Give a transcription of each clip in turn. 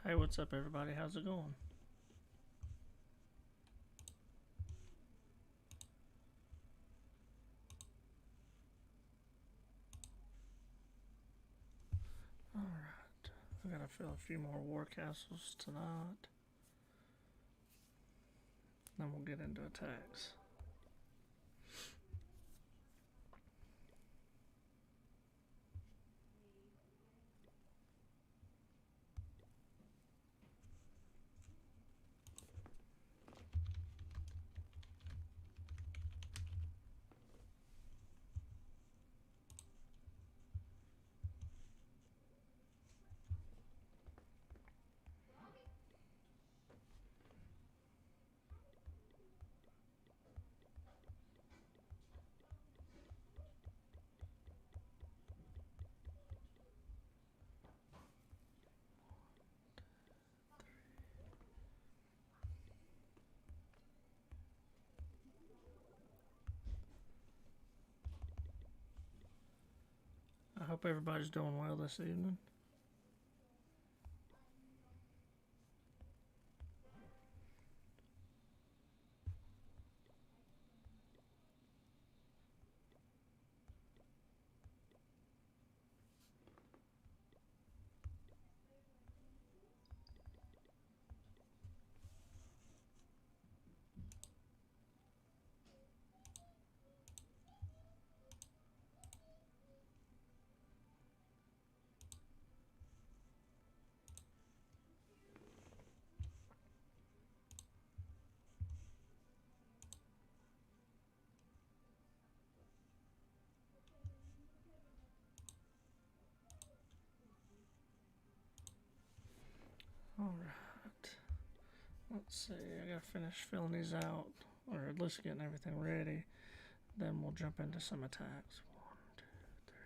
Hey, what's up, everybody? How's it going? Alright, we gotta fill a few more war castles tonight. Then we'll get into attacks. I hope everybody's doing well this evening. Alright, let's see, I gotta finish filling these out, or at least getting everything ready. Then we'll jump into some attacks. 1, 2, 3.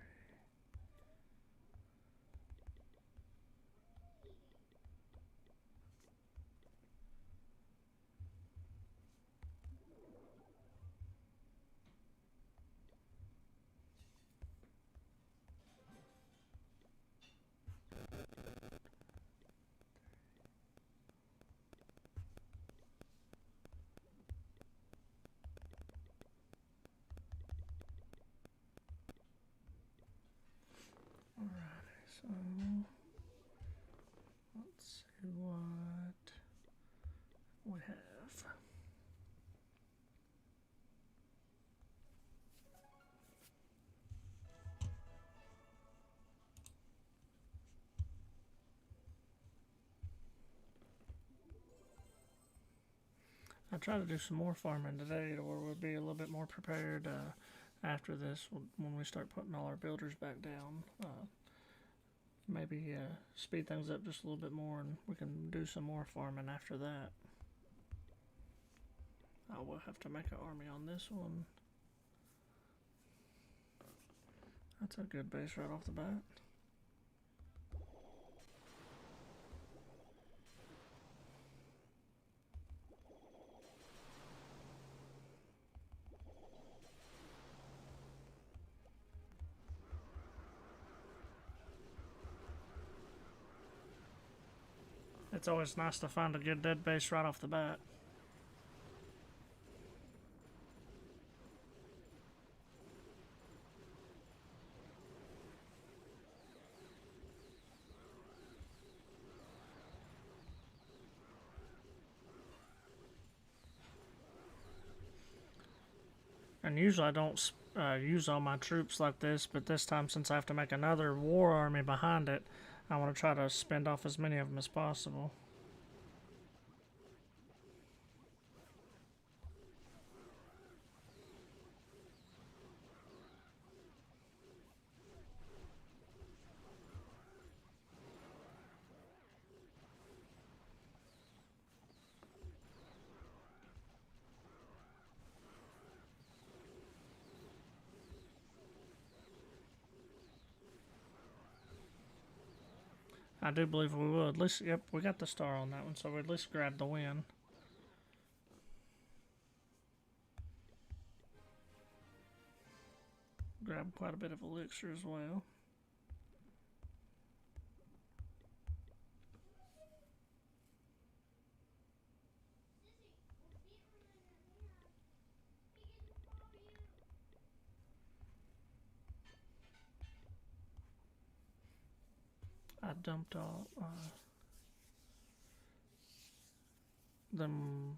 Alrighty, so let's see what we have. I try to do some more farming today to where we'll be a little bit more prepared after this when we start putting all our builders back down. Maybe speed things up just a little bit more and we can do some more farming after that. I will have to make an army on this one. That's a good base right off the bat. It's always nice to find a good dead base right off the bat. And usually I don't use all my troops like this, but this time, since I have to make another war army behind it, I want to try to spend off as many of them as possible. I do believe we will. At least, yep, we got the star on that one, so we at least grab the win. Grab quite a bit of elixir as well. dumped all them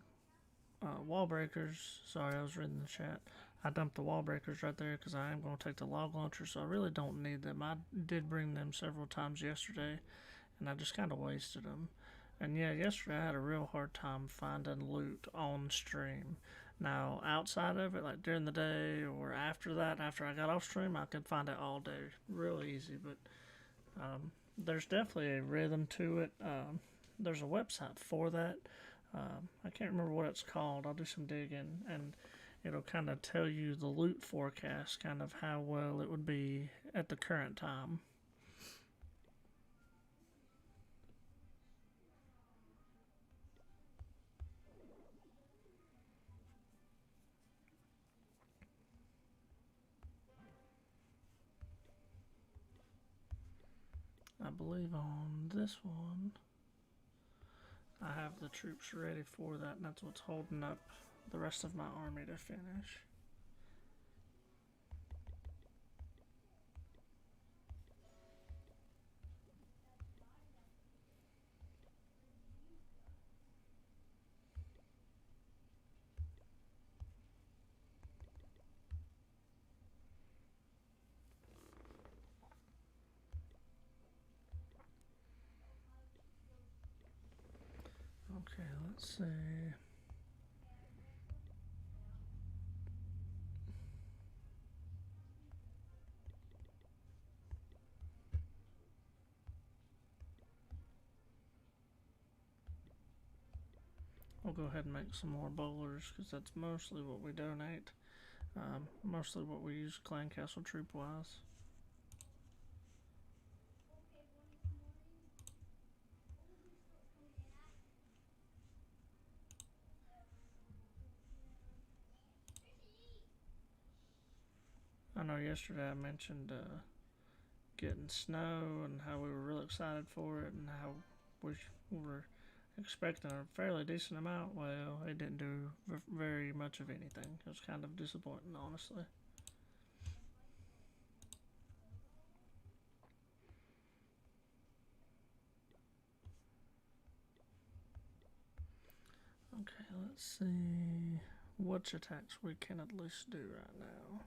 wall breakers. Sorry, I was reading the chat. I dumped the wall breakers right there because I am going to take the log launcher, so I really don't need them. I did bring them several times yesterday, and I just kind of wasted them. And yeah, yesterday I had a real hard time finding loot on stream. Now, outside of it, like during the day or after that, after I got off stream, I could find it all day. Real easy, but there's definitely a rhythm to it. There's a website for that. I can't remember what it's called. I'll do some digging, and it'll kind of tell you the loot forecast, kind of how well it would be at the current time. I believe on this one, I have the troops ready for that, and that's what's holding up the rest of my army to finish. Okay, let's see. We'll go ahead and make some more bowlers because that's mostly what we donate. Mostly what we use clan castle troop wise. I know yesterday I mentioned getting snow and how we were really excited for it and how we were expecting a fairly decent amount. Well, it didn't do very much of anything. It was kind of disappointing, honestly. Okay, let's see which attacks we can at least do right now.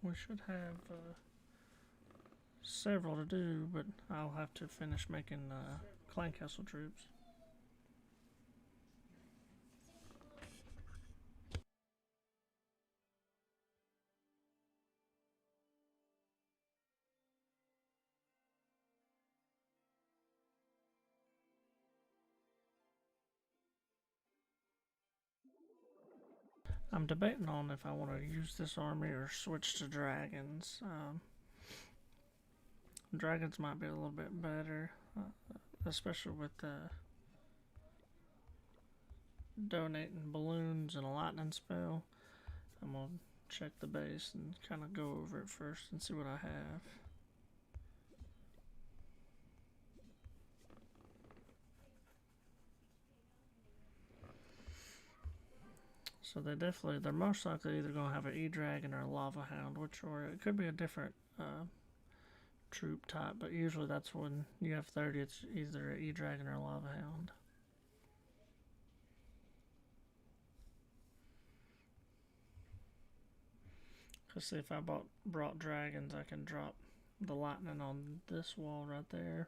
We should have several to do, but I'll have to finish making clan castle troops. I'm debating on if I want to use this army or switch to dragons. Dragons might be a little bit better, especially with donating balloons and a lightning spell. I'm gonna check the base and kind of go over it first and see what I have. So they're most likely either going to have an E-Dragon or a Lava Hound, or it could be a different troop type, but usually that's when you have 30, it's either an E-Dragon or a Lava Hound. Because see, if I brought dragons, I can drop the lightning on this wall right there,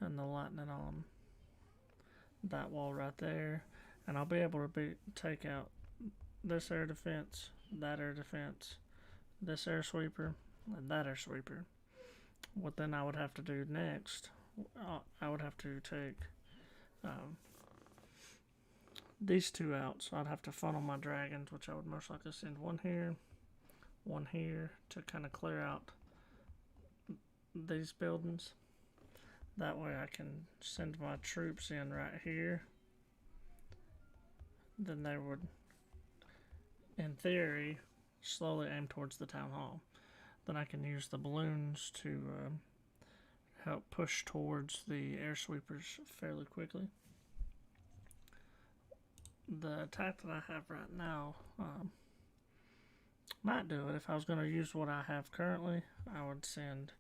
and the lightning on that wall right there, and I'll be able to take out this air defense, that air defense, this air sweeper, and that air sweeper. What then I would have to do next, I would have to take these two out, so I'd have to funnel my dragons, which I would most likely send one here to kind of clear out these buildings. That way I can send my troops in right here. Then they would, in theory, slowly aim towards the town hall. Then I can use the balloons to help push towards the air sweepers fairly quickly. the attack that I have right now might do it. If I was going to use what I have currently, I would send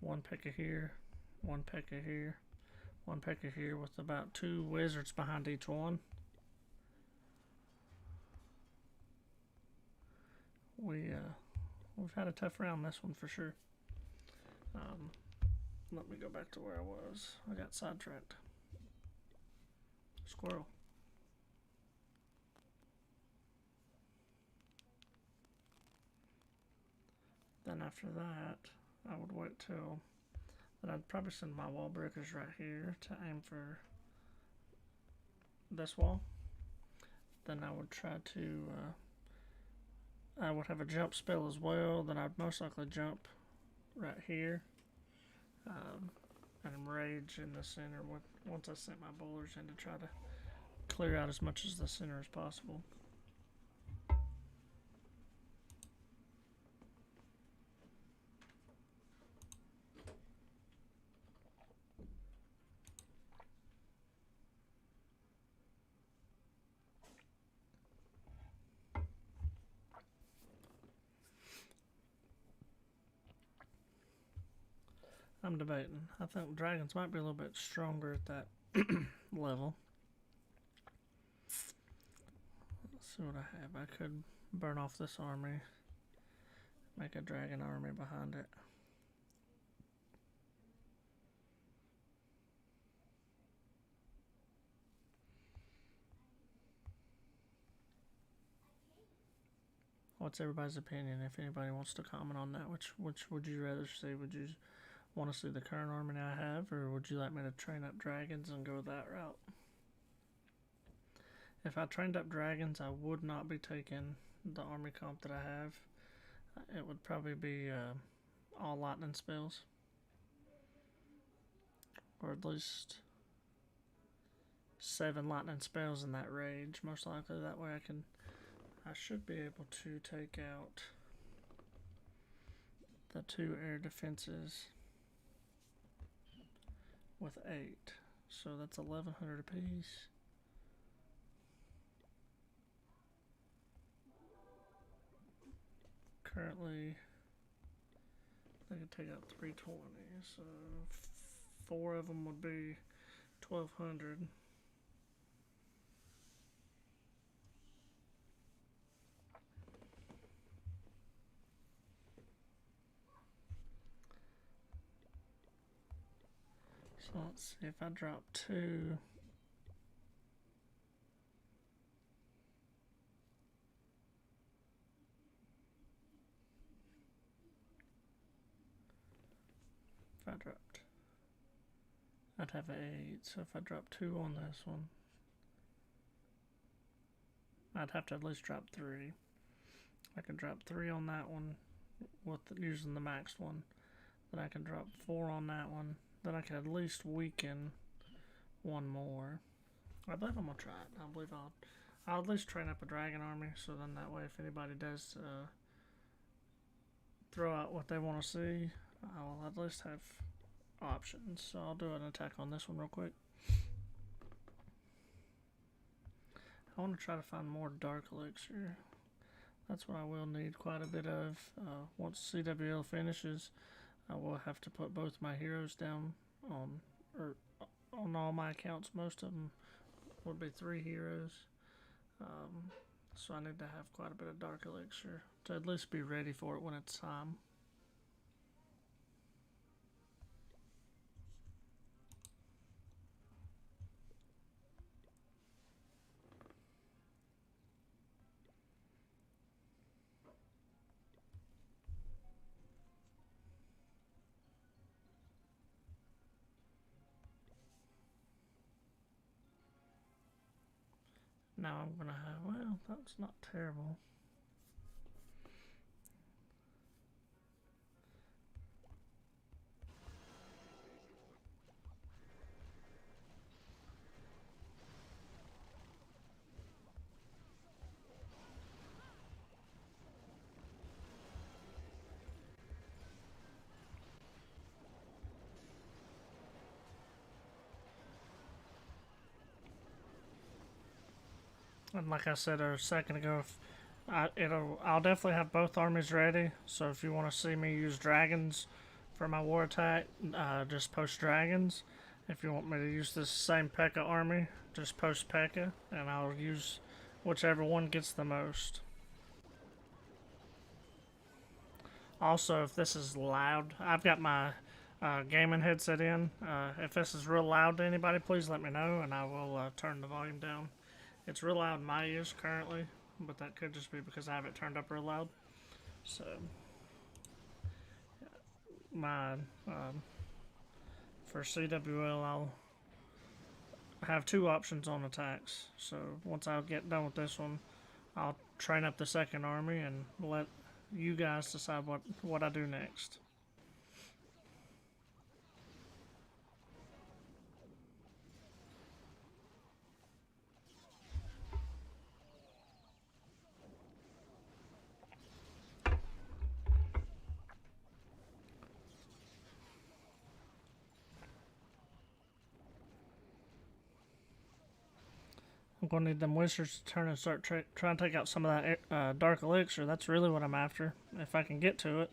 one P.E.K.K.A here, one P.E.K.K.A here, one P.E.K.K.A here with about 2 wizards behind each one. We've had a tough round this one for sure. Let me go back to where I was. I got sidetracked. Squirrel. Then after that, I would wait till... Then I'd probably send my wall breakers right here to aim for this wall. Then I would try to... I would have a jump spell as well. Then I'd most likely jump right here. And rage in the center once I sent my bowlers in to try to clear out as much as the center as possible. I'm debating. I think dragons might be a little bit stronger at that level. Let's see what I have. I could burn off this army, make a dragon army behind it. What's everybody's opinion? If anybody wants to comment on that, which would you rather see? Would you want to see the current army I have, or would you like me to train up dragons and go that route? If I trained up dragons, I would not be taking the army comp that I have. It would probably be all lightning spells, or at least 7 lightning spells in that rage, most likely. That way I should be able to take out the 2 air defenses with 8. So that's 1100 apiece. Currently, they could take out 320, so 4 of them would be 1200. So let's see if I drop 2. If I dropped, I'd have 8. So if I drop 2 on this one, I'd have to at least drop 3. I can drop 3 on that one with using the maxed one. Then I can drop 4 on that one. Then I can at least weaken 1 more. I believe I'm gonna try it. I believe I'll at least train up a dragon army, so then that way if anybody does throw out what they want to see, I'll at least have options. So I'll do an attack on this one real quick. I want to try to find more dark elixir. That's what I will need quite a bit of. Once CWL finishes, I will have to put both my heroes down on all my accounts. Most of them would be 3 heroes. So I need to have quite a bit of dark elixir to at least be ready for it when it's time. Now I'm gonna have, well, that's not terrible. And like I said a second ago, I'll definitely have both armies ready. So if you want to see me use dragons for my war attack, just post dragons. If you want me to use this same P.E.K.K.A army, just post P.E.K.K.A, and I'll use whichever one gets the most. Also, if this is loud, I've got my gaming headset in. If this is real loud to anybody, please let me know, and I will turn the volume down. It's real loud in my ears currently, but that could just be because I have it turned up real loud. So, my for CWL, I'll have two options on attacks. So once I get done with this one, I'll train up the second army and let you guys decide what I do next. I'm going to need them wizards to turn and start trying to take out some of that dark elixir. That's really what I'm after, if I can get to it.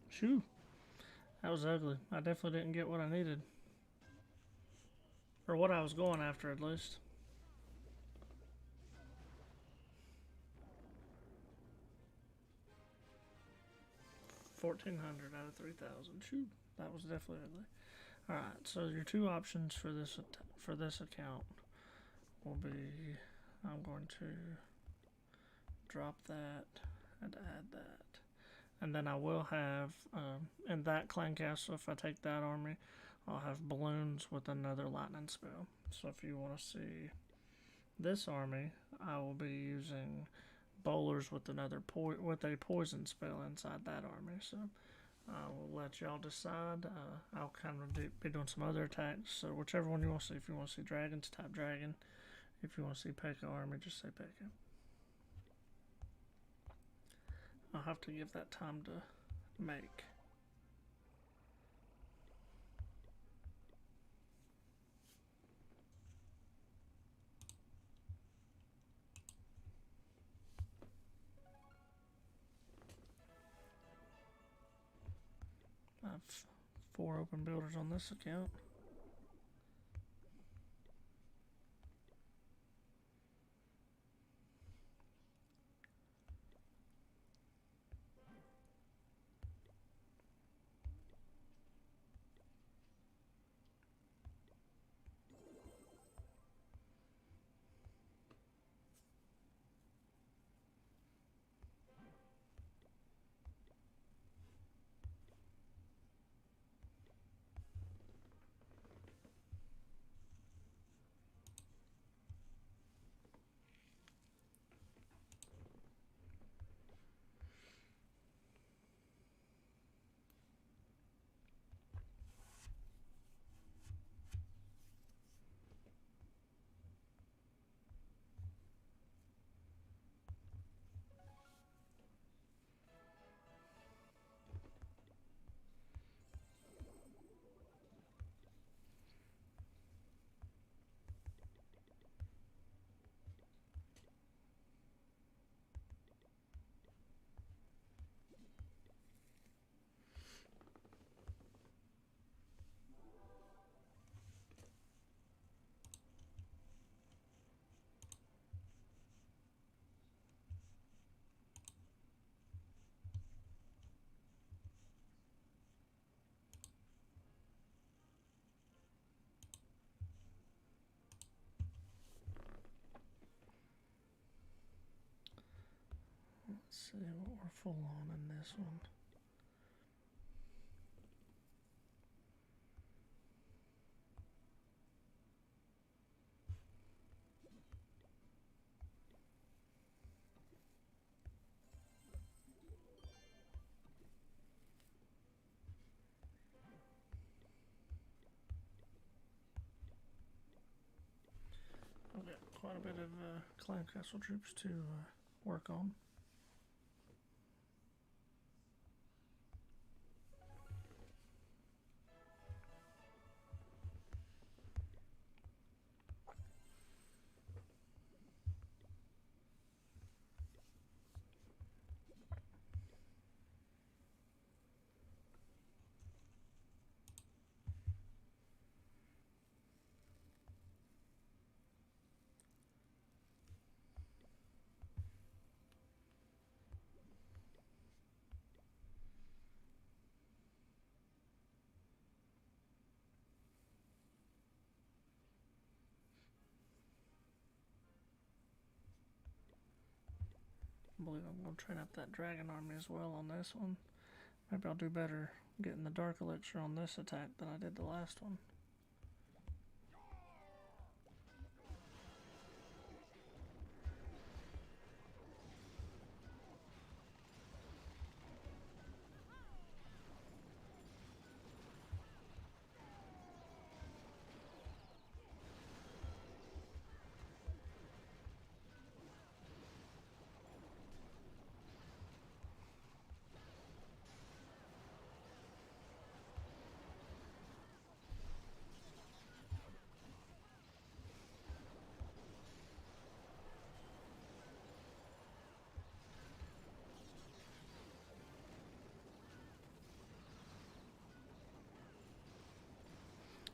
Shoo. That was ugly. I definitely didn't get what I needed. Or what I was going after, at least. 1,400 out of 3,000. Shoot, that was definitely ugly. Alright, so your two options for this account will be, I'm going to drop that and add that. And then I will have, in that clan castle, if I take that army, I'll have balloons with another lightning spell. So if you want to see this army, I will be using bowlers with with a poison spell inside that army. So I will let y'all decide. I'll kind of be doing some other attacks. So whichever one you want to see. If you want to see dragons, type dragon. If you want to see P.E.K.K.A army, just say P.E.K.K.A. I'll have to give that time to make. I have 4 open builders on this account. Let's see what we're full on in this one. I've got quite quite a bit of clan castle troops to work on. I believe I'm going to train up that dragon army as well on this one. Maybe I'll do better getting the dark elixir on this attack than I did the last one.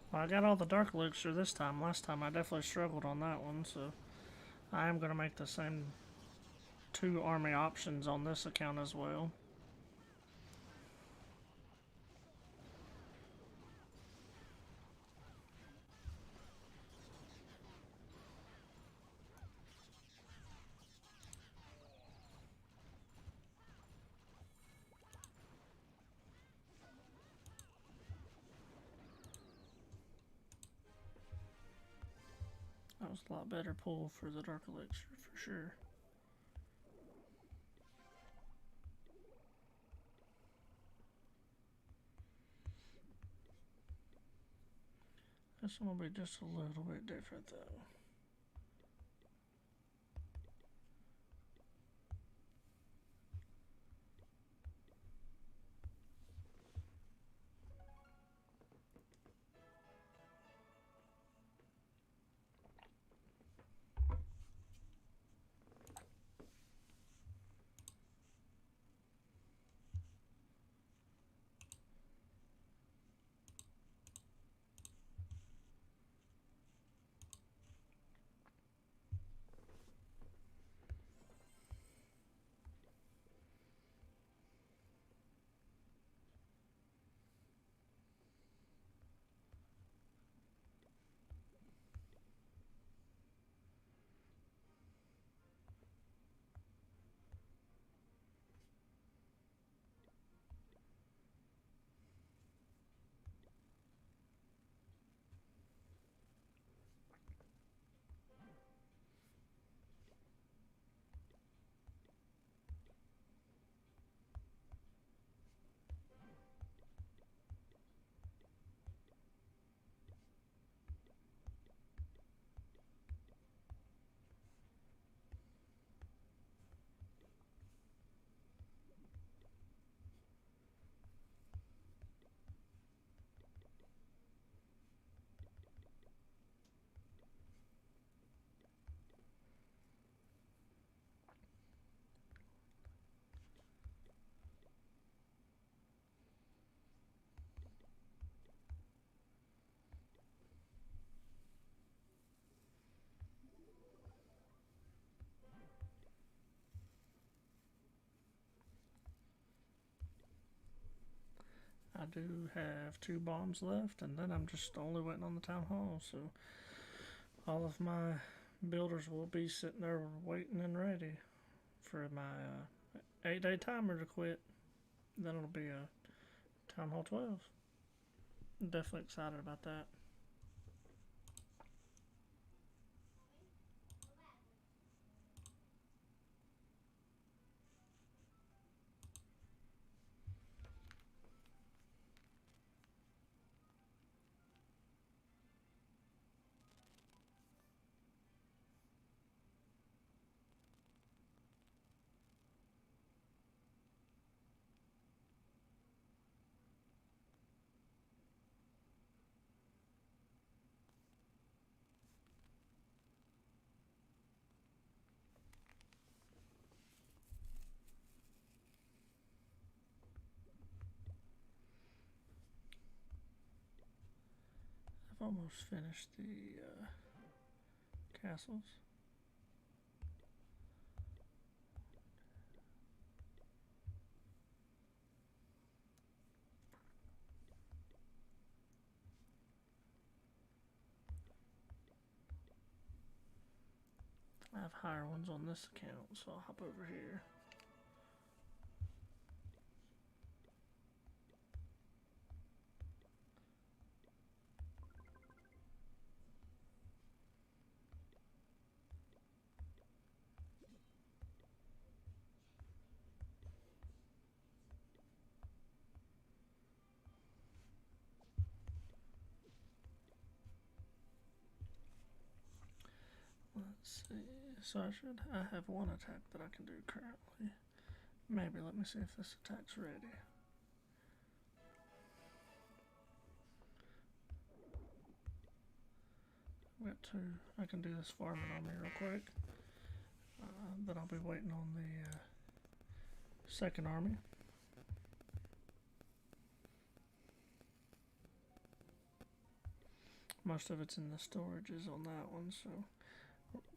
Well, I got all the dark elixir this time. Last time I definitely struggled on that one, so I am going to make the same 2 army options on this account as well. That was a lot better pull for the dark elixir for sure. This one will be just a little bit different though. I do have 2 bombs left, and then I'm just only waiting on the town hall, so all of my builders will be sitting there waiting and ready for my 8-day timer to quit. Then it'll be a town hall 12. I'm definitely excited about that. I've almost finished the castles. I have higher ones on this account, so I'll hop over here. Let's see. So I have one attack that I can do currently. Maybe let me see if this attack's ready. I've got two. I can do this farming army real quick. But I'll be waiting on the second army. Most of it's in the storages on that one, so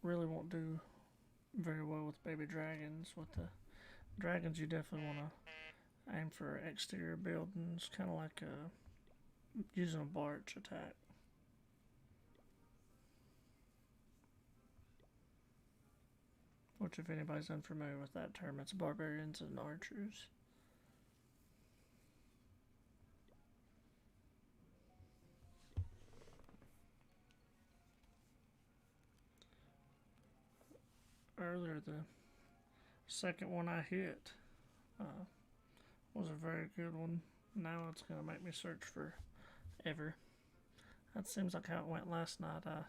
really won't do very well with baby dragons. With the dragons, you definitely want to aim for exterior buildings, kind of like using a barge attack. Which, if anybody's unfamiliar with that term, it's barbarians and archers. Earlier, the second one I hit was a very good one. Now it's going to make me search for ever. That seems like how it went last night. I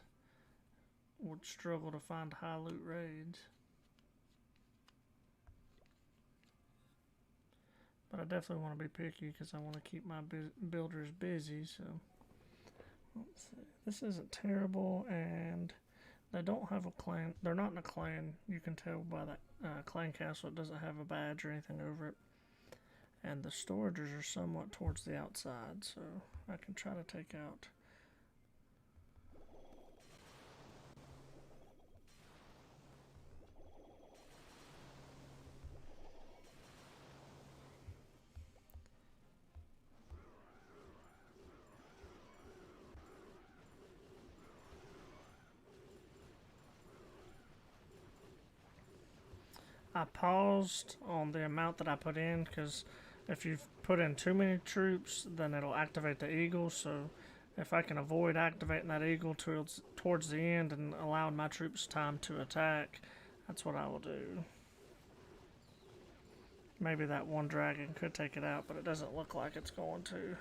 would struggle to find high loot raids. But I definitely want to be picky because I want to keep my builders busy. So let's see. This isn't terrible, and they don't have a clan. They're not in a clan. You can tell by that clan castle. It doesn't have a badge or anything over it. And the storages are somewhat towards the outside, so I can try to take out. I paused on the amount that I put in because if you put in too many troops, then it'll activate the eagle. So if I can avoid activating that eagle towards the end and allowing my troops time to attack, that's what I will do. Maybe that one dragon could take it out, but it doesn't look like it's going to.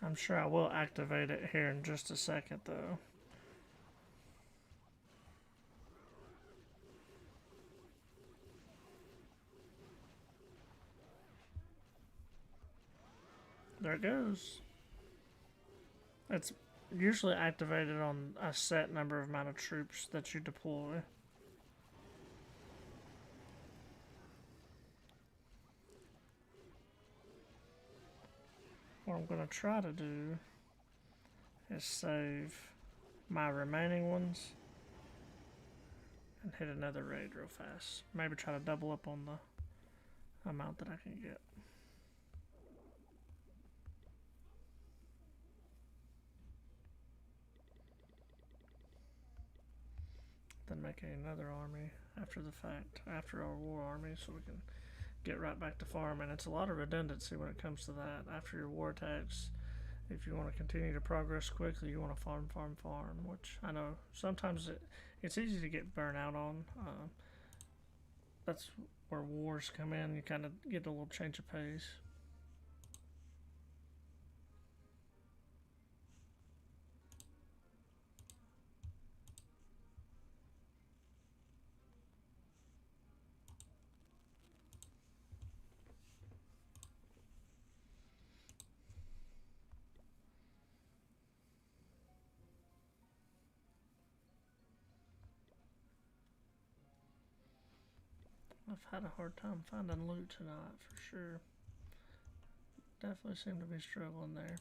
I'm sure I will activate it here in just a second, though. There it goes. It's usually activated on a set number of amount of troops that you deploy. What I'm going to try to do is save my remaining ones and hit another raid real fast. Maybe try to double up on the amount that I can get. Then make another army after the fact, after our war army, so we can get right back to farming. It's a lot of redundancy when it comes to that. After your war attacks, if you want to continue to progress quickly, you want to farm, which I know sometimes it's easy to get burnt out on. That's where wars come in. You kind of get a little change of pace. I've had a hard time finding loot tonight for sure. Definitely seem to be struggling there.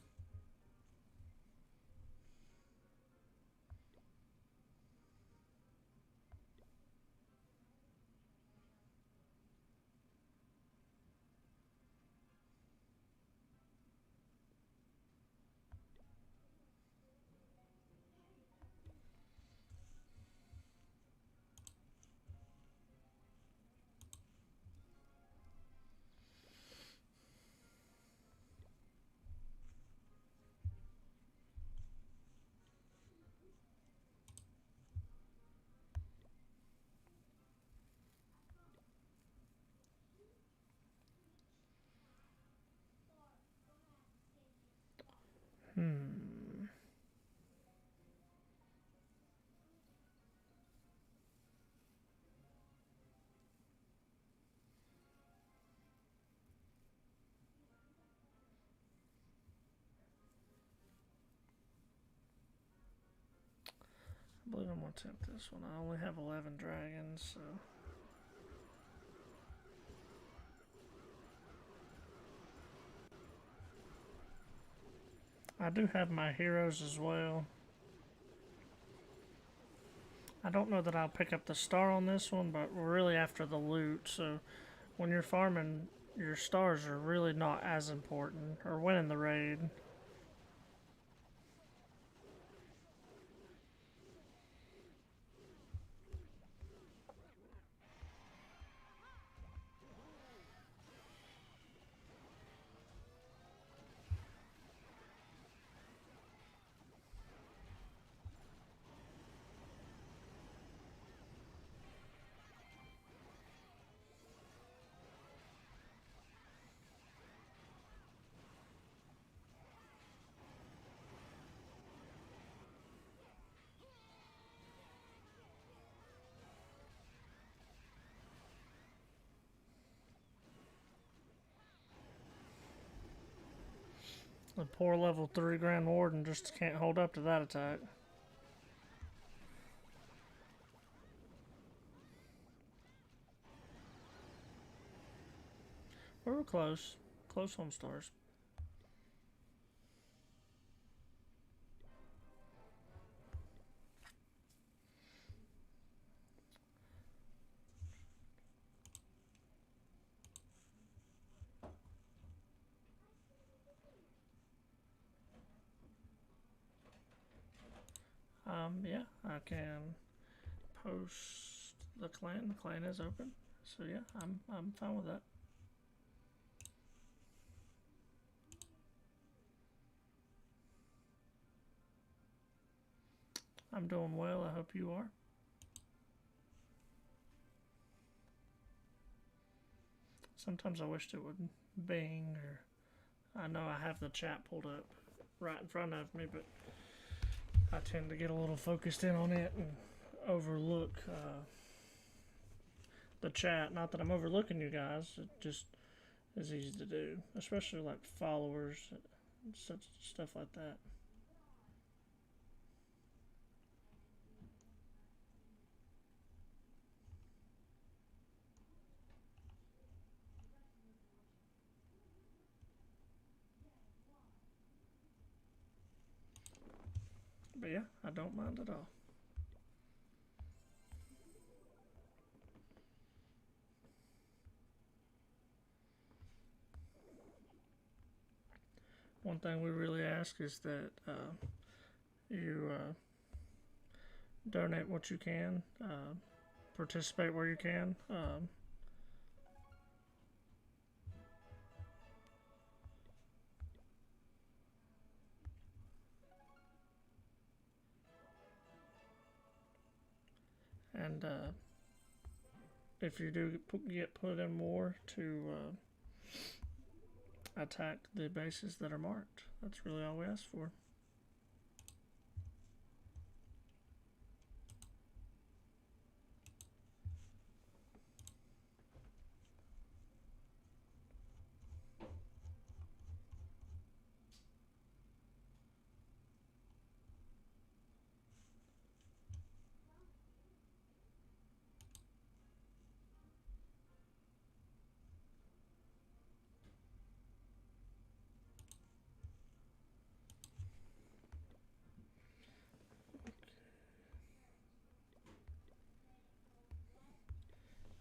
I believe I'm going to attempt this one. I only have 11 dragons, so... I do have my heroes as well. I don't know that I'll pick up the star on this one, but we're really after the loot, so when you're farming, your stars are really not as important, or winning the raid. The poor level 3 Grand Warden just can't hold up to that attack. We were close. Close home stars. Yeah, I can post the clan. The clan is open, so yeah, I'm fine with that. I'm doing well. I hope you are. Sometimes I wished it would bing, or I know I have the chat pulled up right in front of me, but I tend to get a little focused in on it and overlook the chat. Not that I'm overlooking you guys, it just is easy to do, especially like followers and such stuff like that. But yeah, I don't mind at all. One thing we really ask is that you donate what you can, participate where you can. And if you do get put in war to attack the bases that are marked, that's really all we ask for.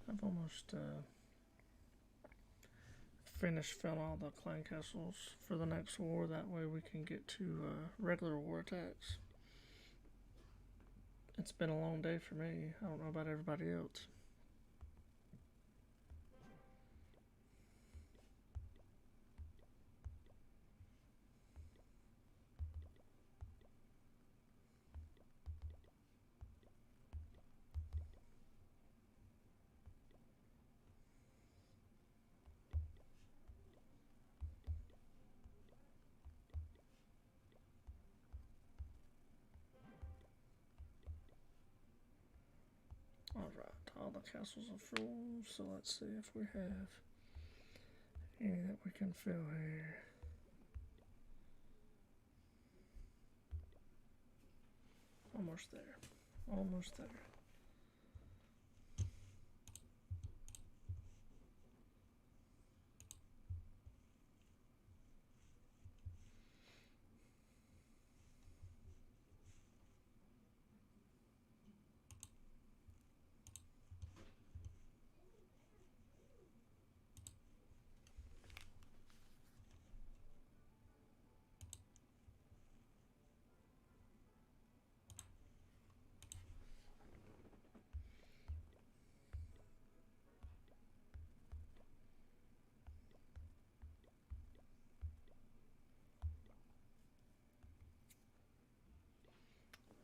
I've almost finished filling all the clan castles for the next war. That way we can get to regular war attacks. It's been a long day for me. I don't know about everybody else. Alright, all the castles are full, so let's see if we have any that we can fill here. Almost there. Almost there.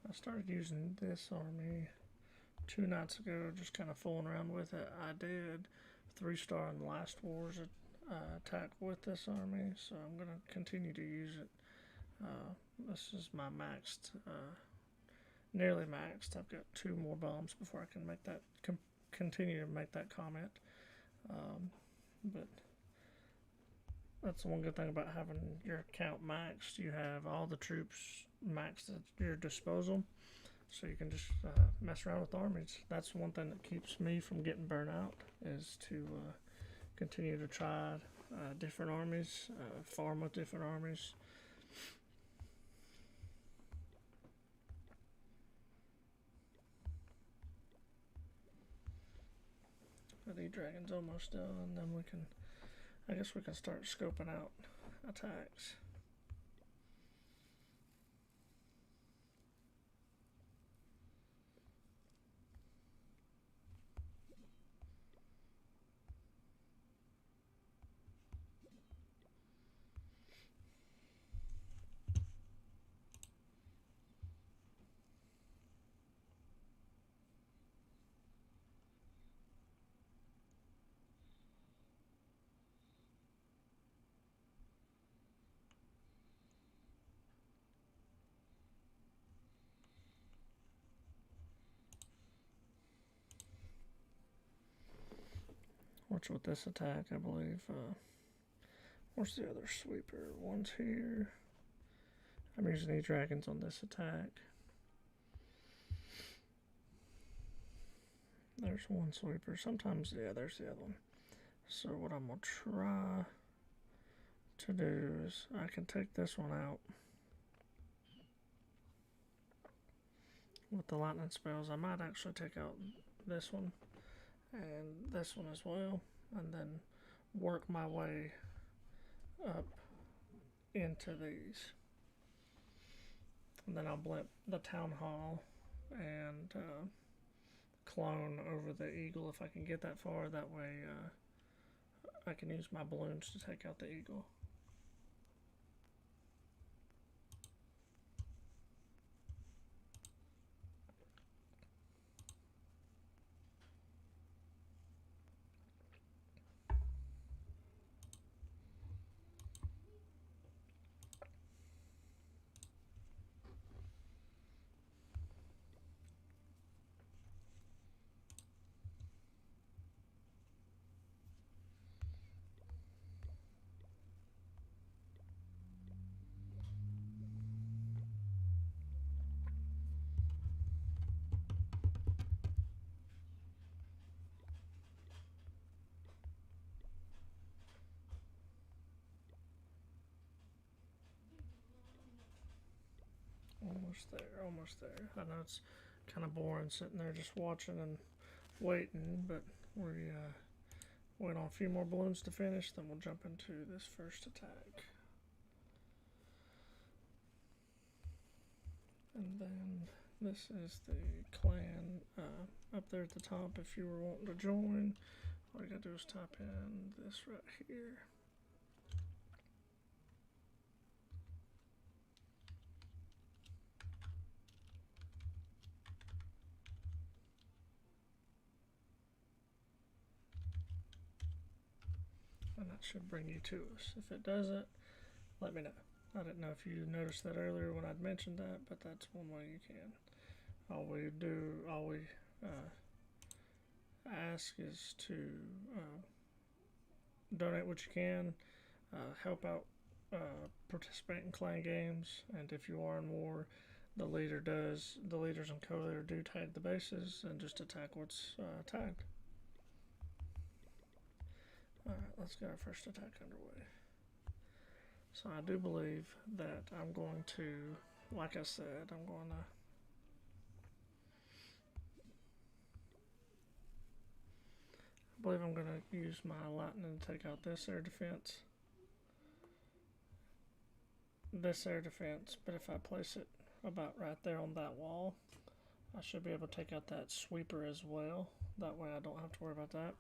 I started using this army 2 nights ago, just kind of fooling around with it. I did 3-star in the last war's attack with this army, so I'm going to continue to use it. This is my maxed, nearly maxed. I've got 2 more bombs before I can make that, continue to make that comment. But that's the one good thing about having your account maxed. You have all the troops maxed at your disposal, so you can just mess around with armies. That's one thing that keeps me from getting burnt out, is to continue to try different armies, farm with different armies. The dragon's almost done, and then we can, I guess we can start scoping out attacks. Which with this attack, I believe, where's the other sweeper? One's here. I'm using E-dragons on this attack. There's one sweeper. Sometimes, yeah, there's the other one. So what I'm going to try to do is I can take this one out with the lightning spells. I might actually take out this one and this one as well, and then work my way up into these. And then I'll blimp the town hall and clone over the eagle if I can get that far. That way I can use my balloons to take out the eagle. Almost there, almost there. I know it's kind of boring sitting there just watching and waiting, but we wait on a few more balloons to finish, then we'll jump into this first attack. And then this is the clan up there at the top if you were wanting to join. All you gotta do is type in this right here. And that should bring you to us. If it doesn't, let me know. I didn't know if you noticed that earlier when I'd mentioned that, but that's one way you can. All we ask is to donate what you can, help out, participate in clan games, and if you are in war, the leaders and co-leader do tag the bases and just attack what's tagged. Alright, let's get our first attack underway. So I do believe that I'm going to, like I said, I believe I'm going to use my lightning to take out this air defense. This air defense, but if I place it about right there on that wall, I should be able to take out that sweeper as well. That way I don't have to worry about that.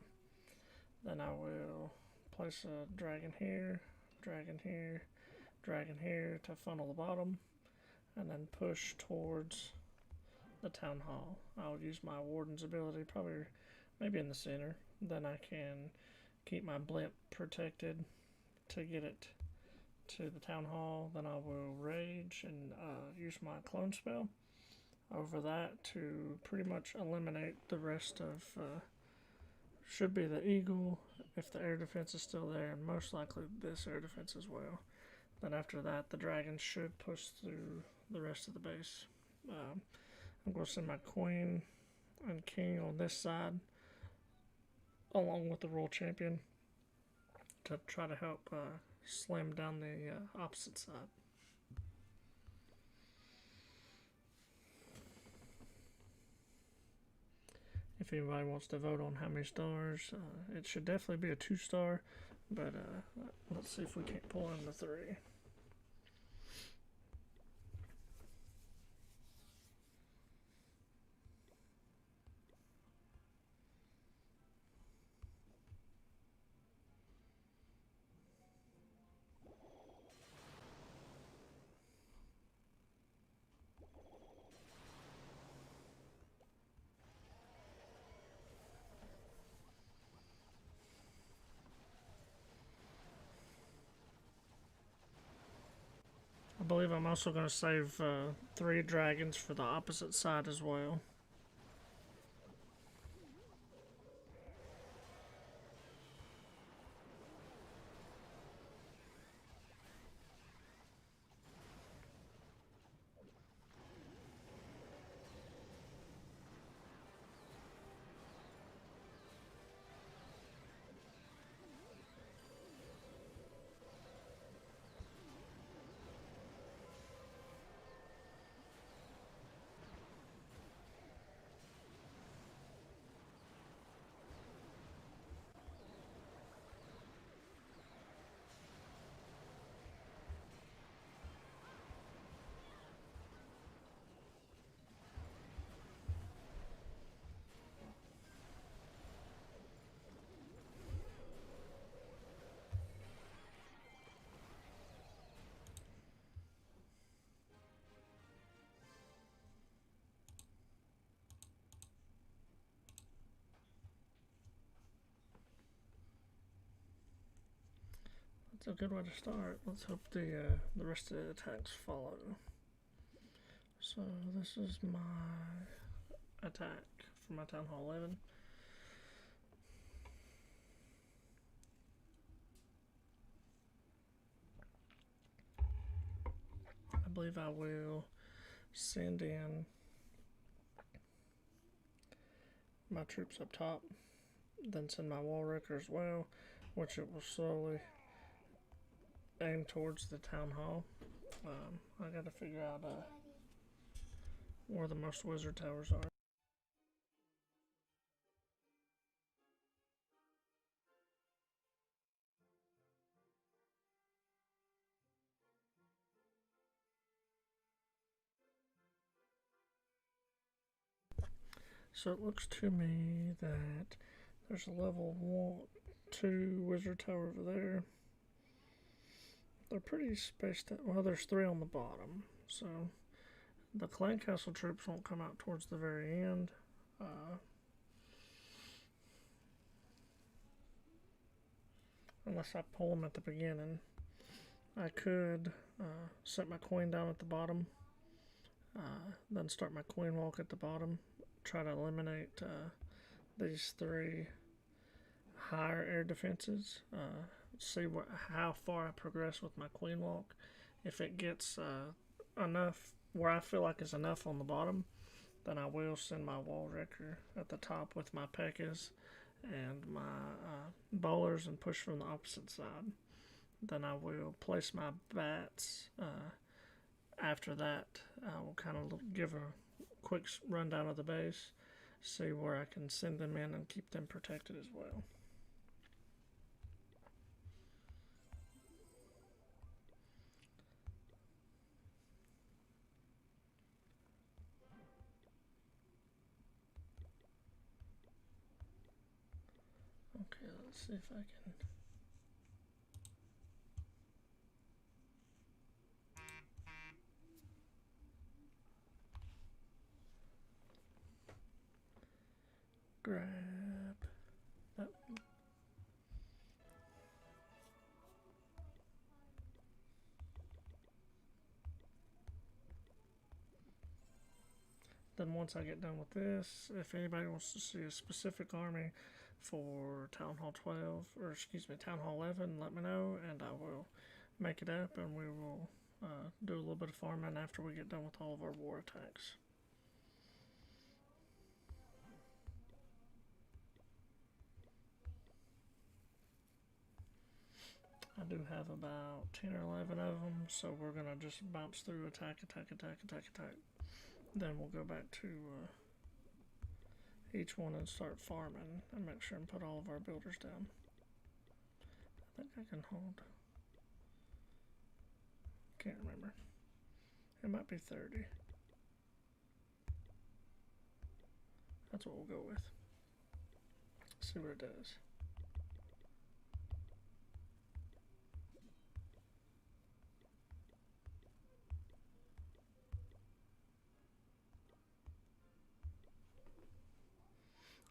Then I will place a dragon here, dragon here, dragon here to funnel the bottom, and then push towards the town hall. I'll use my warden's ability, probably maybe in the center. Then I can keep my blimp protected to get it to the town hall. Then I will rage and use my clone spell over that to pretty much eliminate the rest of should be the eagle if the air defense is still there, and most likely this air defense as well. Then after that, the dragon should push through the rest of the base. I'm going to send my queen and king on this side along with the royal champion to try to help slam down the opposite side. If anybody wants to vote on how many stars, it should definitely be a 2-star, but let's see if we can't pull in the 3. I believe I'm also going to save 3 dragons for the opposite side as well. That's a good way to start. Let's hope the rest of the attacks follow. So this is my attack for my Town Hall 11. I believe I will send in my troops up top, then send my wall wrecker as well, which it will slowly aim towards the town hall. I gotta figure out where the most wizard towers are. So it looks to me that there's a level 2 wizard tower over there. They're pretty spaced out. Well, there's 3 on the bottom. So the clan castle troops won't come out towards the very end. Unless I pull them at the beginning. I could set my queen down at the bottom. Then start my queen walk at the bottom. Try to eliminate these 3 higher air defenses. See how far I progress with my queen walk. If it gets enough where I feel like it's enough on the bottom, then I will send my wall wrecker at the top with my Pekkas and my bowlers and push from the opposite side. Then I will place my bats. After that, I will kind of give a quick rundown of the base, see where I can send them in and keep them protected as well. Okay, let's see if I can. Grab that. Then once I get done with this, if anybody wants to see a specific army for Town Hall 12, or excuse me, Town Hall 11, let me know, and I will make it up, and we will do a little bit of farming after we get done with all of our war attacks. I do have about 10 or 11 of them, so we're going to just bounce through attack. Then we'll go back to each one and start farming and make sure and put all of our builders down. I think I can hold. Can't remember. It might be 30. That's what we'll go with. See what it does.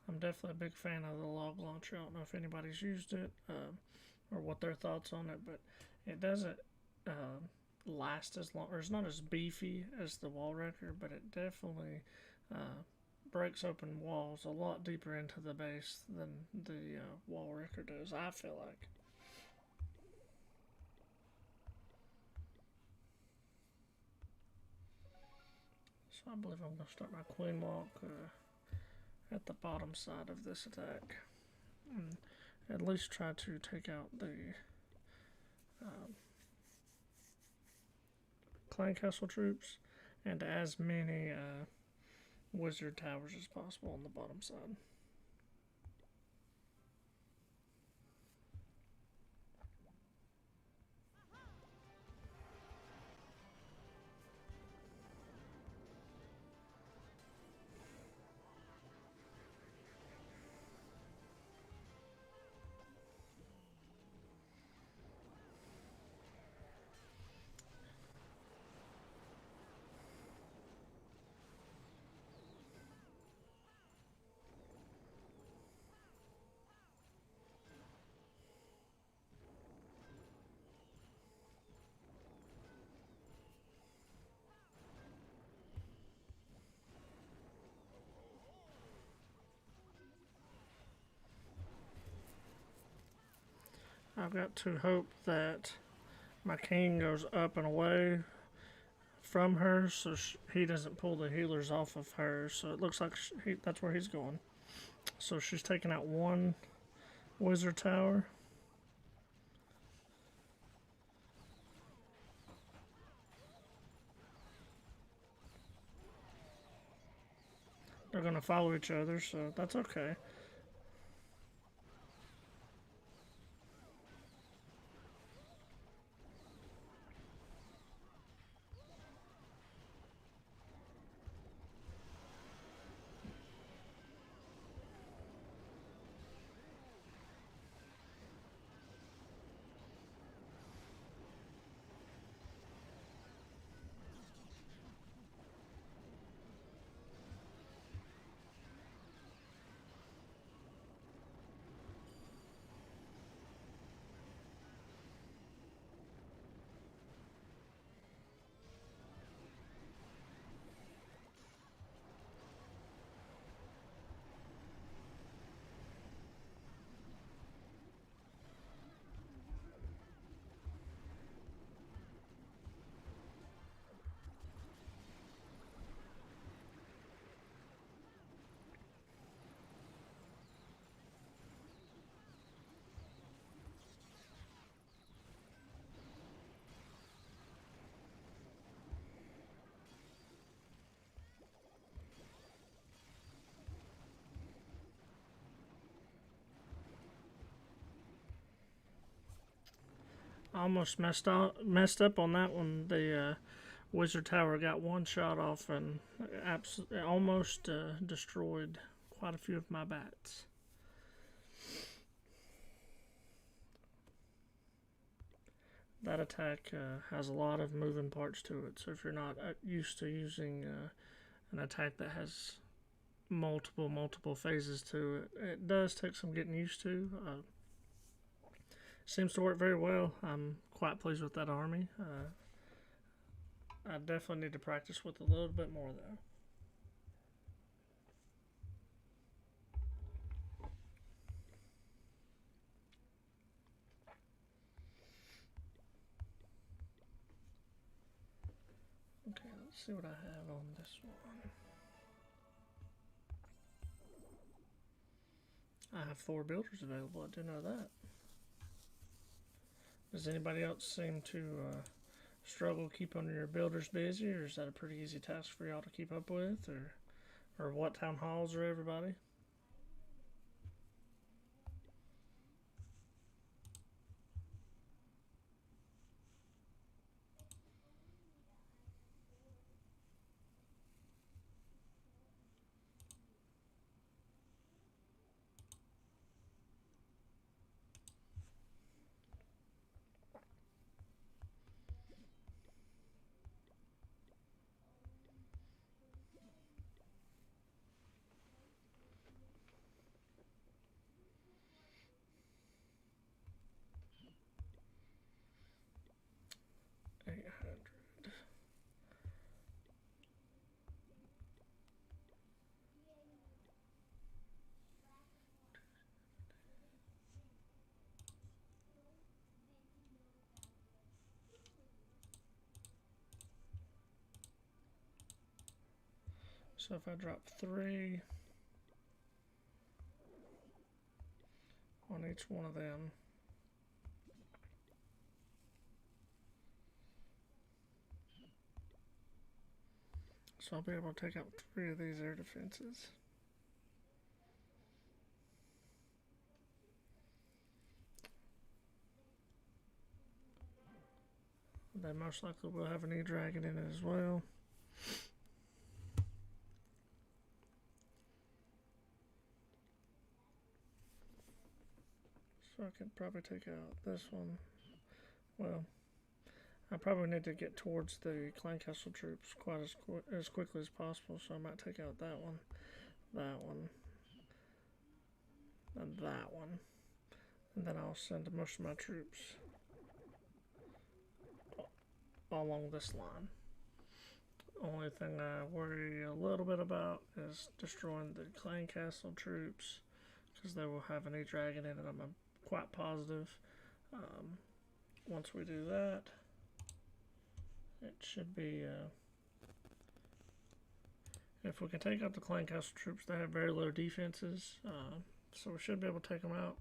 I'm definitely a big fan of the log launcher. I don't know if anybody's used it or what their thoughts on it, but it doesn't last as long, or it's not as beefy as the wall wrecker, but it definitely breaks open walls a lot deeper into the base than the wall wrecker does, I feel like. So I believe I'm going to start my queen walk at the bottom side of this attack. And at least try to take out the clan castle troops and as many wizard towers as possible on the bottom side. I've got to hope that my king goes up and away from her so he doesn't pull the healers off of her. So it looks like that's where he's going. So she's taking out one wizard tower. They're going to follow each other, so that's okay. almost messed up on that one. The Wizard Tower got one shot off and almost destroyed quite a few of my bats. That attack has a lot of moving parts to it, so if you're not used to using an attack that has multiple phases to it, it does take some getting used to. Seems to work very well. I'm quite pleased with that army. I definitely need to practice with a little bit more though. Okay, let's see what I have on this one. I have 4 builders available. I do know that. Does anybody else seem to struggle keeping your builders busy, or is that a pretty easy task for y'all to keep up with, or what town halls are everybody? So if I drop 3 on each one of them, so I'll be able to take out 3 of these air defenses. They most likely will have an E-Dragon in it as well. So I could probably take out this one. Well, I probably need to get towards the Clan Castle troops quite as quickly as possible, so I might take out that one, and that one. And then I'll send most of my troops along this line. Only thing I worry a little bit about is destroying the Clan Castle troops, because they will have an E-Dragon in it, I'm quite positive. Once we do that, it should be, if we can take out the Clan Castle troops, they have very low defenses, so we should be able to take them out.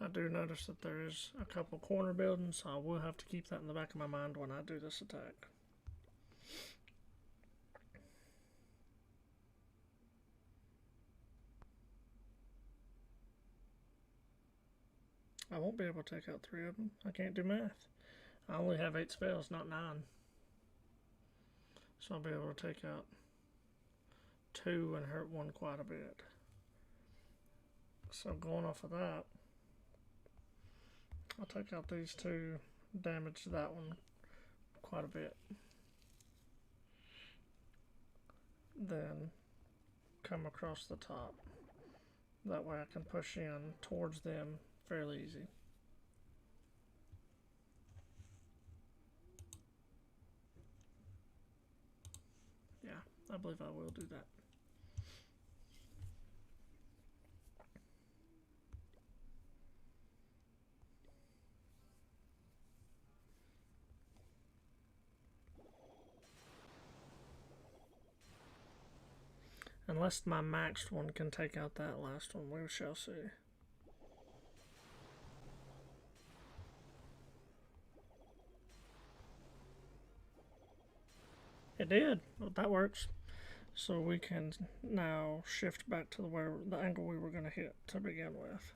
I do notice that there is a couple corner buildings, so I will have to keep that in the back of my mind when I do this attack. I won't be able to take out 3 of them. I can't do math. I only have 8 spells, not 9. So I'll be able to take out 2 and hurt 1 quite a bit. So going off of that, I'll take out these 2, damage that one quite a bit. Then come across the top. That way I can push in towards them fairly easy. Yeah, I believe I will do that. Unless my maxed one can take out that last one, we shall see. It did. Well, that works. So we can now shift back to the angle we were going to hit to begin with.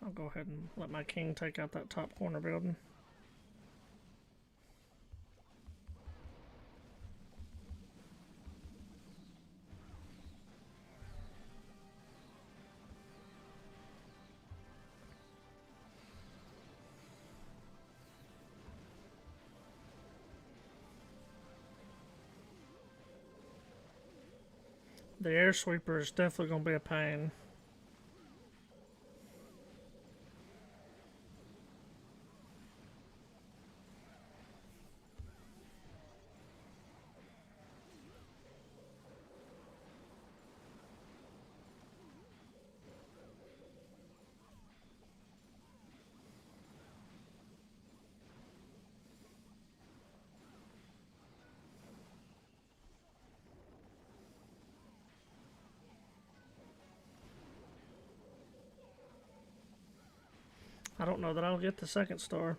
I'll go ahead and let my king take out that top corner building. The air sweeper is definitely going to be a pain. I don't know that I'll get the second star.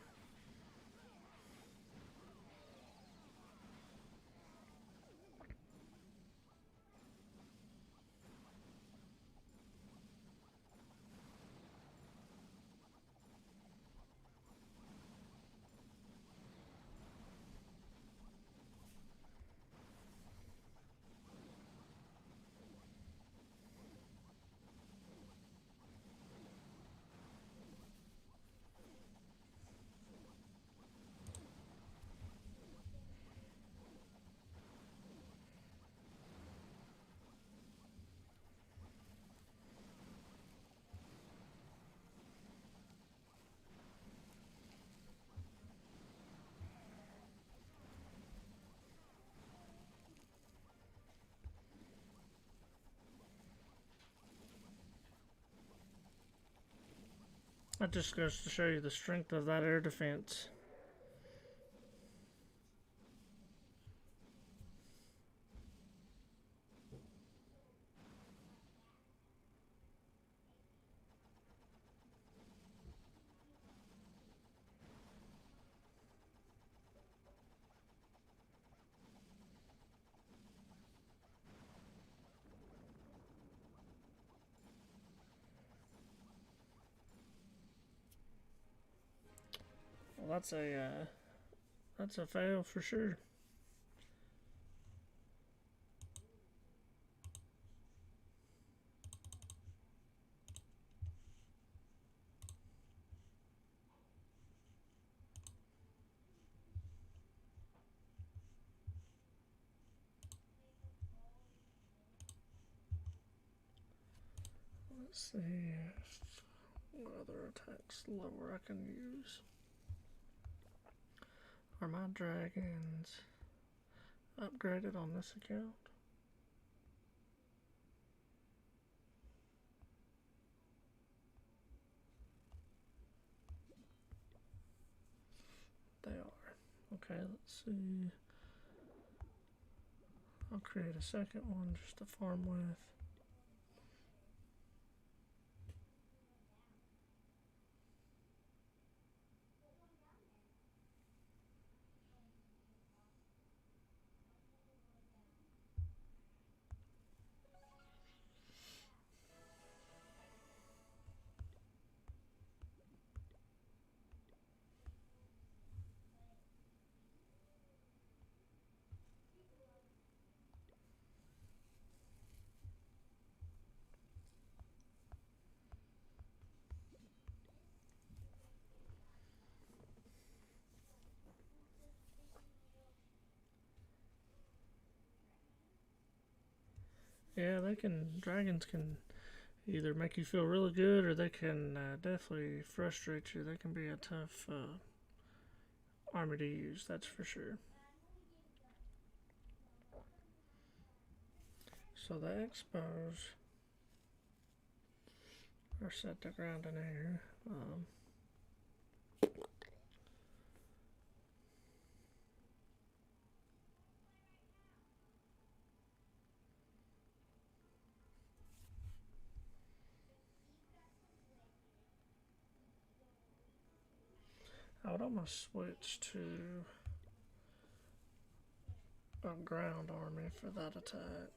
That just goes to show you the strength of that air defense. Well, that's a fail for sure. Let's see what other attacks lower I can use. Are my dragons upgraded on this account? They are. Okay, let's see. I'll create a second one just to farm with. Yeah, dragons can either make you feel really good or they can definitely frustrate you. They can be a tough army to use, that's for sure. So the expos are set to ground and air. I would almost switch to a ground army for that attack.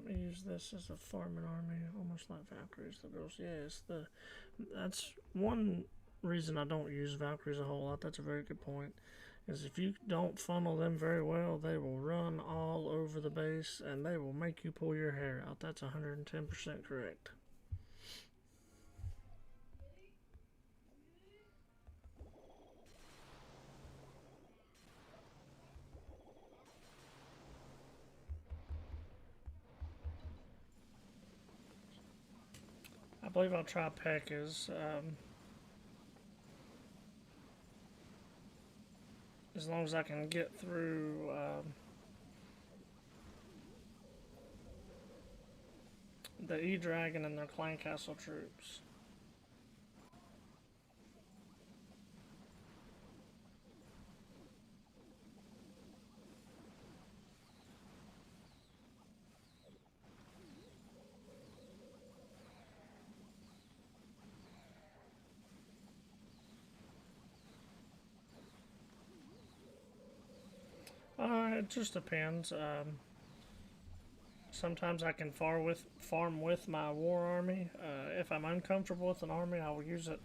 Let me use this as a farming army, almost like Valkyries. The girls, yes, that's one reason I don't use Valkyries a whole lot. That's a very good point. Is if you don't funnel them very well, they will run all over the base and they will make you pull your hair out. That's 110% correct. I believe I'll try Pekkas. As long as I can get through the E-Dragon and their Clan Castle troops. It just depends. Sometimes I can farm with my war army. If I'm uncomfortable with an army, I will use it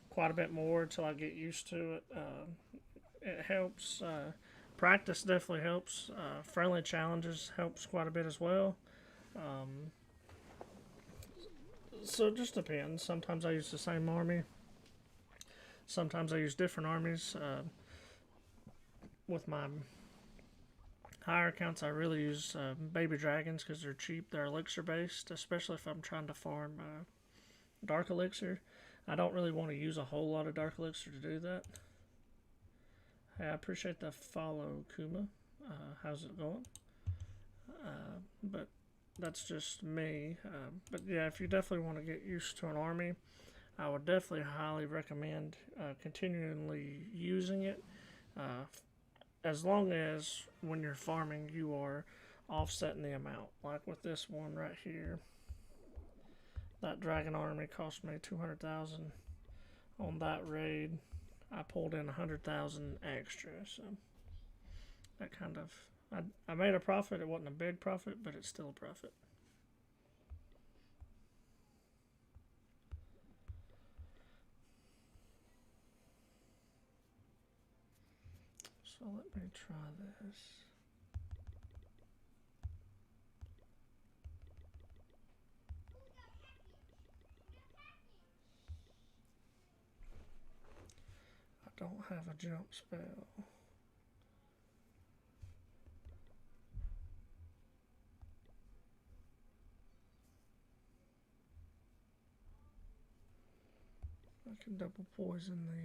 quite a bit more until I get used to it. It helps. Practice definitely helps. Friendly challenges helps quite a bit as well. So it just depends. Sometimes I use the same army. Sometimes I use different armies. With my higher accounts, I really use baby dragons because they're cheap. They're elixir based, especially if I'm trying to farm dark elixir. I don't really want to use a whole lot of dark elixir to do that. Hey, I appreciate the follow, Kuma. How's it going? But that's just me. But yeah, if you definitely want to get used to an army, I would definitely highly recommend continually using it. As long as when you're farming you are offsetting the amount. Like with this one right here, that dragon army cost me 200,000. On that raid I pulled in 100,000 extra, so that kind of, I made a profit. It wasn't a big profit, but it's still a profit. So let me try this. I don't have a jump spell. I can double poison the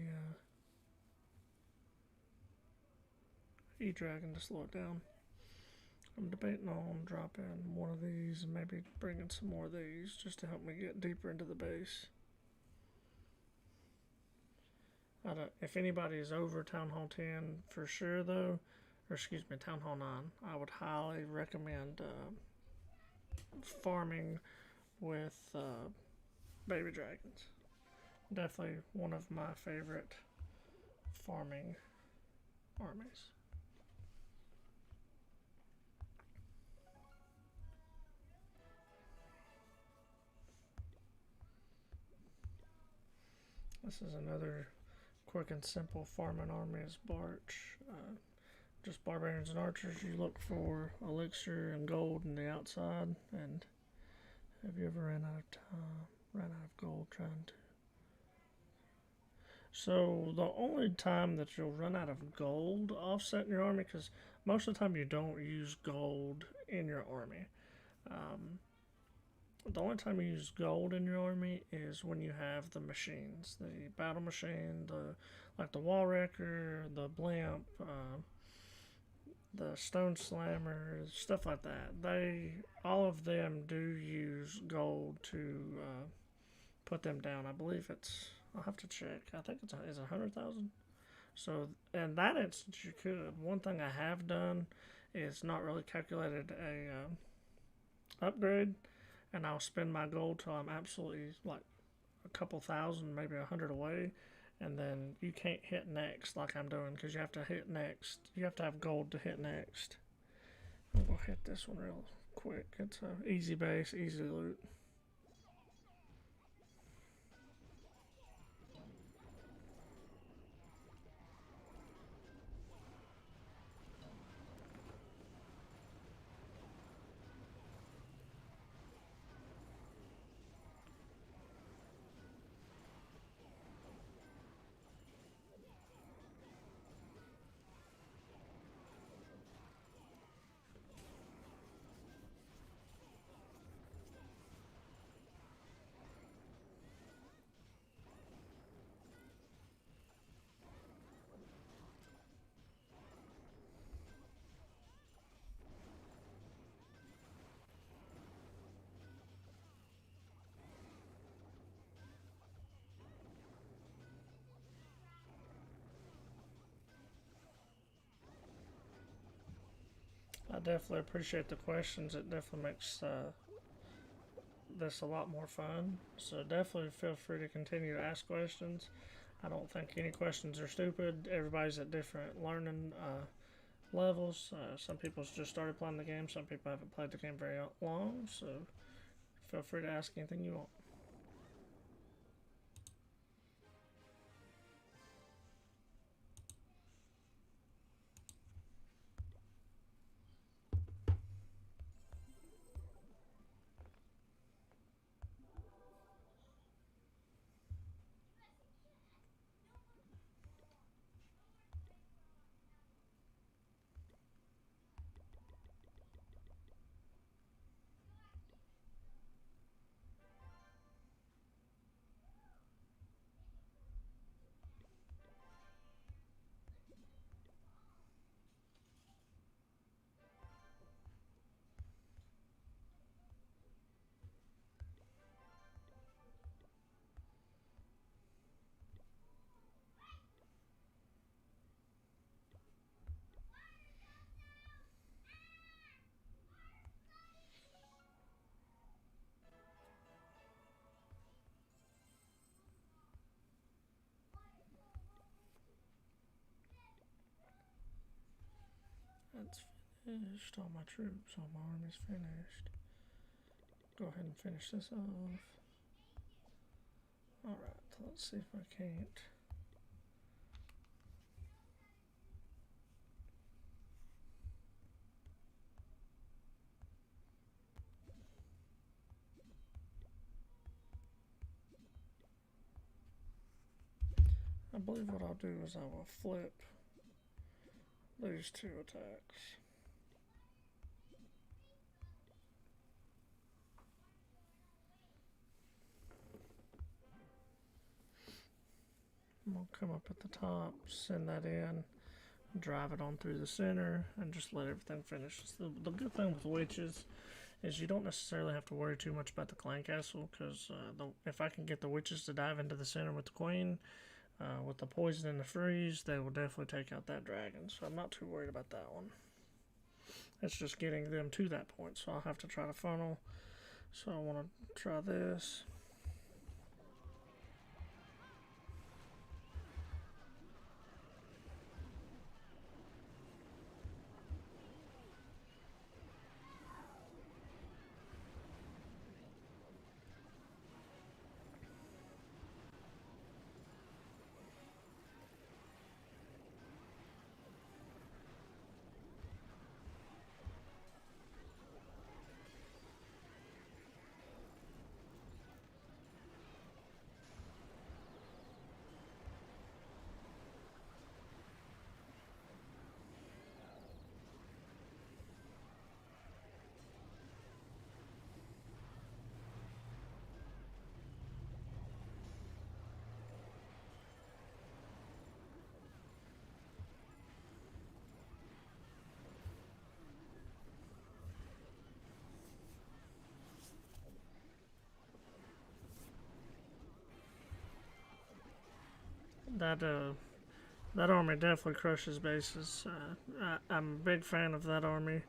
E-Dragon to slow it down. I'm debating on dropping one of these and maybe bringing some more of these just to help me get deeper into the base. If anybody is over Town Hall 10 for sure though, or excuse me, Town Hall 9, I would highly recommend farming with baby dragons. Definitely one of my favorite farming armies. This is another quick and simple farming army is Barch. Just barbarians and archers. You look for elixir and gold in the outside. And have you ever ran out of time? Ran out of gold trying to. So the only time that you'll run out of gold offsetting your army, because most of the time you don't use gold in your army. The only time you use gold in your army is when you have the machines, the battle machine, like the wall wrecker, the blimp, the stone slammer, stuff like that. All of them do use gold to put them down. I believe I'll have to check. I think it's 100,000. So in that instance, you could. One thing I have done is not really calculated a upgrade, and I'll spend my gold till I'm absolutely like a couple thousand, maybe 100 away, and then you can't hit next like I'm doing because you have to hit next. You have to have gold to hit next. I'm gonna hit this one real quick. It's a easy base, easy loot. I definitely appreciate the questions. It definitely makes this a lot more fun. So definitely feel free to continue to ask questions. I don't think any questions are stupid. Everybody's at different learning levels. Some people just started playing the game. Some people haven't played the game very long. So feel free to ask anything you want. That's finished. All my troops, all my army's finished. Go ahead and finish this off. Alright, let's see if I can't. I believe what I'll do is I will flip these two attacks. I'm going to come up at the top, send that in, drive it on through the center, and just let everything finish. The good thing with witches is you don't necessarily have to worry too much about the clan castle, because if I can get the witches to dive into the center with the queen, with the poison and the freeze, they will definitely take out that dragon. So I'm not too worried about that one. It's just getting them to that point. So I'll have to try to funnel. So I want to try this. That army definitely crushes bases. I'm a big fan of that army.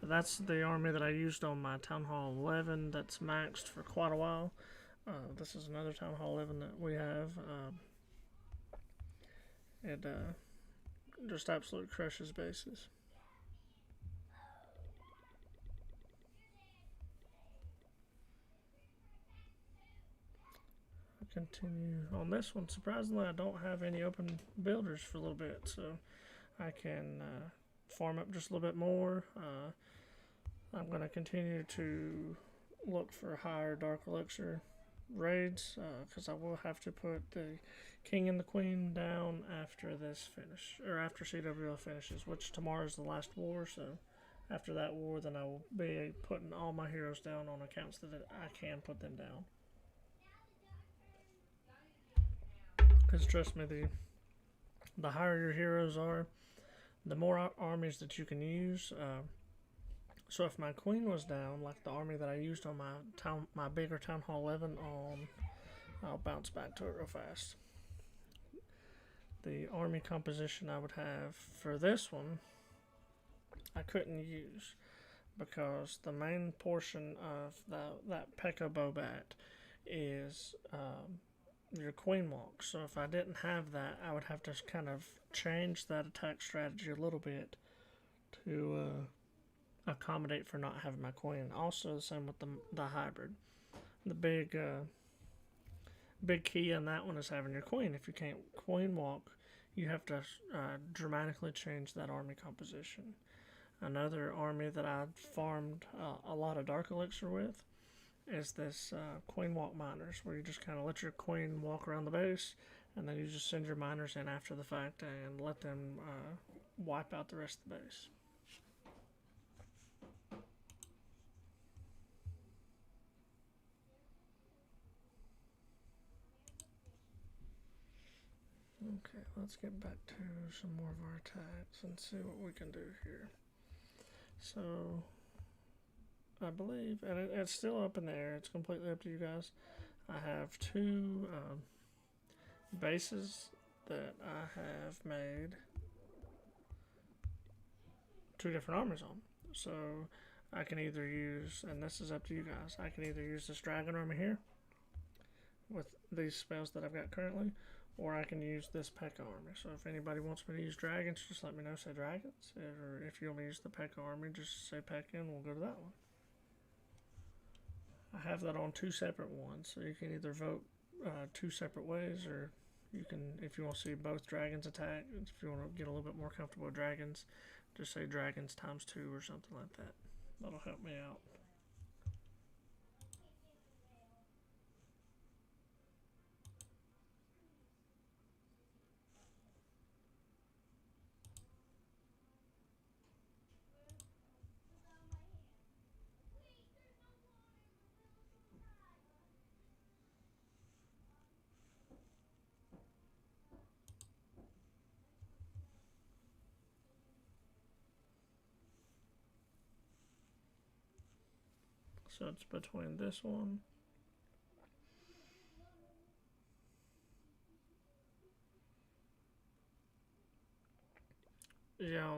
That's the army that I used on my Town Hall 11 that's maxed for quite a while. This is another Town Hall 11 that we have. It just absolutely crushes bases. continue on this one. Surprisingly, I don't have any open builders for a little bit, so I can farm up just a little bit more. I'm going to continue to look for higher Dark Elixir raids, because I will have to put the King and the Queen down after this finish, or after CWL finishes, which tomorrow is the last war, so after that war, then I will be putting all my heroes down on accounts that I can put them down. Because trust me, the higher your heroes are, the more armies that you can use. So if my queen was down, like the army that I used on my bigger Town Hall 11 on, I'll bounce back to it real fast. The army composition I would have for this one, I couldn't use because the main portion of that Pekka Bobat is your queen walk. So if I didn't have that, I would have to kind of change that attack strategy a little bit to accommodate for not having my queen. Also the same with the hybrid. The big key in that one is having your queen. If you can't queen walk, you have to dramatically change that army composition. Another army that I farmed a lot of Dark Elixir with is this queen walk miners, where you just kind of let your queen walk around the base, and then you just send your miners in after the fact and let them wipe out the rest of the base. Okay, let's get back to some more of our attacks and see what we can do here. So, I believe, and it's still up in the air, it's completely up to you guys. I have two bases that I have made two different armies on. So, I can either use, and this is up to you guys, I can either use this dragon army here with these spells that I've got currently, or I can use this Pekka army. So if anybody wants me to use dragons, just let me know, say dragons. Or if you want me to use the Pekka army, just say Pekka and we'll go to that one. I have that on two separate ones, so you can either vote two separate ways, or you can, if you want to see both dragons attack, if you want to get a little bit more comfortable with dragons, just say dragons times 2 or something like that. That'll help me out. So it's between this one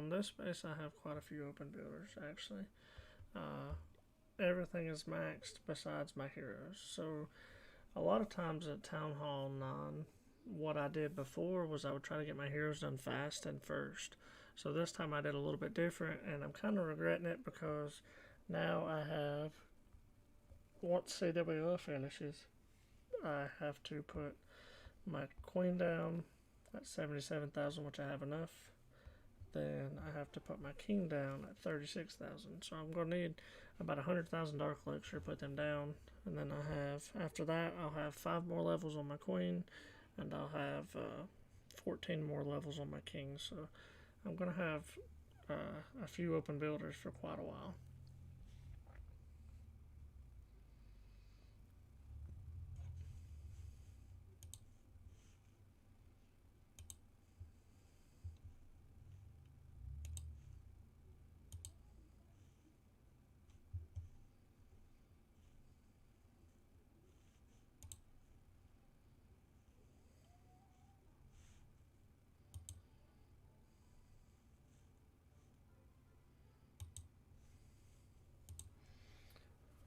on this base I have quite a few open builders actually. Everything is maxed besides my heroes. So a lot of times at Town Hall 9, what I did before was I would try to get my heroes done fast and first. So this time I did a little bit different, and I'm kind of regretting it because now I have, once CWL finishes, I have to put my queen down at 77,000, which I have enough. Then I have to put my king down at 36,000. So I'm going to need about 100,000 Dark Elixir to put them down. And then after that, I'll have 5 more levels on my queen, and I'll have 14 more levels on my king. So I'm going to have a few open builders for quite a while.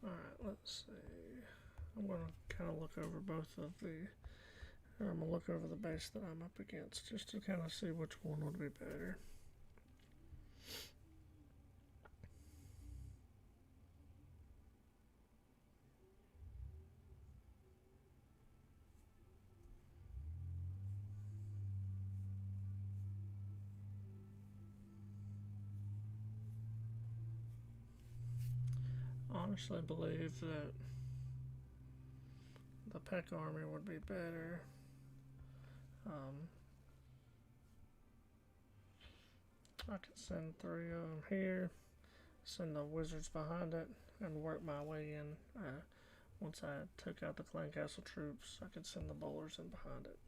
Alright, let's see. I'm going to kind of look over both of I'm going to look over the base that I'm up against just to kind of see which one would be better. honestly believe that the Peck Army would be better. I could send 3 of them here, send the wizards behind it, and work my way in. Once I took out the Clan Castle troops, I could send the bowlers in behind it.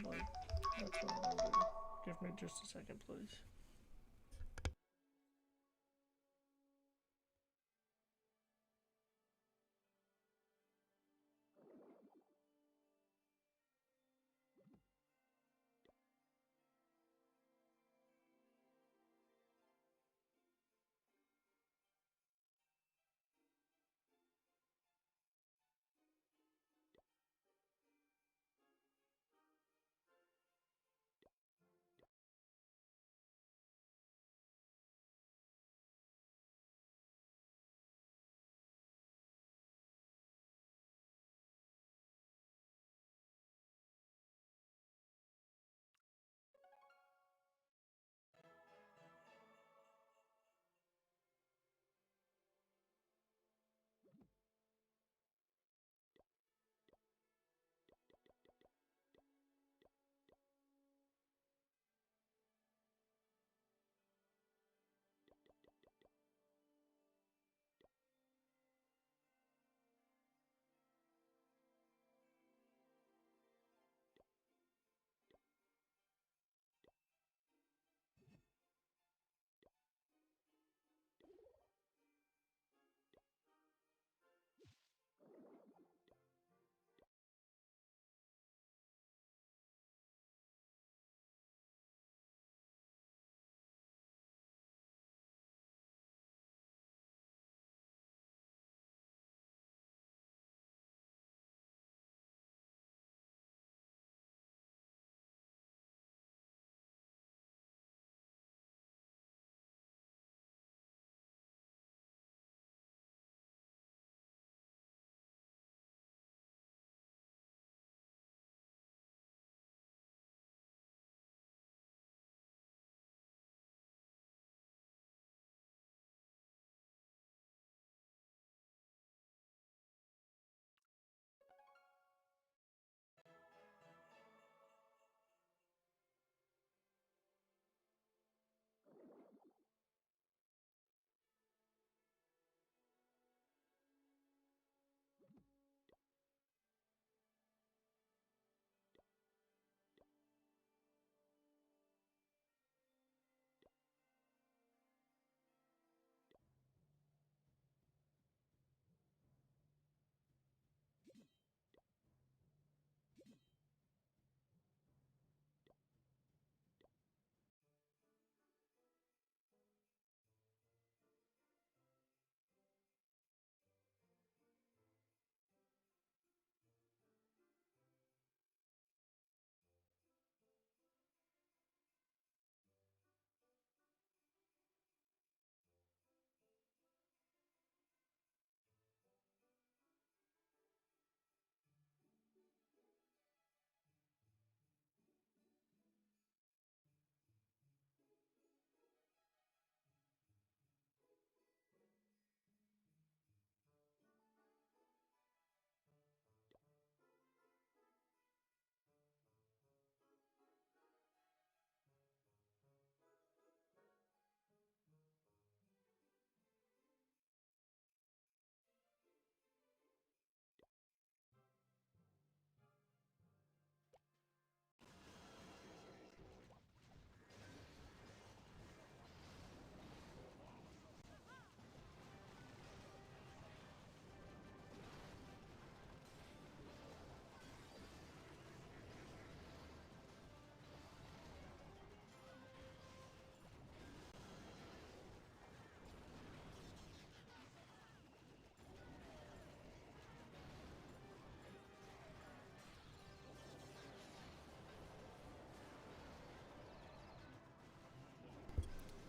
But that's what I'm going to do. Give me just a second, please.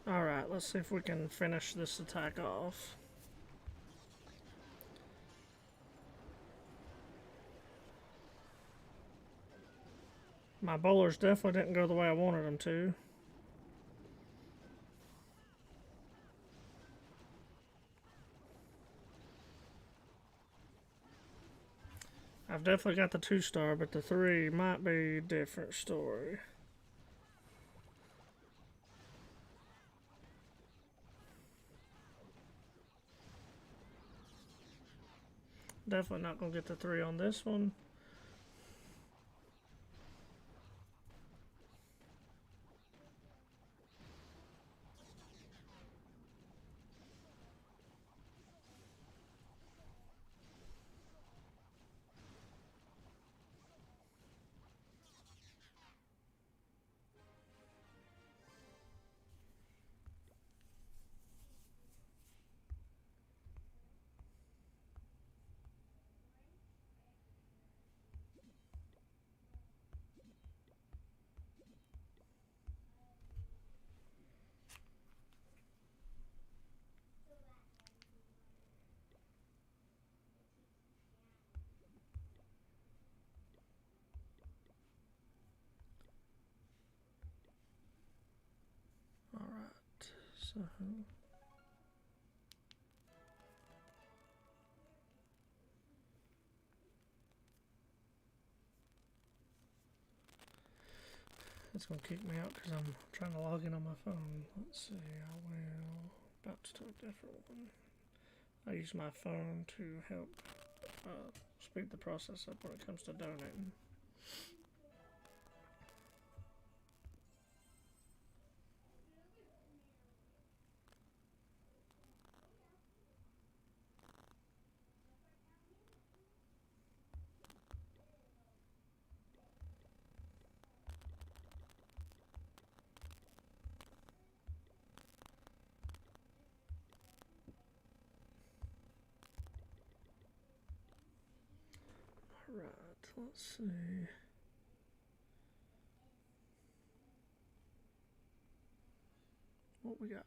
Alright, let's see if we can finish this attack off. My bowlers definitely didn't go the way I wanted them to. I've definitely got the 2-star, but the 3 might be a different story. Definitely not going to get the 3 on this one. Alright, so it's going to kick me out because I'm trying to log in on my phone. Let's see, I will bounce to a different one. I use my phone to help speed the process up when it comes to donating. Alright, let's see. What we got?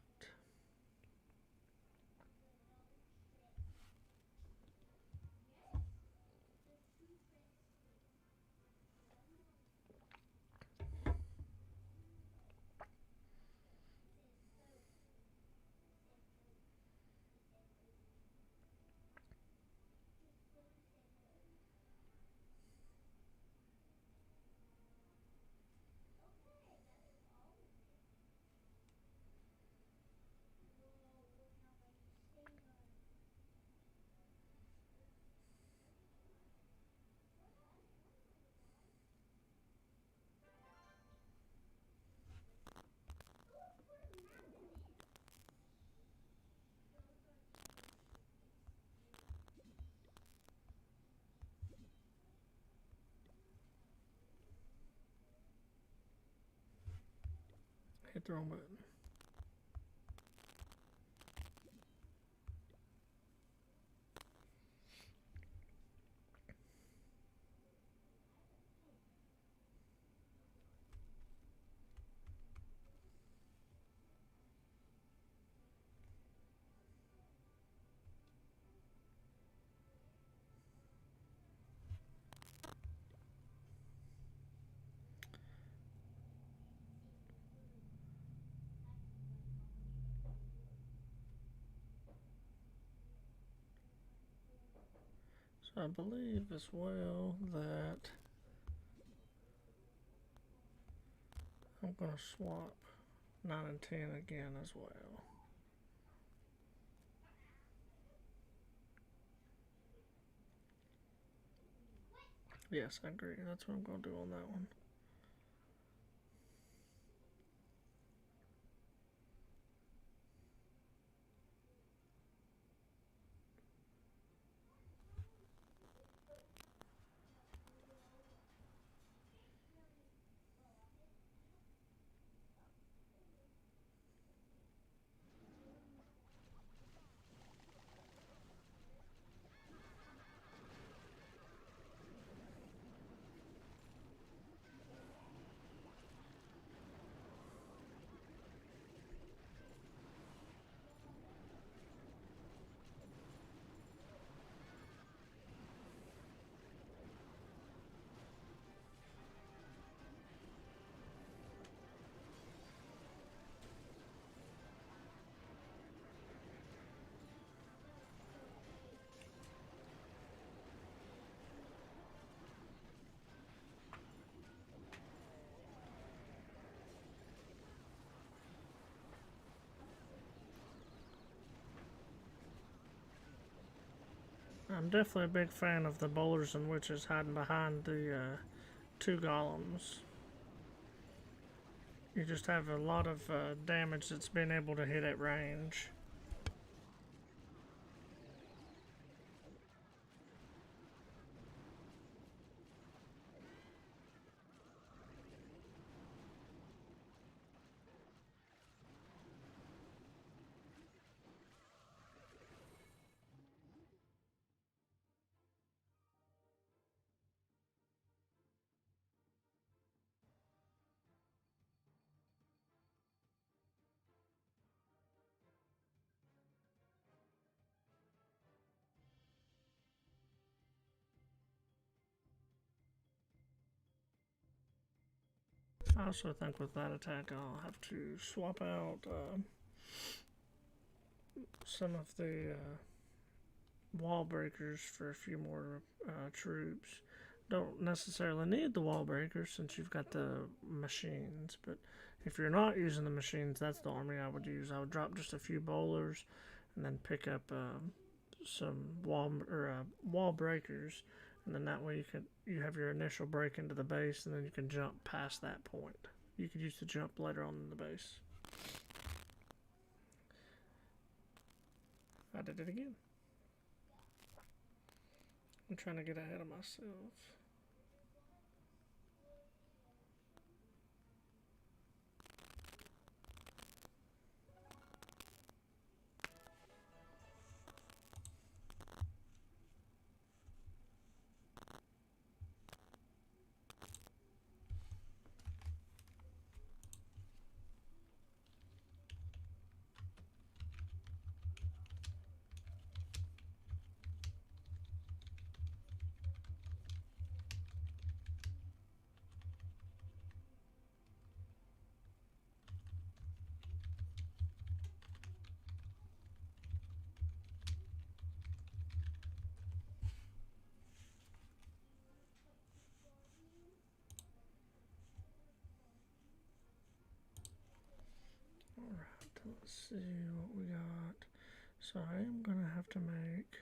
Hit the wrong button. So I believe as well that I'm going to swap 9 and 10 again as well. Yes, I agree. That's what I'm going to do on that one. I'm definitely a big fan of the bowlers and witches hiding behind the two golems. You just have a lot of damage that's been able to hit at range. I also think with that attack I'll have to swap out some of the wall breakers for a few more troops. Don't necessarily need the wall breakers since you've got the machines, but if you're not using the machines, that's the army I would use. I would drop just a few bowlers and then pick up some wall breakers, and then that way you have your initial break into the base, and then you can jump past that point. You could use the jump later on in the base. I did it again. I'm trying to get ahead of myself. Alright, let's see what we got. So I am going to have to make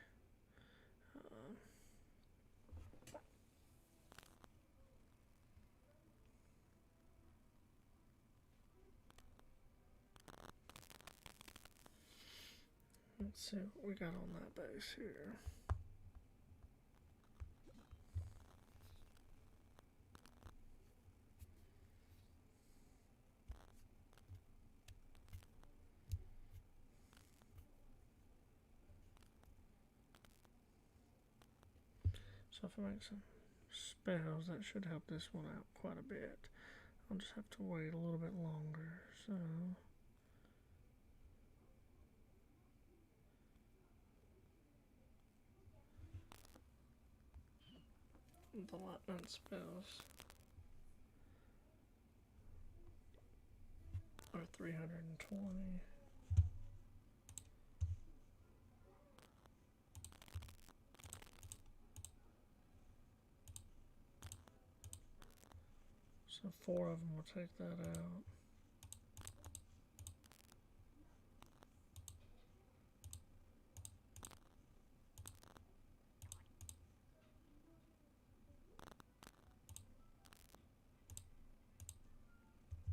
let's see what we got on that base here. So if I make some spells, that should help this one out quite a bit. I'll just have to wait a little bit longer. So the lightning spells are 320. So 4 of them will take that out.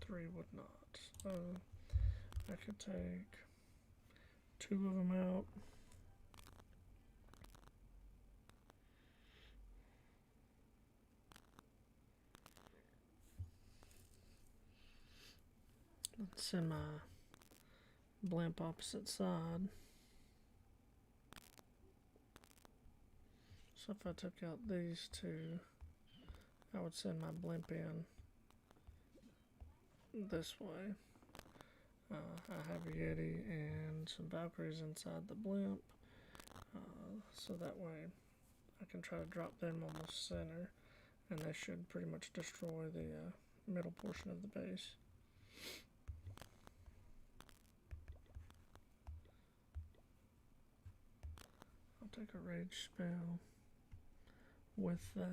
Three would not. So I could take 2 of them out. Let's send my blimp opposite side. So if I took out these 2, I would send my blimp in this way. I have a Yeti and some Valkyries inside the blimp, so that way I can try to drop them almost center, and they should pretty much destroy the middle portion of the base. I'll take a rage spell with that.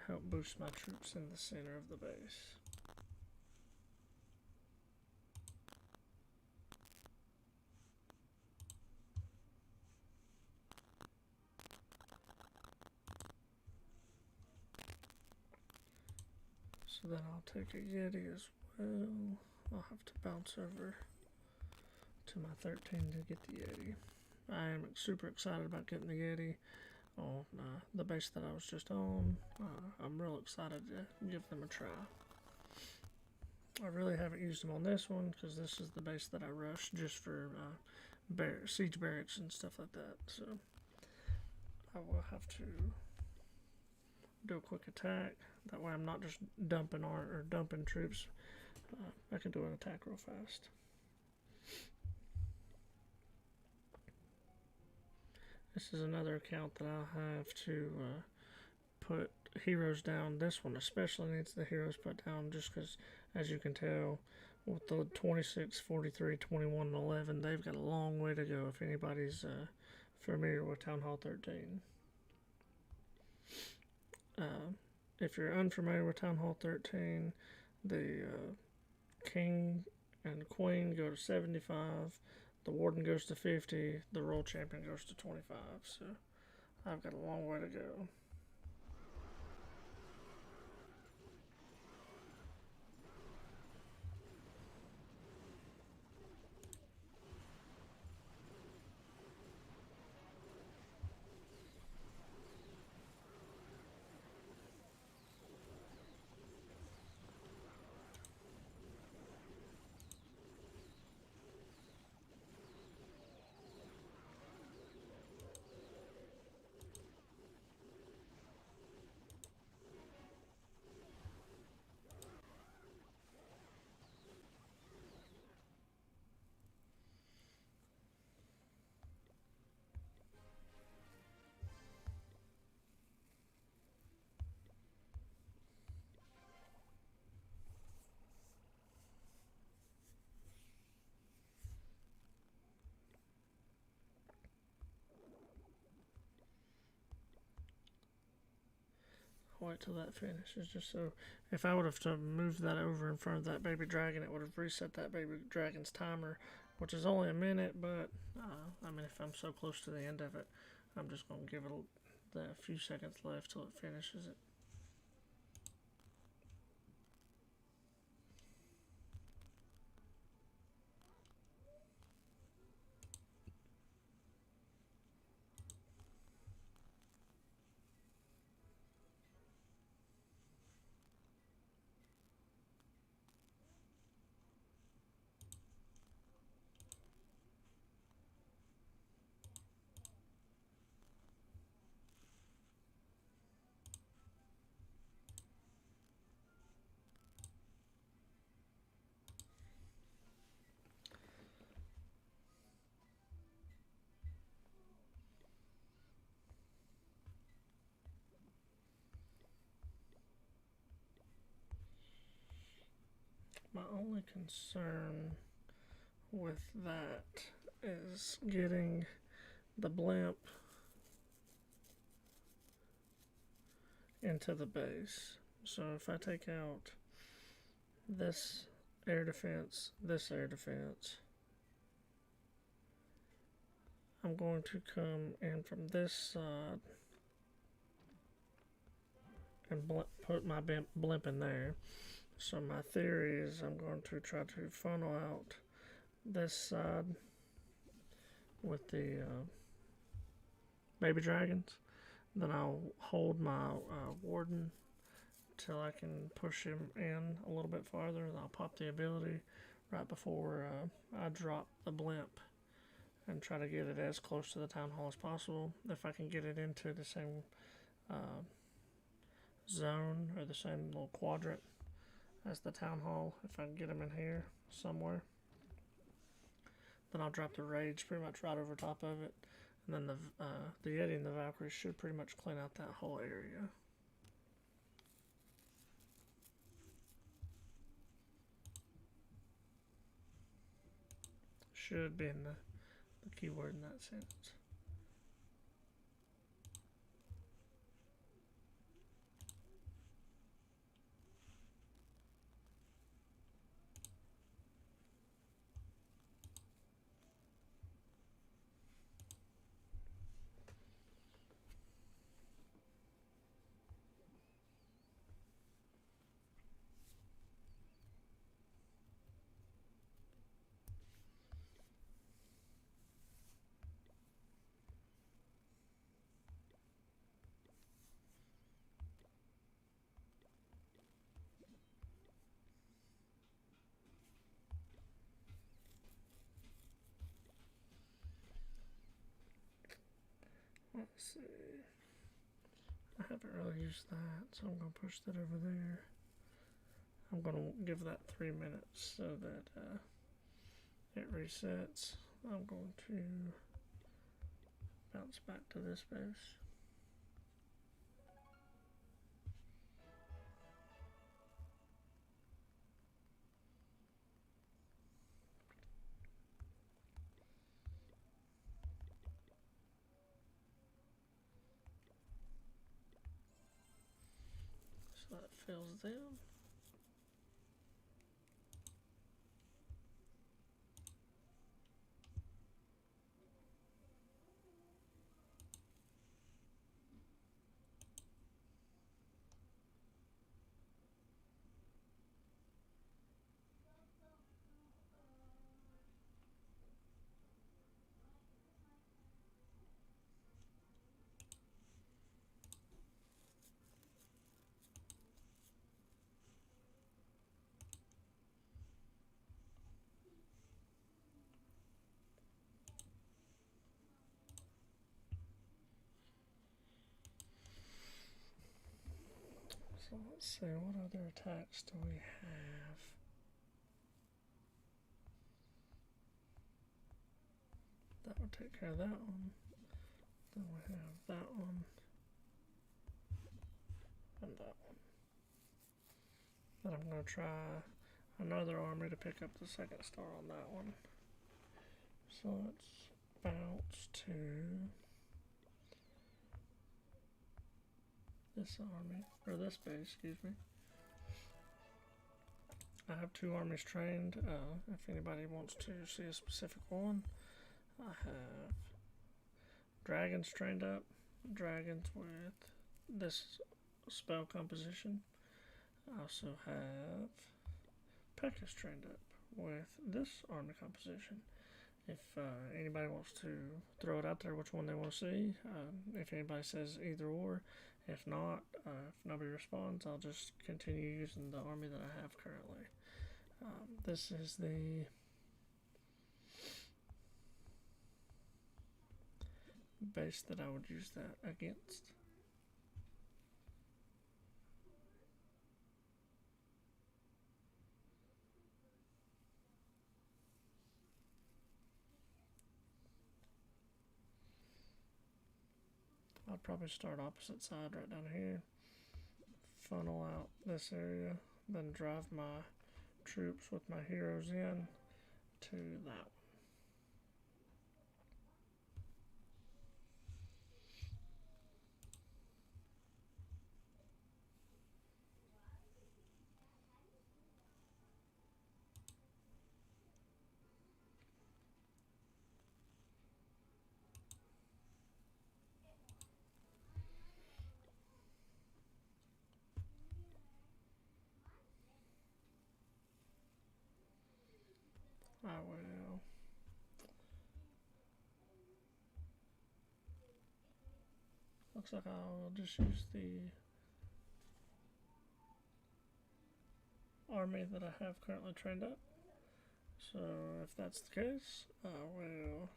To help boost my troops in the center of the base. So then I'll take a Yeti as well. I'll have to bounce over to my 13 to get the Yeti. I am super excited about getting the Yeti on the base that I was just on. I'm real excited to give them a try. I really haven't used them on this one because this is the base that I rushed just for siege barracks and stuff like that. So I will have to do a quick attack. That way I'm not just dumping dumping troops. I can do an attack real fast. This is another account that I'll have to put heroes down. This one especially needs the heroes put down just because, as you can tell, with the 26, 43, 21, and 11, they've got a long way to go if anybody's familiar with Town Hall 13. If you're unfamiliar with Town Hall 13, the King and Queen go to 75, the Warden goes to 50, the Royal Champion goes to 25, so I've got a long way to go. Wait till that finishes, just so if I would have moved that over in front of that baby dragon, it would have reset that baby dragon's timer, which is only a minute, but I mean, if I'm so close to the end of it, I'm just going to give it the few seconds left till it finishes it. My only concern with that is getting the blimp into the base. So if I take out this air defense, I'm going to come in from this side and put my blimp in there. So my theory is I'm going to try to funnel out this side with the baby dragons. Then I'll hold my warden till I can push him in a little bit farther. Then I'll pop the ability right before I drop the blimp and try to get it as close to the town hall as possible. If I can get it into the same zone or the same little quadrant as the town hall, if I can get them in here somewhere, then I'll drop the rage pretty much right over top of it, and then the Yeti and the Valkyrie should pretty much clean out that whole area. Should be in the keyword in that sentence. Let's see. I haven't really used that, so I'm going to push that over there. I'm going to give that 3 minutes so that it resets. I'm going to bounce back to this base. So that fills them. So let's see, what other attacks do we have? That would take care of that one. Then we have that one. And that one. Then I'm going to try another army to pick up the second star on that one. So let's bounce to this army, or this base, excuse me. I have 2 armies trained. If anybody wants to see a specific one, I have dragons trained up, dragons with this spell composition. I also have Pekkas trained up with this army composition. If anybody wants to throw it out there which one they want to see, if anybody says either or, if not, if nobody responds, I'll just continue using the army that I have currently. This is the base that I would use that against. I'd probably start opposite side right down here, funnel out this area, then drive my troops with my heroes in to that one. I will. Looks like I'll just use the army that I have currently trained up. So if that's the case, I will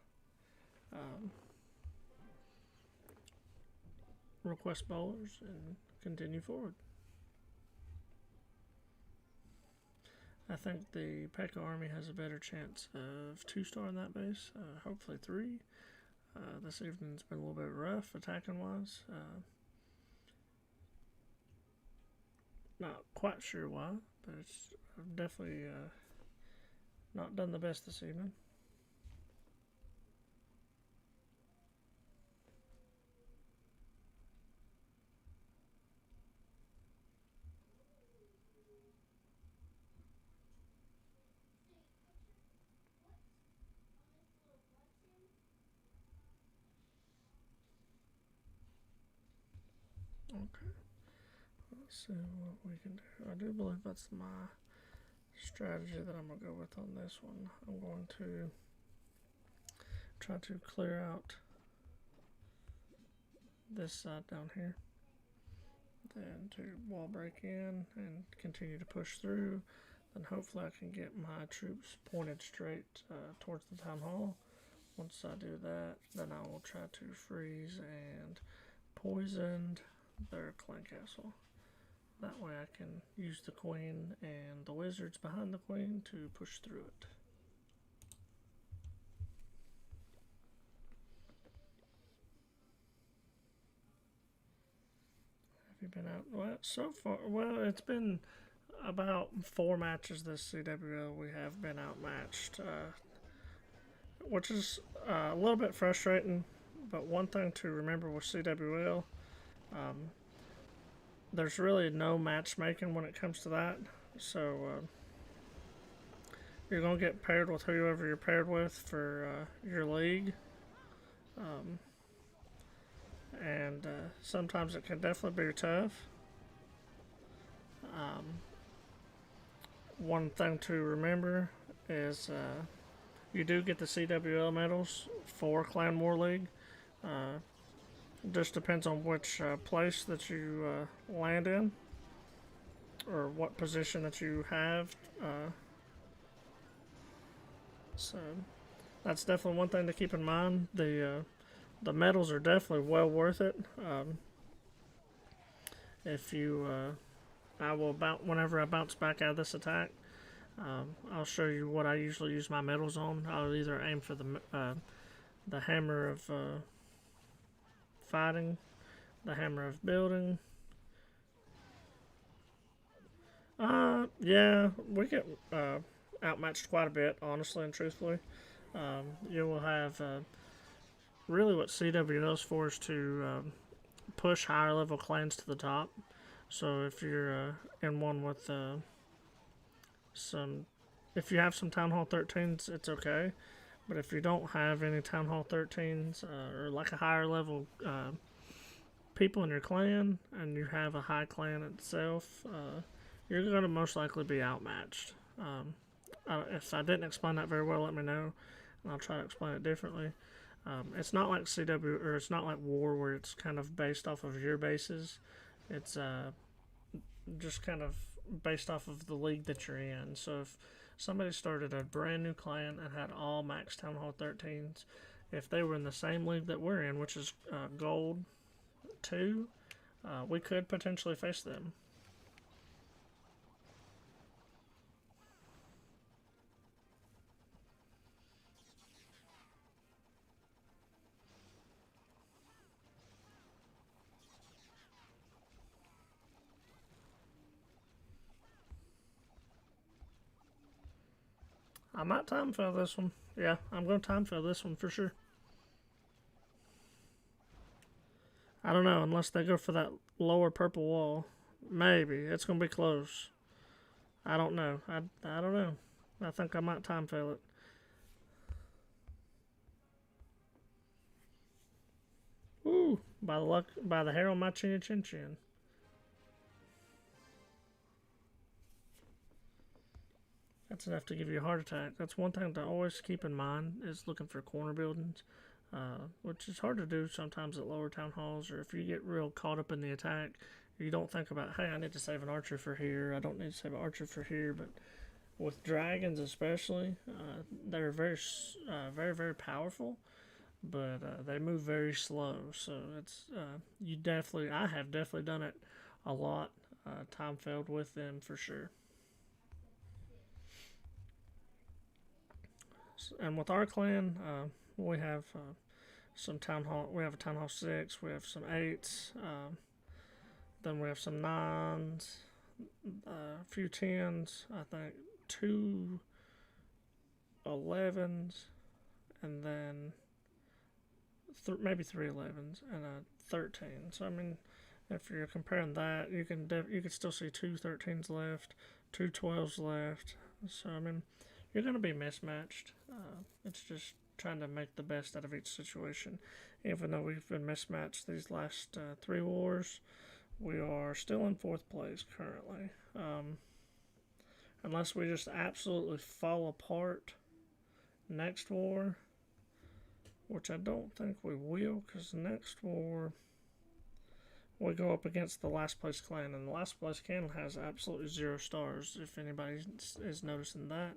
request bowlers and continue forward. I think the Pekka army has a better chance of 2-star in that base, hopefully 3. This evening's been a little bit rough attacking wise. Not quite sure why, but it's definitely not done the best this evening. Okay, let's see what we can do. I do believe that's my strategy that I'm going to go with on this one. I'm going to try to clear out this side down here, then to wall break in and continue to push through. Then hopefully I can get my troops pointed straight towards the town hall Once I do that, then I will try to freeze and poison their clan castle. That way I can use the queen and the wizards behind the queen to push through it. Have you been out? Well, so far, well, it's been about 4 matches this CWL. We have been outmatched, which is a little bit frustrating. But one thing to remember with CWL, there's really no matchmaking when it comes to that. So you're going to get paired with whoever you're paired with for your league. And sometimes it can definitely be tough. One thing to remember is you do get the CWL medals for Clan War League. Just depends on which place that you land in, or what position that you have. So that's definitely one thing to keep in mind. The medals are definitely well worth it. If you, I will whenever I bounce back out of this attack, I'll show you what I usually use my medals on. I'll either aim for the hammer of fighting, the hammer of building. Yeah, we get outmatched quite a bit, honestly and truthfully. You will have really what CWL is for is to push higher level clans to the top. So if you're in one with if you have some Town Hall 13s, it's okay. But if you don't have any Town Hall 13s or like a higher level people in your clan, and you have a high clan itself, you're going to most likely be outmatched. If I didn't explain that very well, let me know, and I'll try to explain it differently. It's not like CW, or it's not like War, where it's kind of based off of your bases. It's just kind of based off of the league that you're in. So if somebody started a brand new clan and had all max Town Hall 13s, if they were in the same league that we're in, which is Gold 2, we could potentially face them. I might time fail this one. Yeah, I'm going to time fail this one for sure. I don't know, unless they go for that lower purple wall. Maybe. It's going to be close. I don't know. I don't know. I think I might time fail it. Ooh, by the hair on my chin chin chin. That's enough to give you a heart attack. That's one thing to always keep in mind, is looking for corner buildings, which is hard to do sometimes at lower town halls, or if you get real caught up in the attack, you don't think about, hey, I need to save an archer for here, I don't need to save an archer for here. But with dragons especially, they're very, very powerful, but they move very slow. So it's I have definitely done it a lot. Time failed with them for sure. And with our clan, we have some town hall. We have a town hall 6. We have some 8s. Then we have some 9s, a few 10s. I think 2 11s, and then maybe 3 11s and a 13. So I mean, if you're comparing that, you can still see 2 13s left, 2 12s left. So I mean, you're going to be mismatched. It's just trying to make the best out of each situation. Even though we've been mismatched these last 3 wars, we are still in 4th place currently. Unless we just absolutely fall apart next war, which I don't think we will, because next war we go up against the last place clan, and the last place clan has absolutely 0 stars, if anybody is noticing that.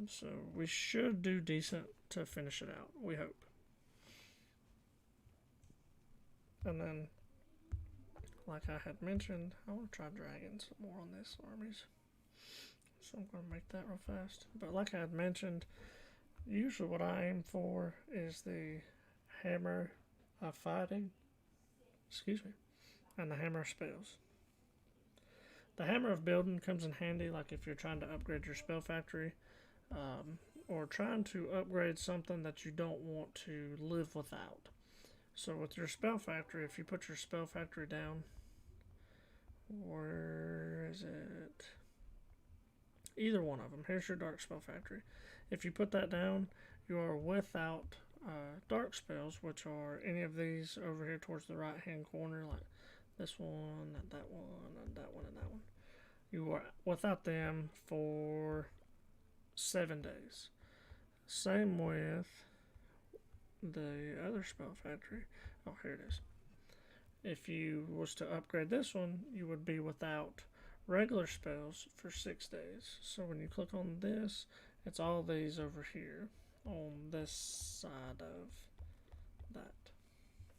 So we should do decent to finish it out. We hope. And then, like I had mentioned, I want to try dragging some more on this armies. So I'm going to make that real fast. But like I had mentioned, usually what I aim for is the hammer of fighting. Excuse me. And the hammer of spells. The hammer of building comes in handy, like if you're trying to upgrade your spell factory, or trying to upgrade something that you don't want to live without. So with your spell factory, if you put your spell factory down, where is it? Either one of them. Here's your dark spell factory. If you put that down, you are without dark spells, which are any of these over here towards the right hand corner, like this one, that one, and that one, and that one. You are without them for 7 days. Same with the other spell factory. Oh, here it is. If you was to upgrade this one, you would be without regular spells for 6 days. So when you click on this, it's all these over here on this side of that.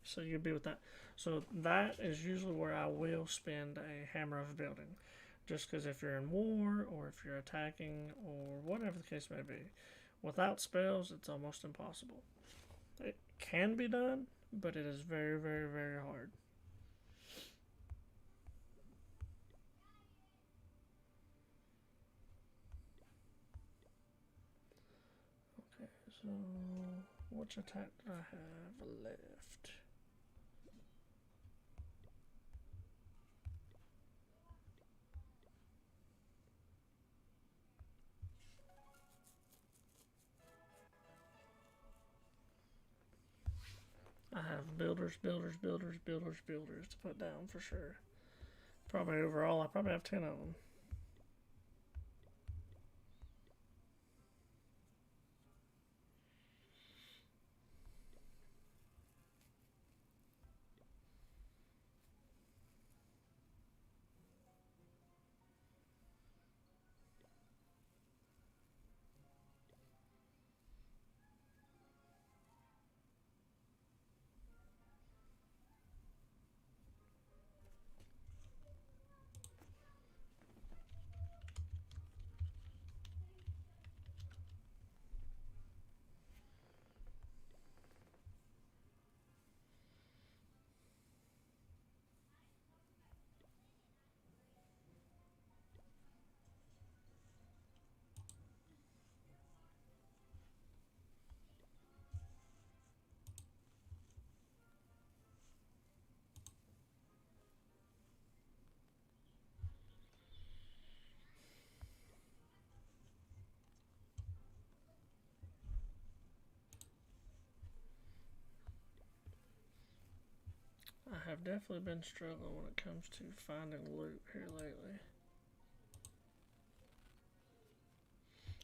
So you'd be with that. So that is usually where I will spend a hammer of building. Just because if you're in war or if you're attacking or whatever the case may be, without spells, it's almost impossible. It can be done, but it is very, very, very hard. Okay, so which attack do I have left? I have builders, builders, builders, builders, builders to put down for sure. Probably overall, I probably have 10 of them. I have definitely been struggling when it comes to finding loot here lately.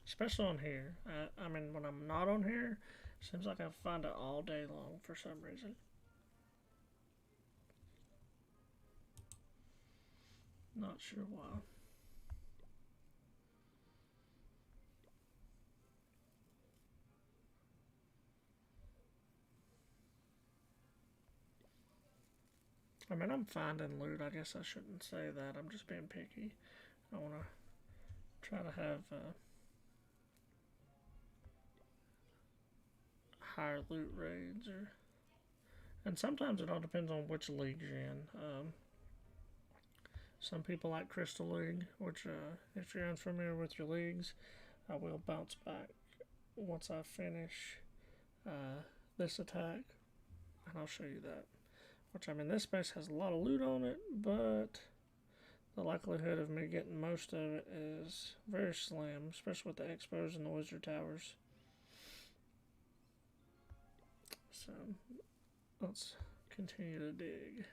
Especially on here. I mean, when I'm not on here, it seems like I find it all day long for some reason. Not sure why. I mean, I'm finding loot. I guess I shouldn't say that. I'm just being picky. I want to try to have higher loot raids, and sometimes it all depends on which league you're in. Some people like Crystal League, which if you're unfamiliar with your leagues, I will bounce back once I finish this attack, and I'll show you that. Which, I mean, this space has a lot of loot on it, but the likelihood of me getting most of it is very slim, especially with the expos and the wizard towers. So, let's continue to dig.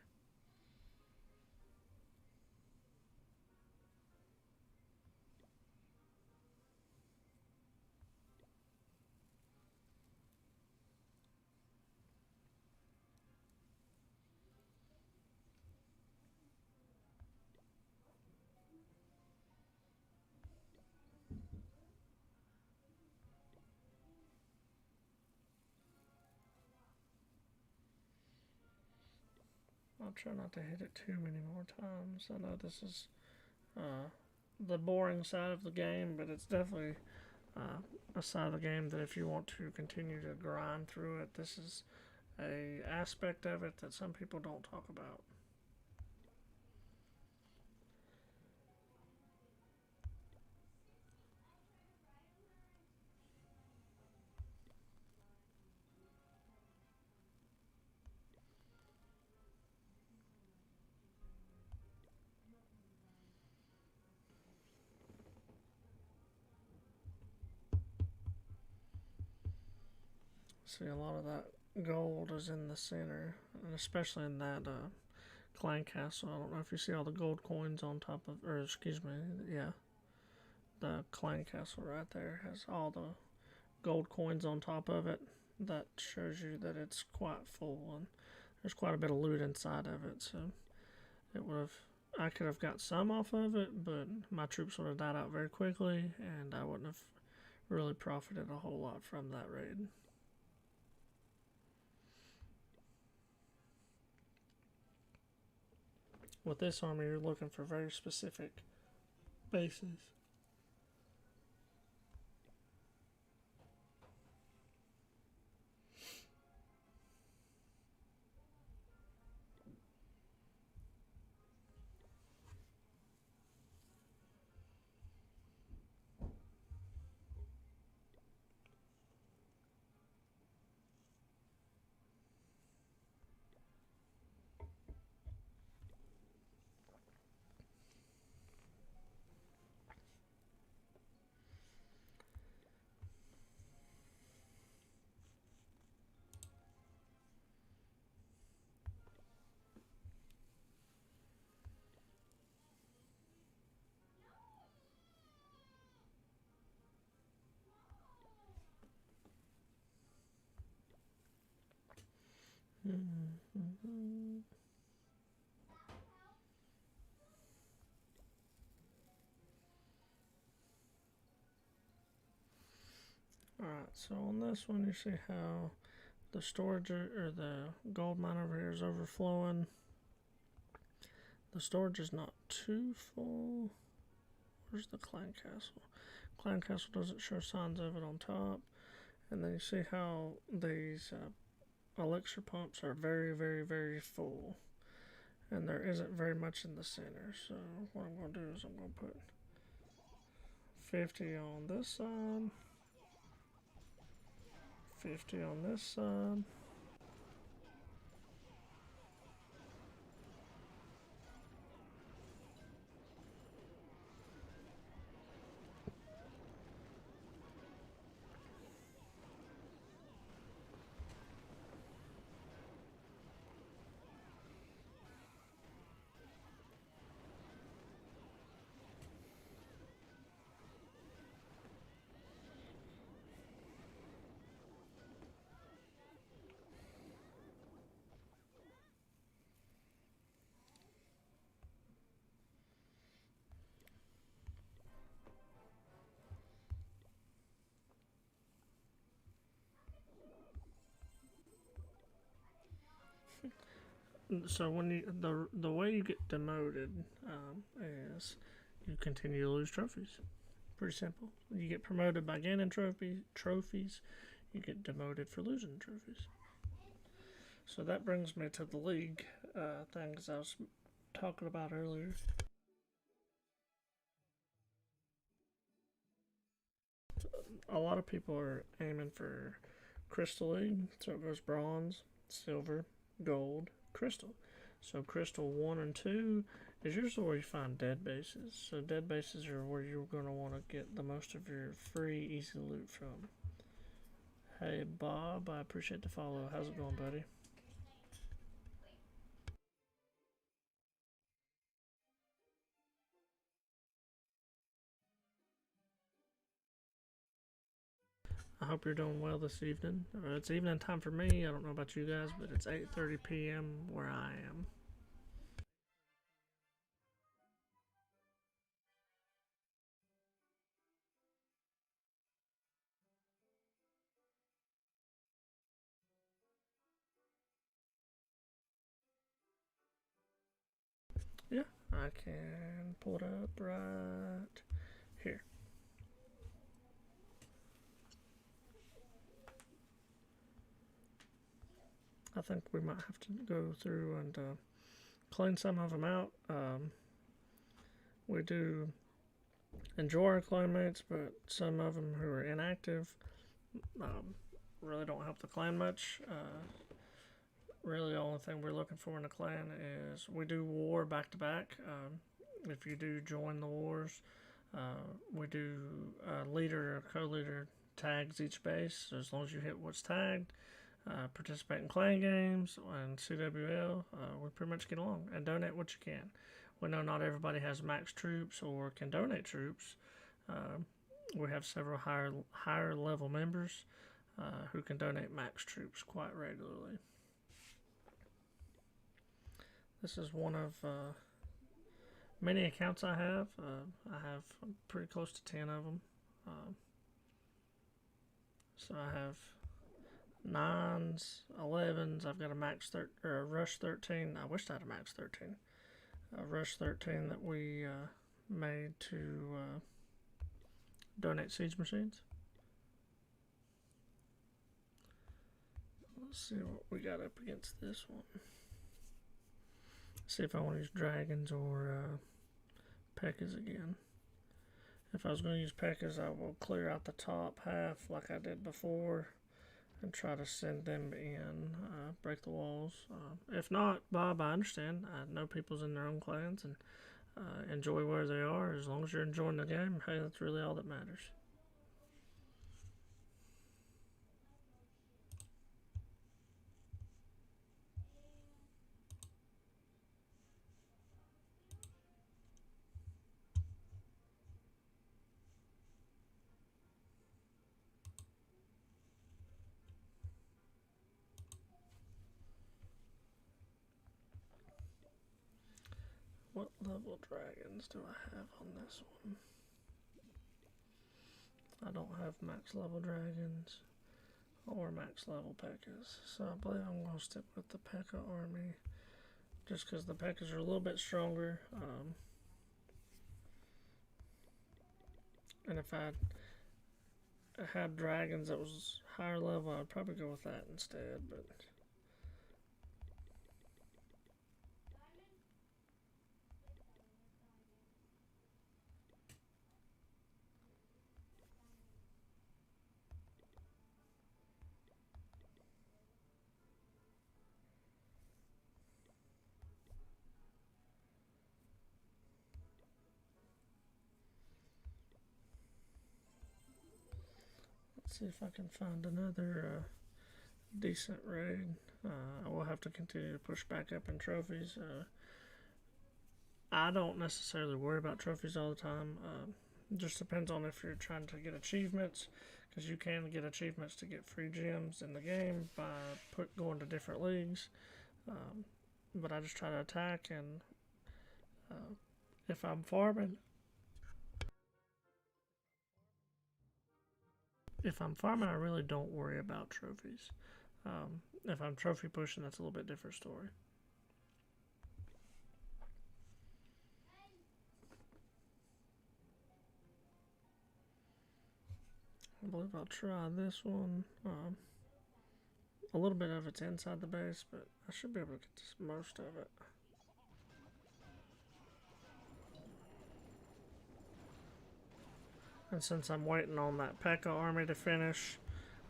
I'll try not to hit it too many more times. I know this is the boring side of the game, but it's definitely a side of the game that if you want to continue to grind through it, this is a aspect of it that some people don't talk about. See, a lot of that gold is in the center, and especially in that clan castle. I don't know if you see all the gold coins on top of, or excuse me, yeah, the clan castle right there has all the gold coins on top of it. That shows you that it's quite full, and there's quite a bit of loot inside of it. So it would have, I could have got some off of it, but my troops would have died out very quickly, and I wouldn't have really profited a whole lot from that raid. With this army, you're looking for very specific bases. Mm-hmm. Alright, so on this one, you see how the storage or the gold mine over here is overflowing. The storage is not too full. Where's the clan castle? Clan castle doesn't show signs of it on top. And then you see how these elixir pumps are very, very, very full. And there isn't very much in the center. So what I'm going to do is I'm going to put 50 on this side, 50 on this side. So when you the way you get demoted is you continue to lose trophies. Pretty simple. You get promoted by gaining trophies. You get demoted for losing trophies. So that brings me to the league things I was talking about earlier. A lot of people are aiming for Crystal League, so it goes bronze, silver, gold, crystal. So crystal 1 and 2 is usually where you find dead bases. So dead bases are where you're going to want to get the most of your free, easy loot from. Hey Bob, I appreciate the follow. How's it going, buddy? I hope you're doing well this evening. It's evening time for me. I don't know about you guys, but it's 8:30 p.m. where I am. I can pull it up right here. I think we might have to go through and clean some of them out. We do enjoy our clanmates, but some of them who are inactive really don't help the clan much. Really, the only thing we're looking for in a clan is we do war back to back. If you do join the wars, we do leader or co-leader tags each base. So as long as you hit what's tagged, participate in clan games and CWL, we pretty much get along and donate what you can. We know not everybody has max troops or can donate troops. We have several higher level members who can donate max troops quite regularly. This is one of many accounts I have. I have pretty close to 10 of them. So I have 9s, 11s. I've got a Rush 13. I wished I had a Max 13. A Rush 13 that we made to donate siege machines. Let's see what we got up against this one. See if I want to use dragons or P.E.K.K.A.s again. If I was going to use P.E.K.K.A.s, I will clear out the top half like I did before and try to send them in, break the walls. If not, Bob, I understand. I know people's in their own clans and enjoy where they are. As long as you're enjoying the game, hey, that's really all that matters. What level dragons do I have on this one? I don't have max level dragons or max level P.E.K.K.A.s, so I believe I'm going to stick with the P.E.K.K.A. army just because the P.E.K.K.A.s are a little bit stronger. And if I had dragons that was higher level, I'd probably go with that instead, but let's see if I can find another decent raid. I will have to continue to push back up in trophies. I don't necessarily worry about trophies all the time. It just depends on if you're trying to get achievements, because you can get achievements to get free gems in the game by going to different leagues. But I just try to attack, and if I'm farming, I really don't worry about trophies. If I'm trophy pushing, that's a little bit different story. I believe I'll try this one. A little bit of it's inside the base, but I should be able to get most of it. And since I'm waiting on that P.E.K.K.A. army to finish,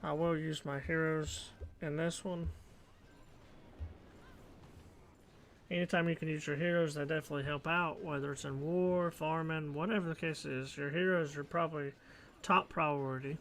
I will use my heroes in this one. Anytime you can use your heroes, they definitely help out, whether it's in war, farming, whatever the case is. Your heroes are probably top priority.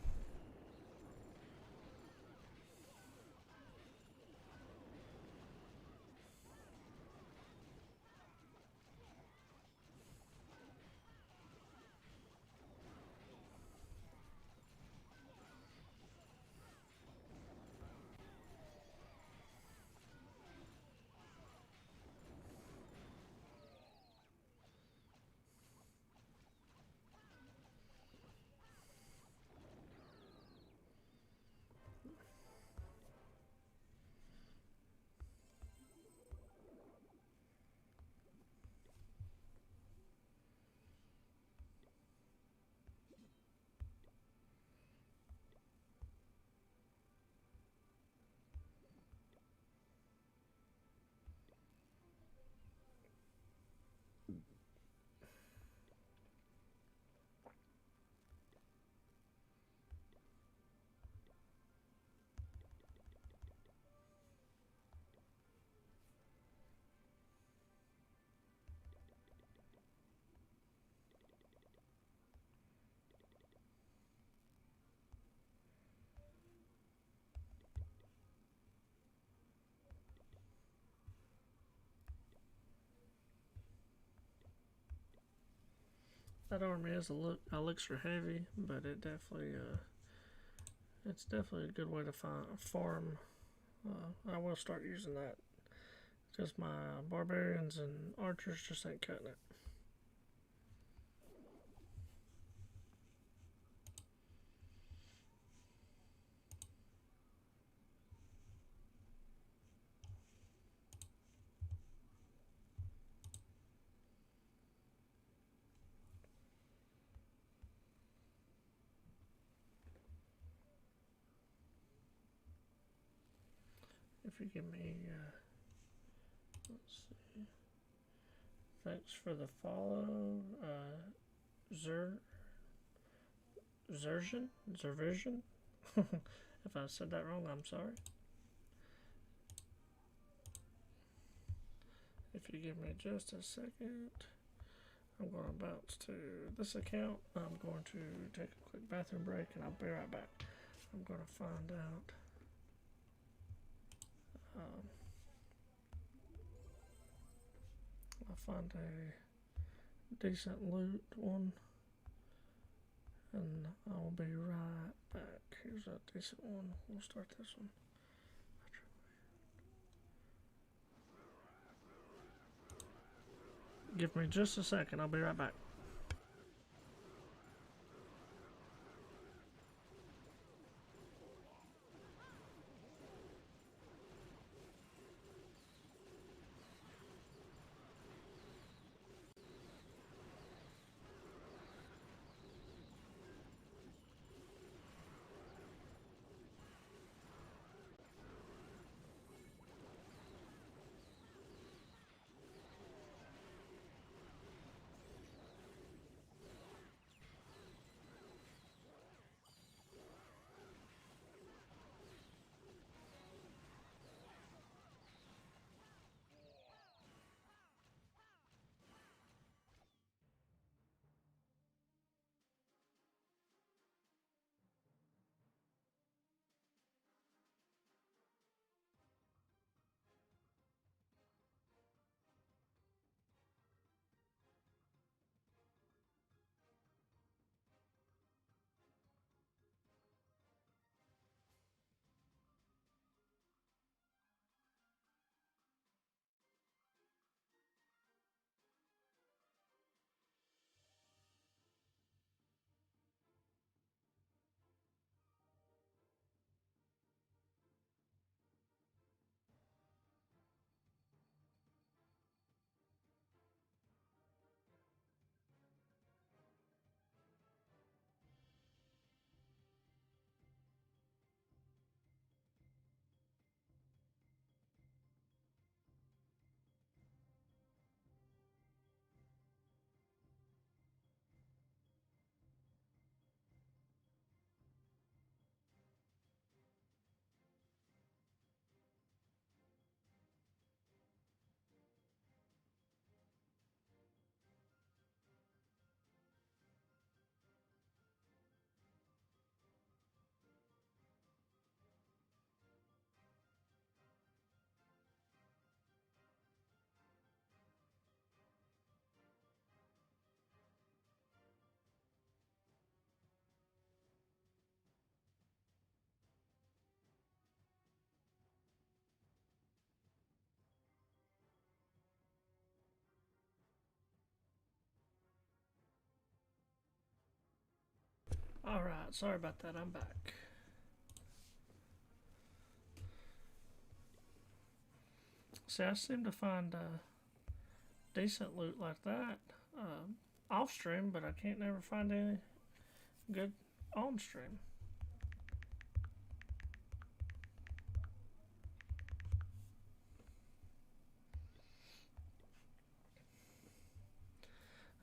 That army is a elixir heavy, but it definitely it's definitely a good way to farm. I will start using that. Just my barbarians and archers just ain't cutting it. If you give me, let's see, thanks for the follow, Zervision. If I said that wrong, I'm sorry. If you give me just a second, I'm going to bounce to this account. I'm going to take a quick bathroom break and I'll be right back. I'm going to find out. I'll find a decent loot one and I'll be right back. Here's a decent one. We'll start this one. Give me just a second. I'll be right back. Alright, sorry about that. I'm back. See, I seem to find decent loot like that off stream, but I can't never find any good on stream.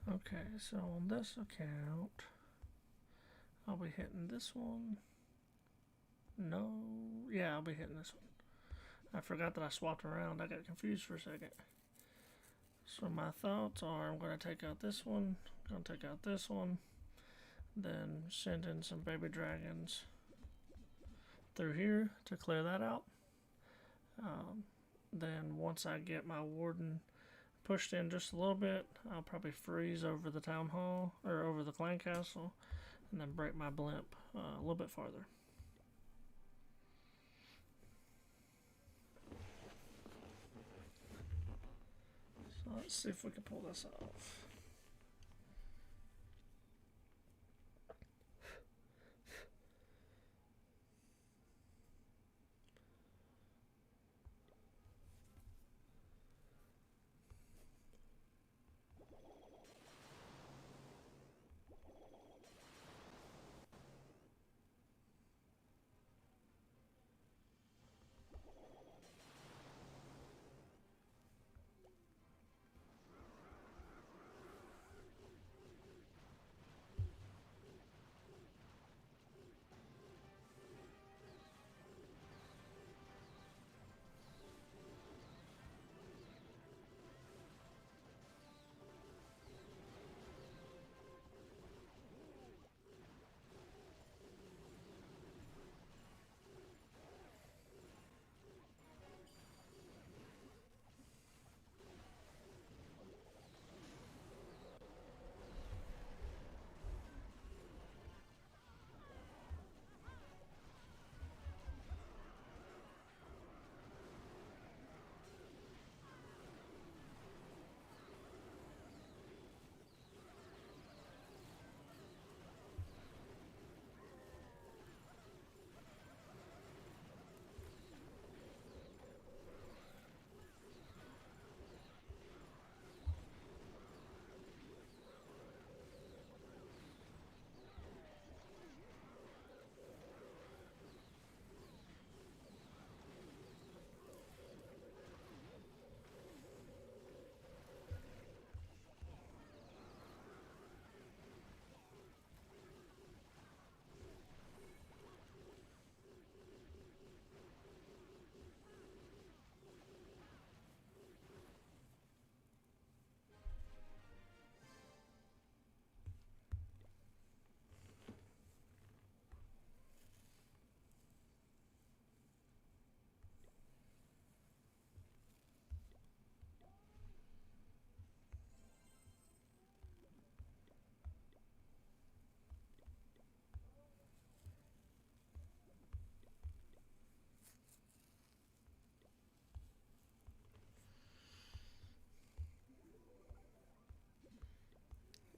Okay, so on this account, I'll be hitting this one. No, yeah, I'll be hitting this one. I forgot that I swapped around. I got confused for a second. So my thoughts are I'm going to take out this one, going to take out this one, then send in some baby dragons through here to clear that out. Then once I get my warden pushed in just a little bit, I'll probably freeze over the town hall or over the clan castle, and then break my blimp a little bit farther. So let's see if we can pull this off.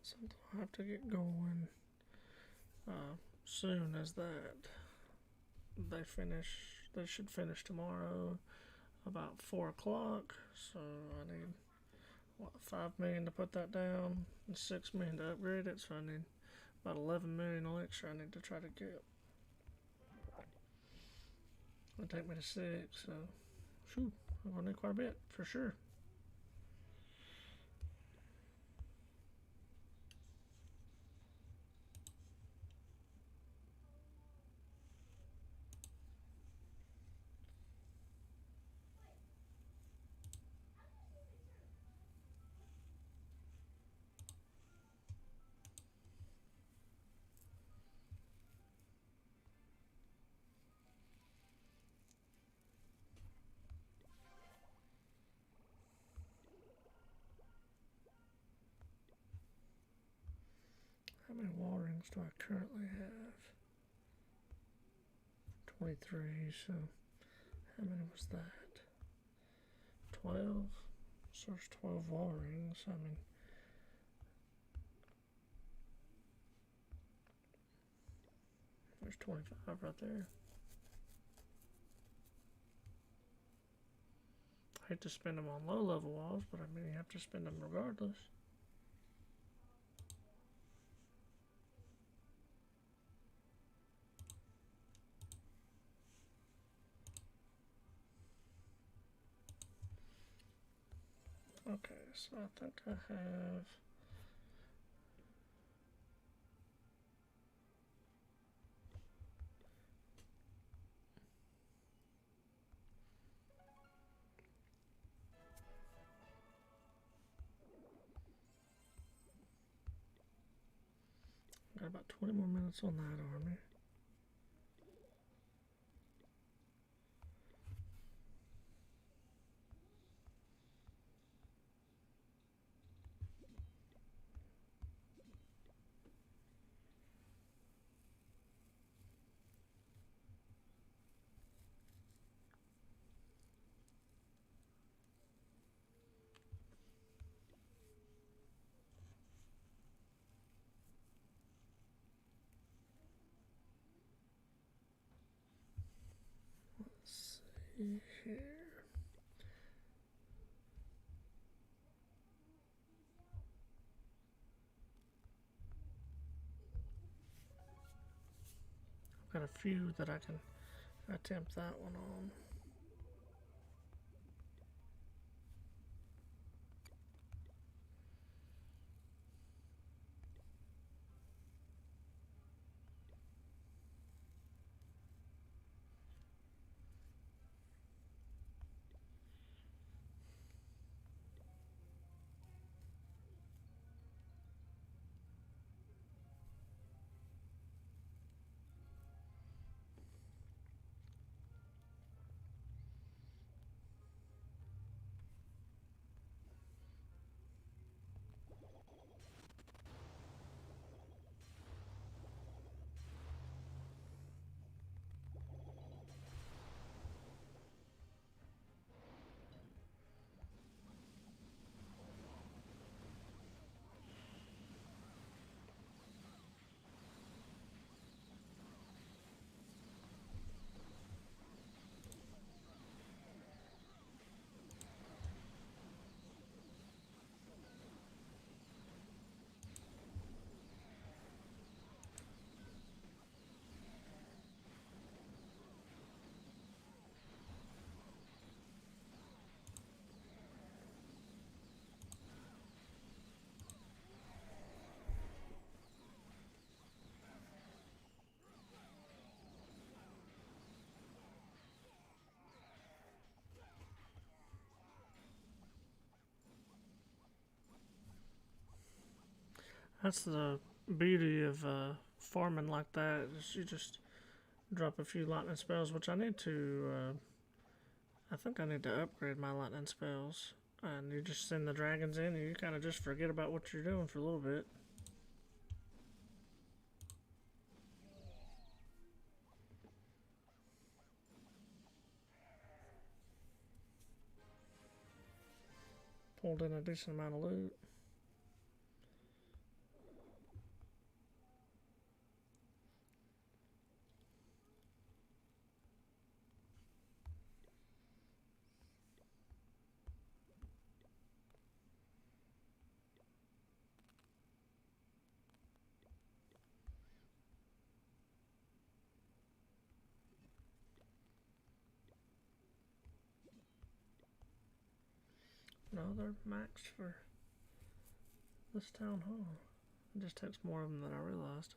Something I'll have to get going soon as that. They should finish tomorrow about 4 o'clock. So I need, what, 5 million to put that down and 6 million to upgrade it. So I need about 11 million elixir I need to try to get. It'll take me to 6, so shoot, I'm gonna need quite a bit for sure. How many waterings do I currently have? 23, so how many was that? 12? So there's 12 waterings. I mean, there's 25 right there. I hate to spend them on low level walls, but I mean, you have to spend them regardless. Okay, so I think I have got about 20 more minutes on that army. see here. I've got a few that I can attempt that one on. That's the beauty of farming like that. Is you just drop a few lightning spells, which I need to. I think I need to upgrade my lightning spells. And you just send the dragons in, and you kind of just forget about what you're doing for a little bit. Pulled in a decent amount of loot. No, they're maxed for this town hall. It just takes more of them than I realized.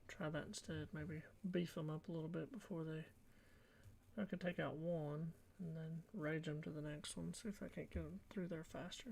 Try that instead. Maybe beef them up a little bit before they. I could take out one and then rage them to the next one. See if I can't get them through there faster.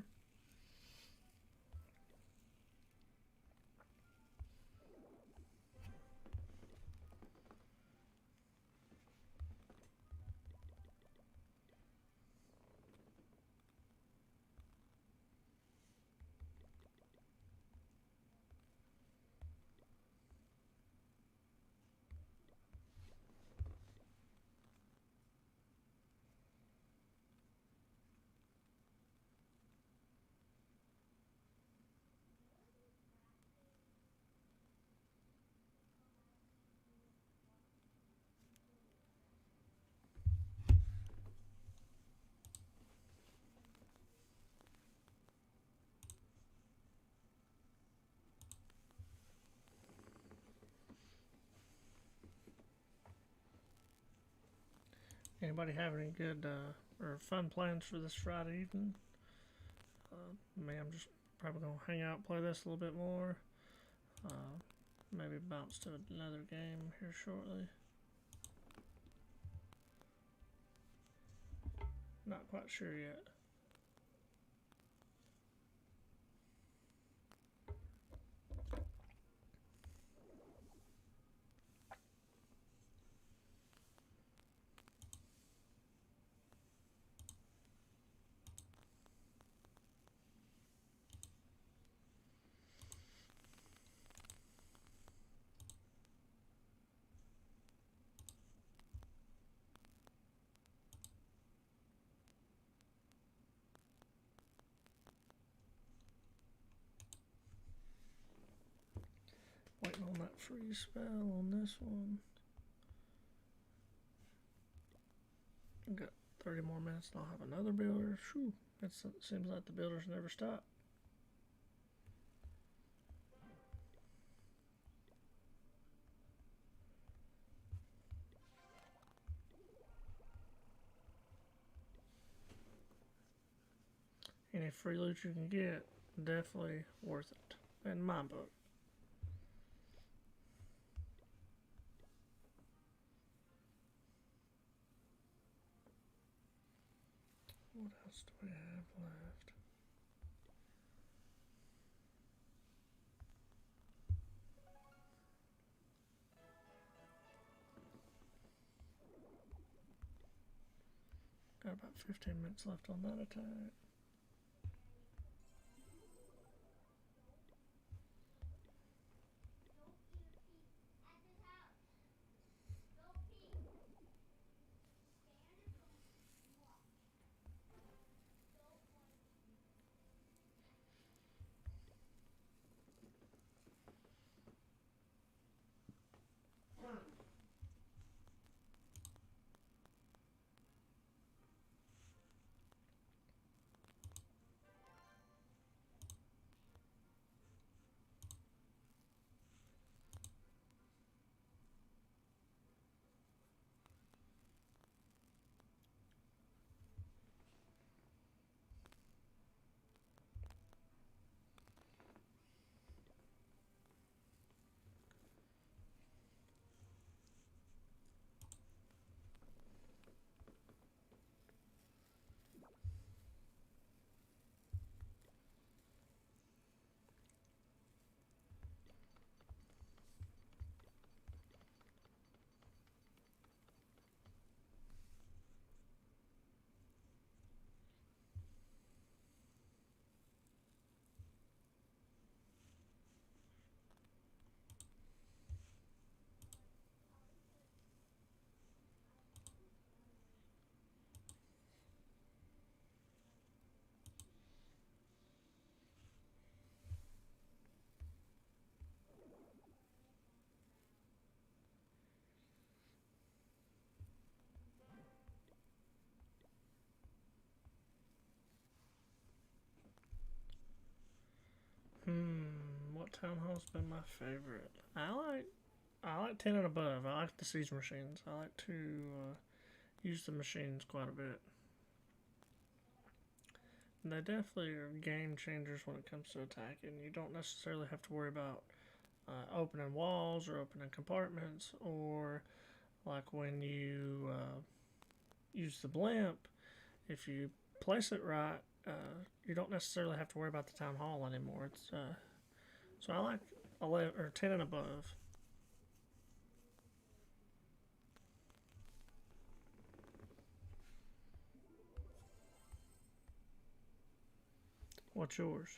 Anybody have any good or fun plans for this Friday evening? Me, I'm just probably gonna hang out, play this a little bit more. Maybe bounce to another game here shortly. Not quite sure yet. free spell on this one. Got 30 more minutes and I'll have another builder. Whew, it seems like the builders never stop. Any free loot you can get, definitely worth it in my book. What else do we have left? Got about 15 minutes left on that attack. What town hall's been my favorite? I like 10 and above. I like the siege machines. I like to use the machines quite a bit. And they definitely are game changers when it comes to attacking. You don't necessarily have to worry about opening walls or opening compartments, or like when you use the blimp, if you place it right, you don't necessarily have to worry about the town hall anymore. It's so I like 11 or 10 and above. What's yours?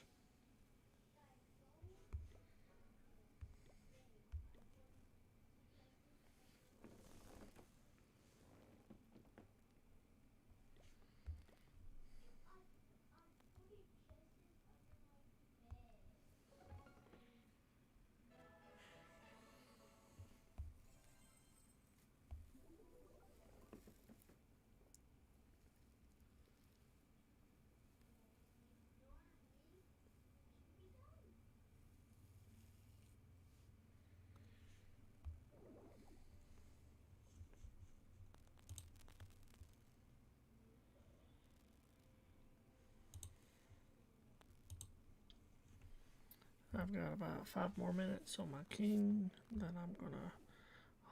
I've got about 5 more minutes on my king. Then I'm gonna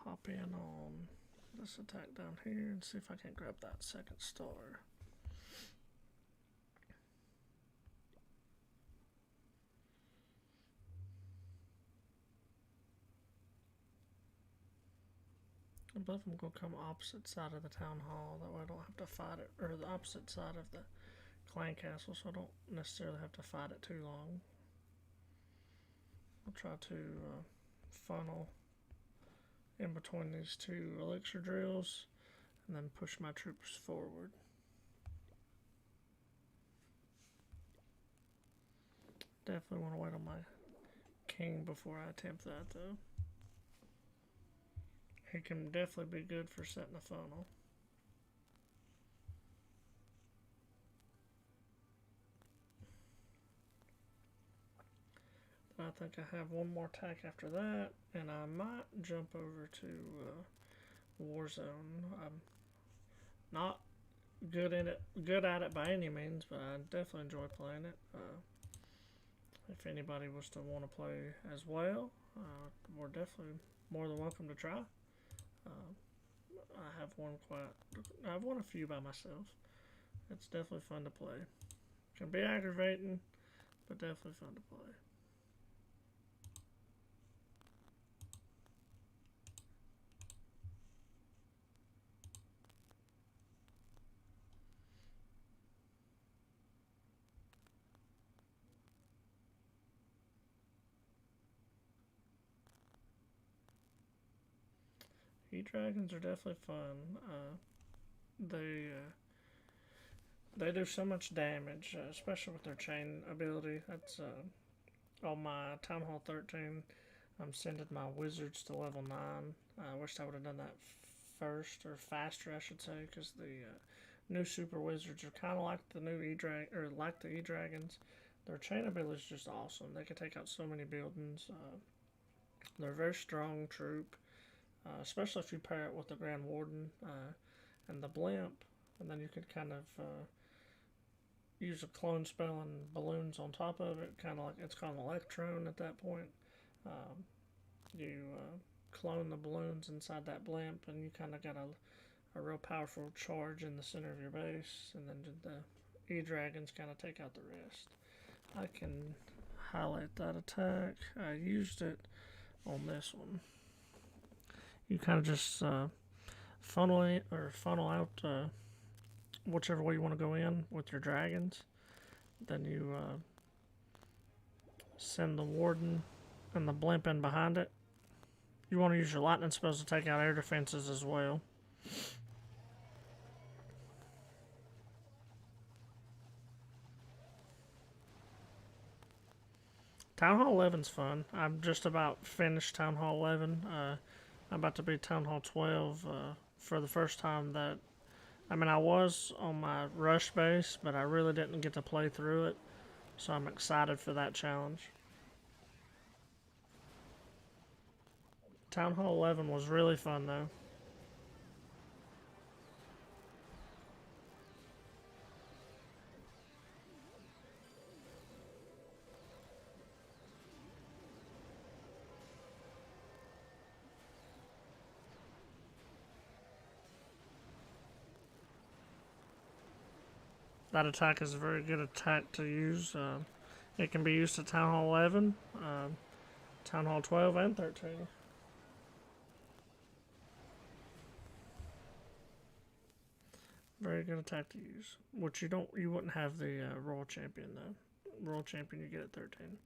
hop in on this attack down here and see if I can grab that second star. I believe I'm gonna come opposite side of the town hall. That way I don't have to fight it, or the opposite side of the clan castle, so I don't necessarily have to fight it too long. I'll try to funnel in between these two elixir drills and then push my troops forward. Definitely want to wait on my king before I attempt that though. he can definitely be good for setting a funnel. I think I have one more attack after that, and I might jump over to Warzone. I'm not good at it by any means, but I definitely enjoy playing it. If anybody was to want to play as well, we're definitely more than welcome to try. I have won a few by myself. It's definitely fun to play. Can be aggravating, but definitely fun to play. E-dragons are definitely fun. They do so much damage, especially with their chain ability. That's on my Town Hall 13. I'm sending my wizards to level 9. I wish I would have done that first, or faster, I should say, because the new super wizards are kind of like the new like the E-dragons. Their chain ability is just awesome. They can take out so many buildings. They're a very strong troop, especially if you pair it with the Grand Warden and the Blimp, and then you could kind of use a clone spell and balloons on top of it, kind of like it's called an Electron at that point. You clone the balloons inside that blimp, and you kind of got a real powerful charge in the center of your base, and then the E-dragons kind of take out the rest. I can highlight that attack. I used it on this one. You kind of just funnel out whichever way you want to go in with your dragons. Then you send the warden and the blimp in behind it. You want to use your lightning spells to take out air defenses as well. Town Hall 11's fun. I'm just about finished Town Hall 11. I'm about to be Town Hall 12 for the first time I was on my rush base, but I really didn't get to play through it. So I'm excited for that challenge. Town Hall 11 was really fun though. That attack is a very good attack to use. It can be used to Town Hall 11, Town Hall 12, and 13. Very good attack to use. Which you wouldn't have the Royal Champion though. Royal Champion you get at 13.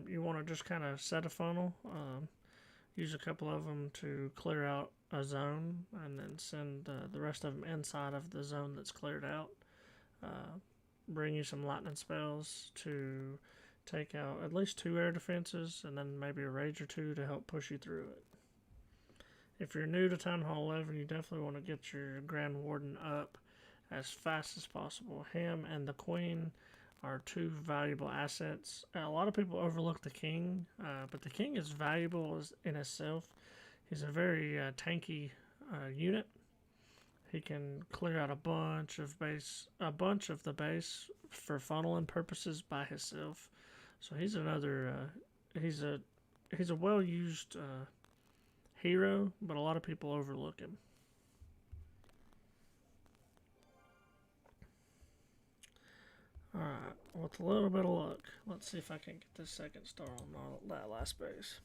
You want to just kind of set a funnel. Use a couple of them to clear out a zone, and then send the rest of them inside of the zone that's cleared out. Bring you some lightning spells to take out at least 2 air defenses, and then maybe a rage or 2 to help push you through it. If you're new to Town Hall 11, you definitely want to get your Grand Warden up as fast as possible. Him and the Queen are 2 valuable assets. A lot of people overlook the King, but the King is valuable in itself. He's a very tanky unit. He can clear out a bunch of the base for funneling purposes by himself. So he's another. He's a well used hero, but a lot of people overlook him. Alright, with a little bit of luck, let's see if I can get this second star on that last base.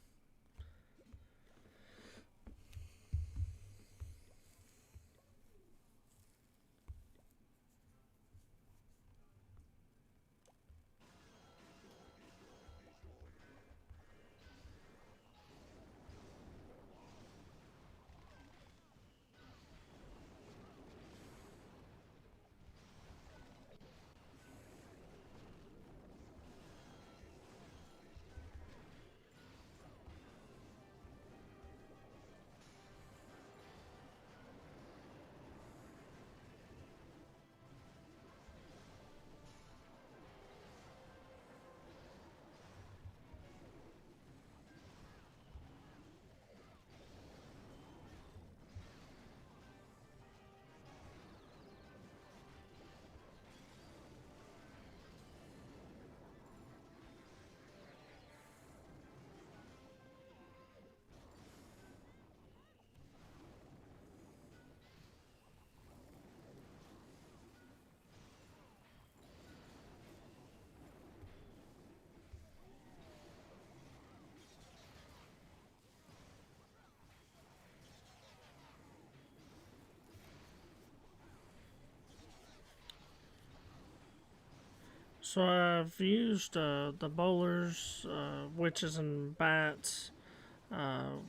So I've used the bowlers, witches, and bats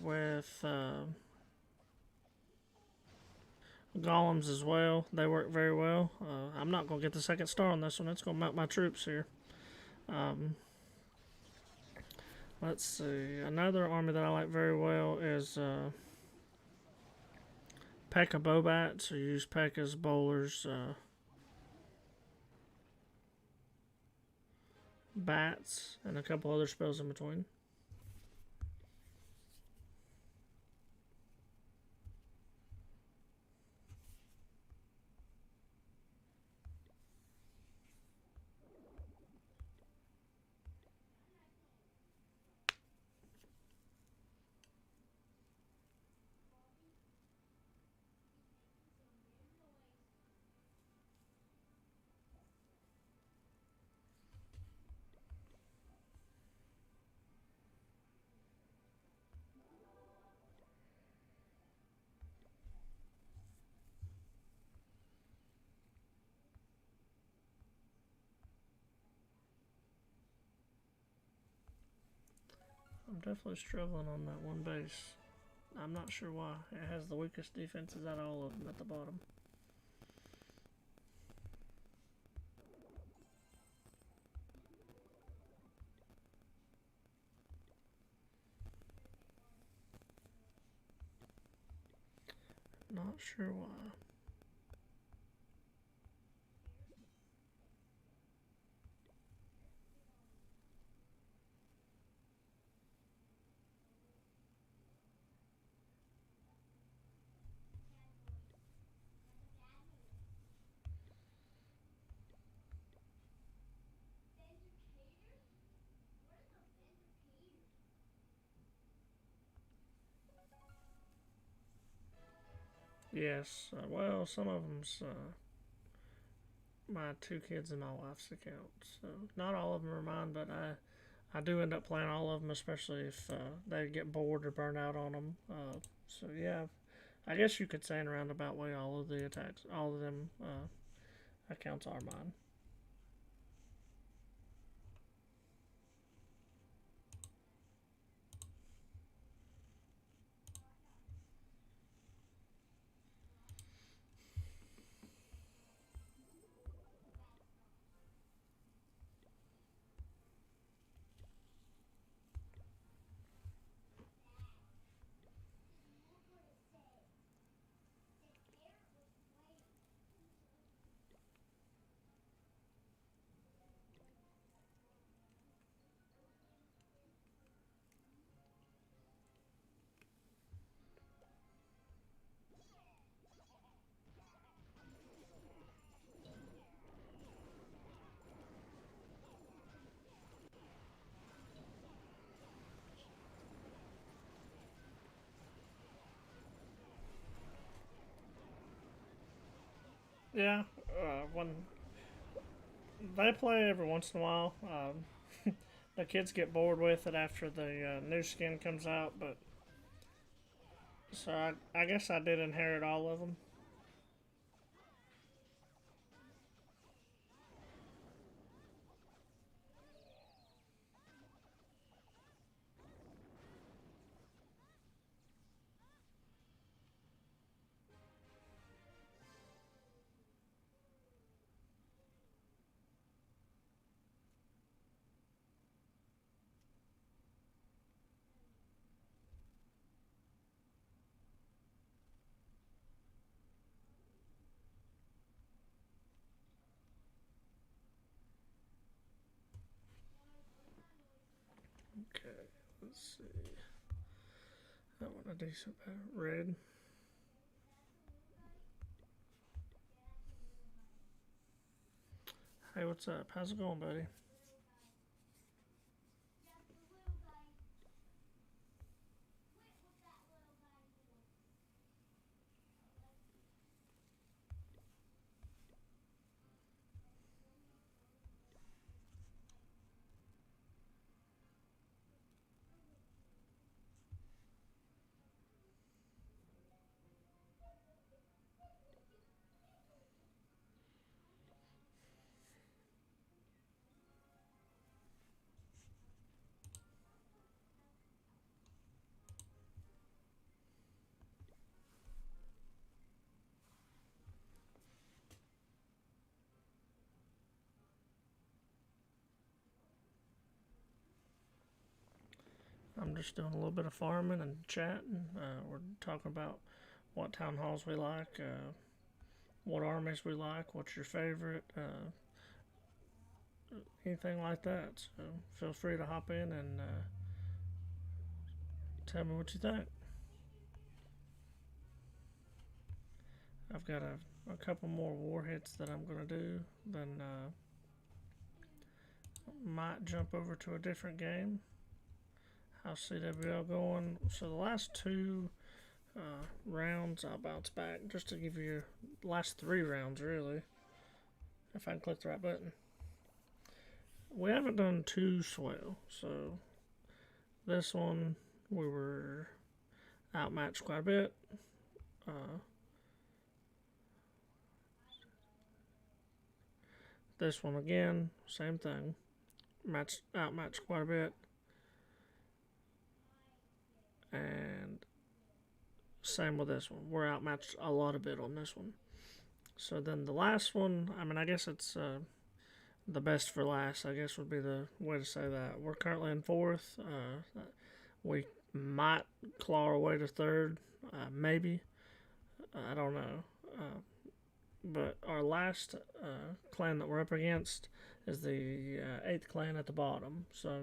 with golems as well. They work very well. I'm not going to get the second star on this one. It's going to mount my troops here. Um, let's see. Another army that I like very well is P.E.K.K.A Bobats. So you use P.E.K.K.As, bowlers, bats, and a couple other spells in between. I'm definitely struggling on that one base. I'm not sure why. It has the weakest defenses out of all of them at the bottom. Not sure why. Yes, well, some of them's my two kids and my wife's account. So not all of them are mine, but I do end up playing all of them, especially if they get bored or burn out on them. So yeah, I guess you could say in a roundabout way, all of the attacks, all of them accounts are mine. Yeah, when they play every once in a while, the kids get bored with it after the new skin comes out, but so I guess I did inherit all of them. Okay, let's see. I want a decent red. Hey, what's up? How's it going, buddy? I'm just doing a little bit of farming and chatting. We're talking about what town halls we like, what armies we like, what's your favorite, anything like that. So feel free to hop in and tell me what you think. I've got a couple more war hits that I'm going to do, then might jump over to a different game. How's CWL going? So the last two rounds, I'll bounce back just to give you last 3 rounds, really, if I can click the right button. We haven't done too swell, so this one we were outmatched quite a bit. This one again, same thing, outmatched quite a bit, and same with this one. We're outmatched a lot of bit on this one. So then the last one, I mean, I guess it's the best for last, I guess would be the way to say that. We're currently in 4th. We might claw our way to 3rd, maybe. I don't know. But our last clan that we're up against is the 8th clan at the bottom. So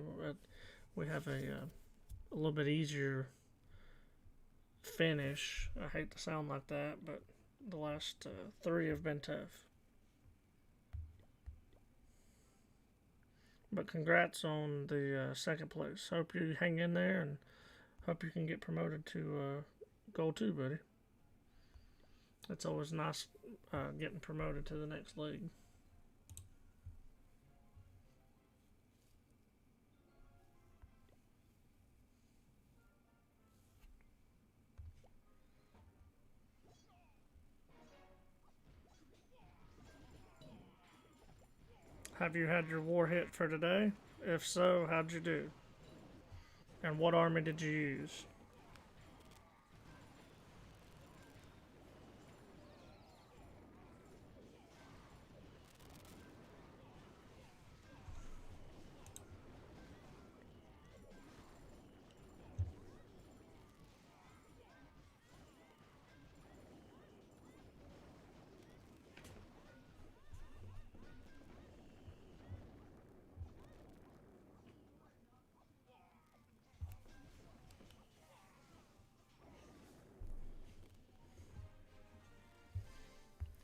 we have a little bit easier finish. I hate to sound like that, but the last 3 have been tough. But congrats on the 2nd place. Hope you hang in there and hope you can get promoted to Gold 2, buddy. It's always nice getting promoted to the next league. Have you had your war hit for today? If so, how'd you do? And what army did you use?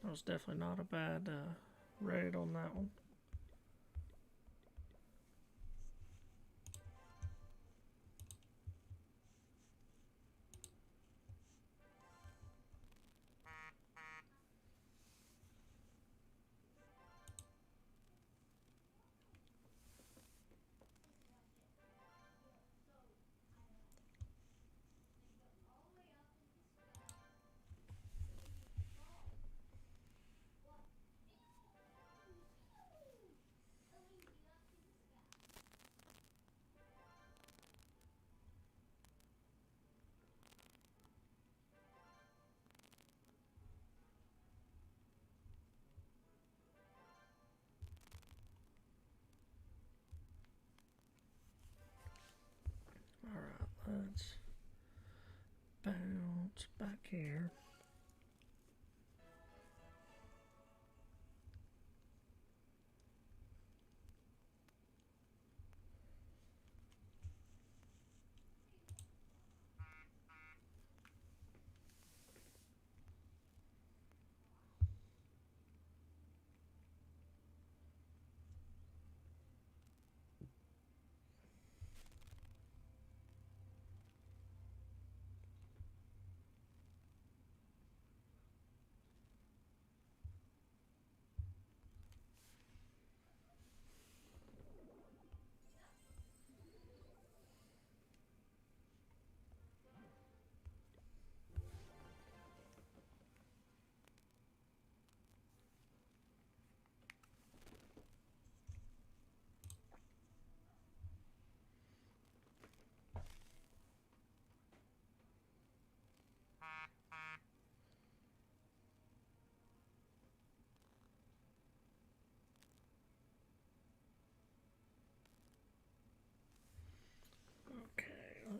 That was definitely not a bad raid on that one. Alright, let's bounce back here.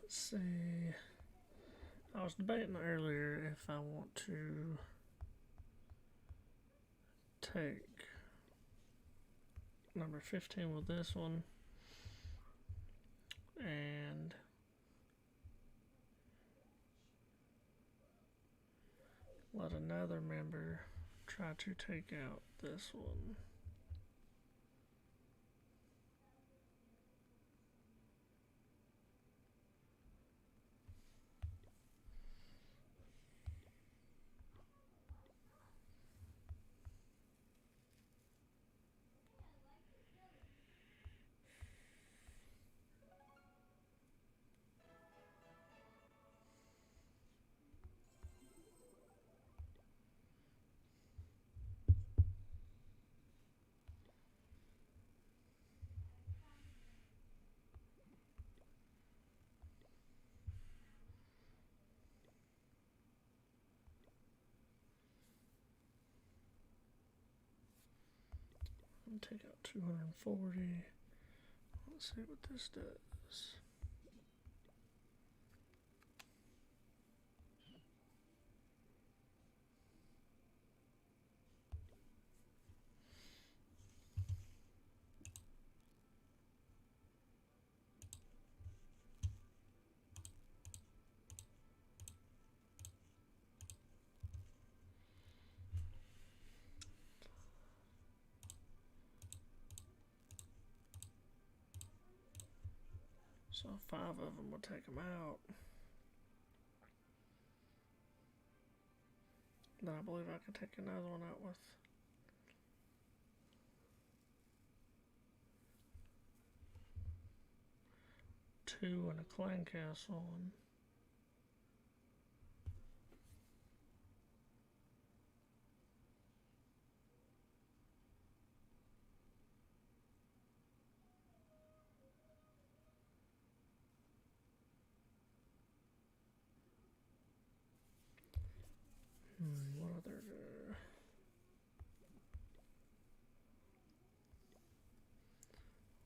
Let's see. I was debating earlier if I want to take number 15 with this one and let another member try to take out this one. Take out 240. Let's see what this does. So 5 of them will take them out. Then I believe I can take another one out with two and a clan castle.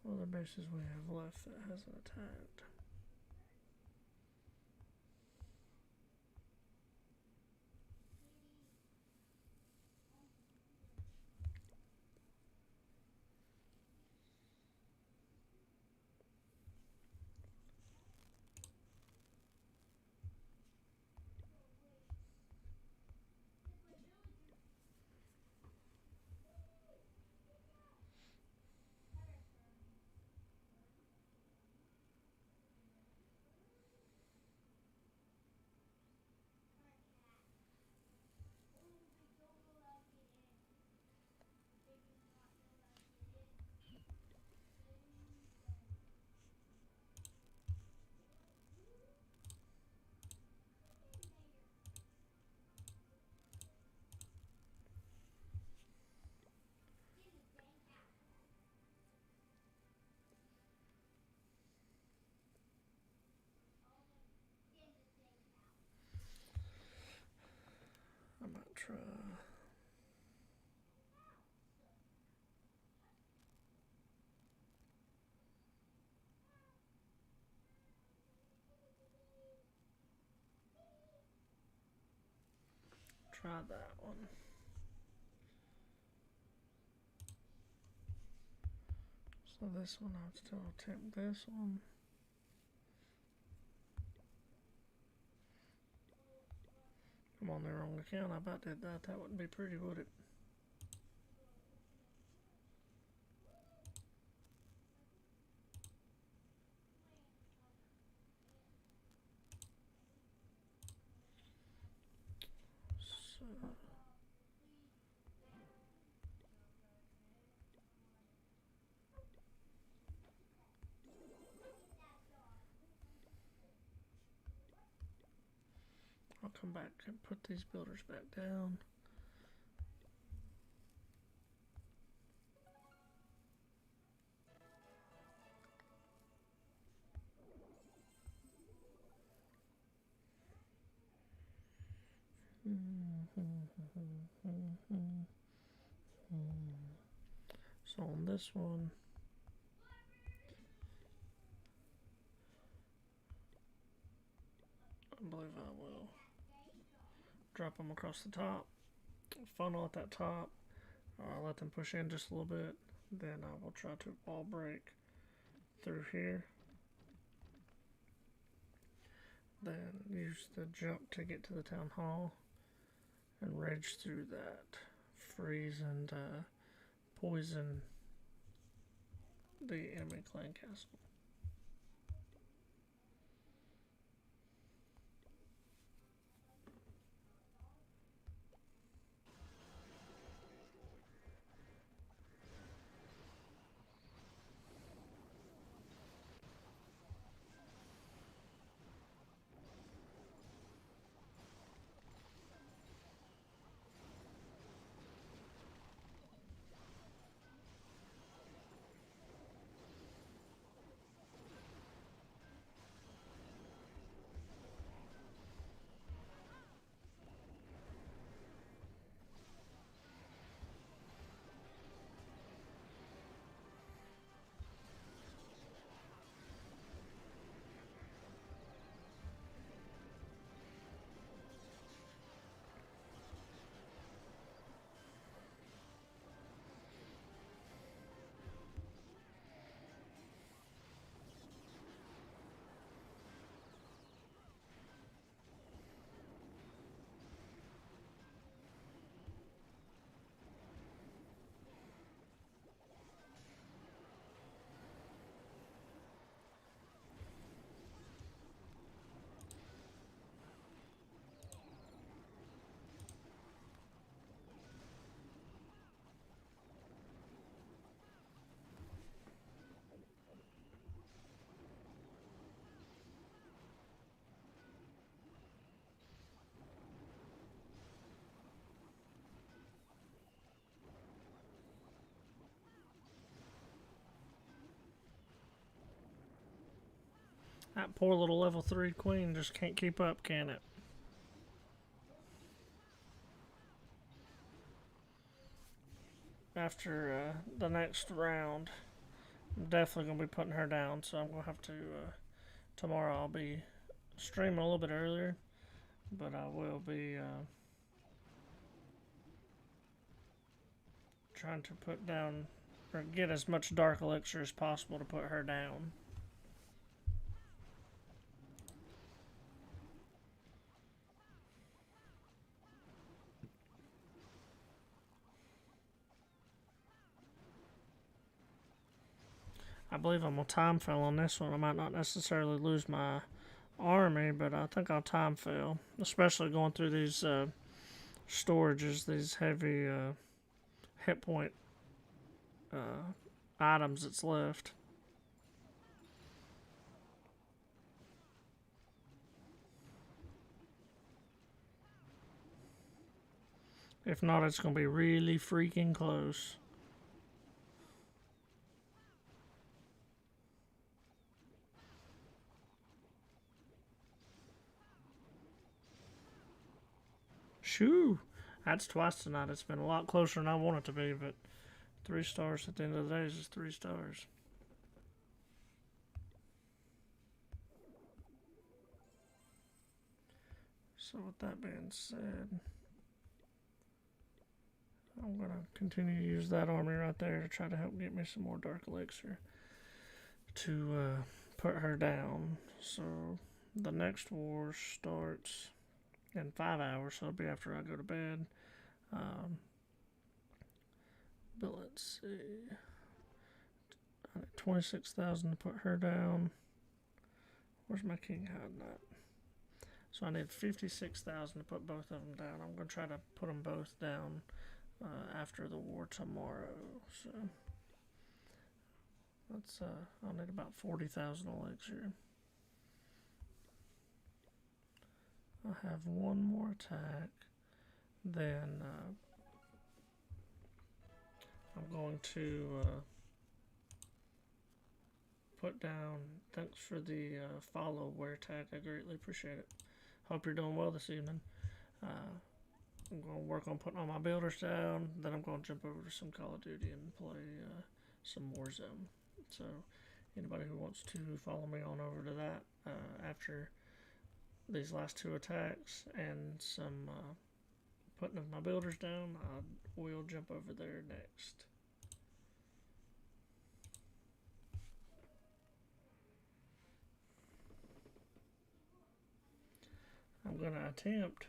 What other bases we have left that hasn't attacked? I might try. Try that one. So this one, I'd still attempt this one. I'm on the wrong account. I about did that. That wouldn't be pretty, would it? So I'll come back and put these builders back down. So on this one, drop them across the top, funnel at that top, let them push in just a little bit, then I will try to wall break through here, then use the jump to get to the town hall and rage through that, freeze and poison the enemy clan castle. That poor little level 3 queen just can't keep up, can it? After the next round, I'm definitely going to be putting her down, so I'm going to have to, tomorrow I'll be streaming a little bit earlier, but I will be trying to put down, or get as much dark elixir as possible to put her down. I believe I'm going to time fail on this one. I might not necessarily lose my army, but I think I'll time fail. Especially going through these storages, these heavy hit point items that's left. If not, it's going to be really freaking close. Shoo! That's twice tonight. It's been a lot closer than I want it to be, but 3 stars at the end of the day is just 3 stars. So with that being said, I'm going to continue to use that army right there to try to help get me some more dark elixir to put her down. So the next war starts in 5 hours, so it'll be after I go to bed. But let's see. I need 26,000 to put her down. Where's my king hiding at? So I need 56,000 to put both of them down. I'm going to try to put them both down after the war tomorrow. So let's I'll need about 40,000 elixir. I'll have one more attack. Then I'm going to put down, thanks for the follow wear tag, I greatly appreciate it. Hope you're doing well this evening. I'm going to work on putting all my builders down, then I'm going to jump over to some Call of Duty and play some Warzone. So anybody who wants to follow me on over to that after these last 2 attacks and some putting my builders down, I will jump over there next. I'm going to attempt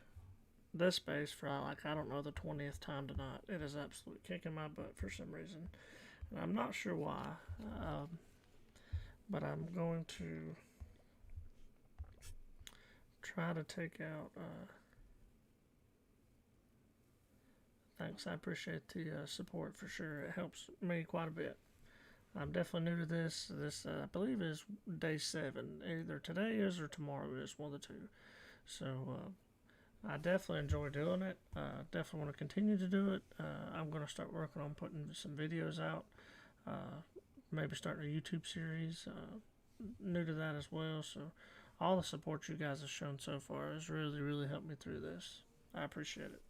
this base for like, I don't know, the 20th time tonight. It is absolutely kicking my butt for some reason. And I'm not sure why. But I'm going to try to take out... thanks, I appreciate the support for sure. It helps me quite a bit. I'm definitely new to this. This, I believe, is day 7. Either today is or tomorrow is, one of the two. So, I definitely enjoy doing it. Definitely want to continue to do it. I'm going to start working on putting some videos out. Maybe starting a YouTube series. New to that as well. So, all the support you guys have shown so far has really, really helped me through this. I appreciate it.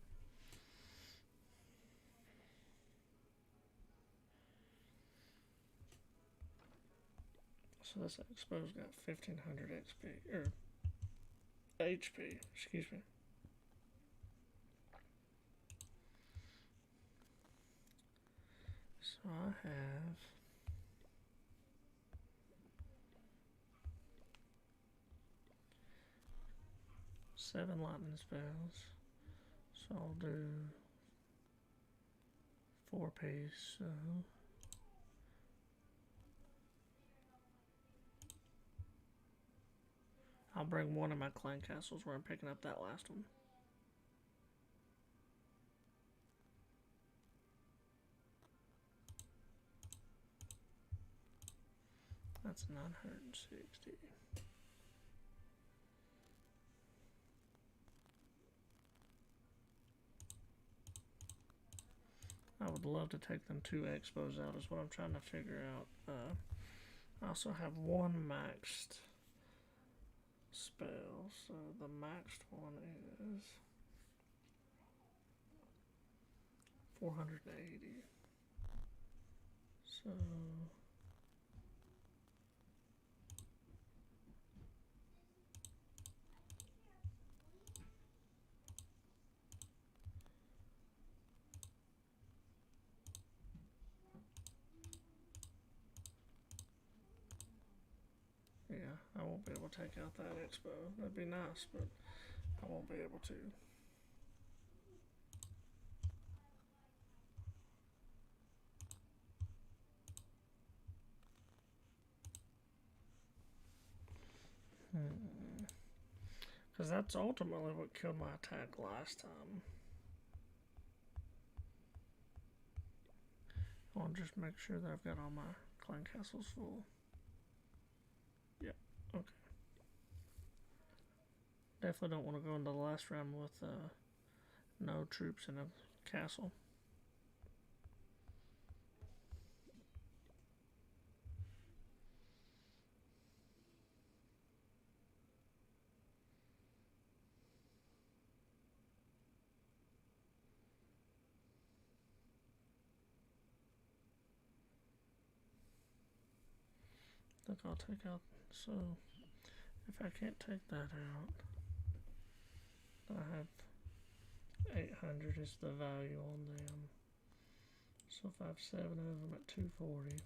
So this expo's got 1500 XP, or HP, excuse me. So I have 7 lightning spells. So I'll do 4 piece. So I'll bring one of my clan castles where I'm picking up that last one. That's 960. I would love to take them 2 expos out is what I'm trying to figure out. I also have 1 maxed spell, so the maxed one is 480. So yeah, I won't be able to take out that expo. That'd be nice, but I won't be able to. Because that's ultimately what killed my attack last time. I'll just make sure that I've got all my clan castles full. Yep, okay. Definitely don't want to go into the last round with no troops in a castle. I think I'll take out, so if I can't take that out, I have 800 is the value on them. So if I have 7 of them at 240.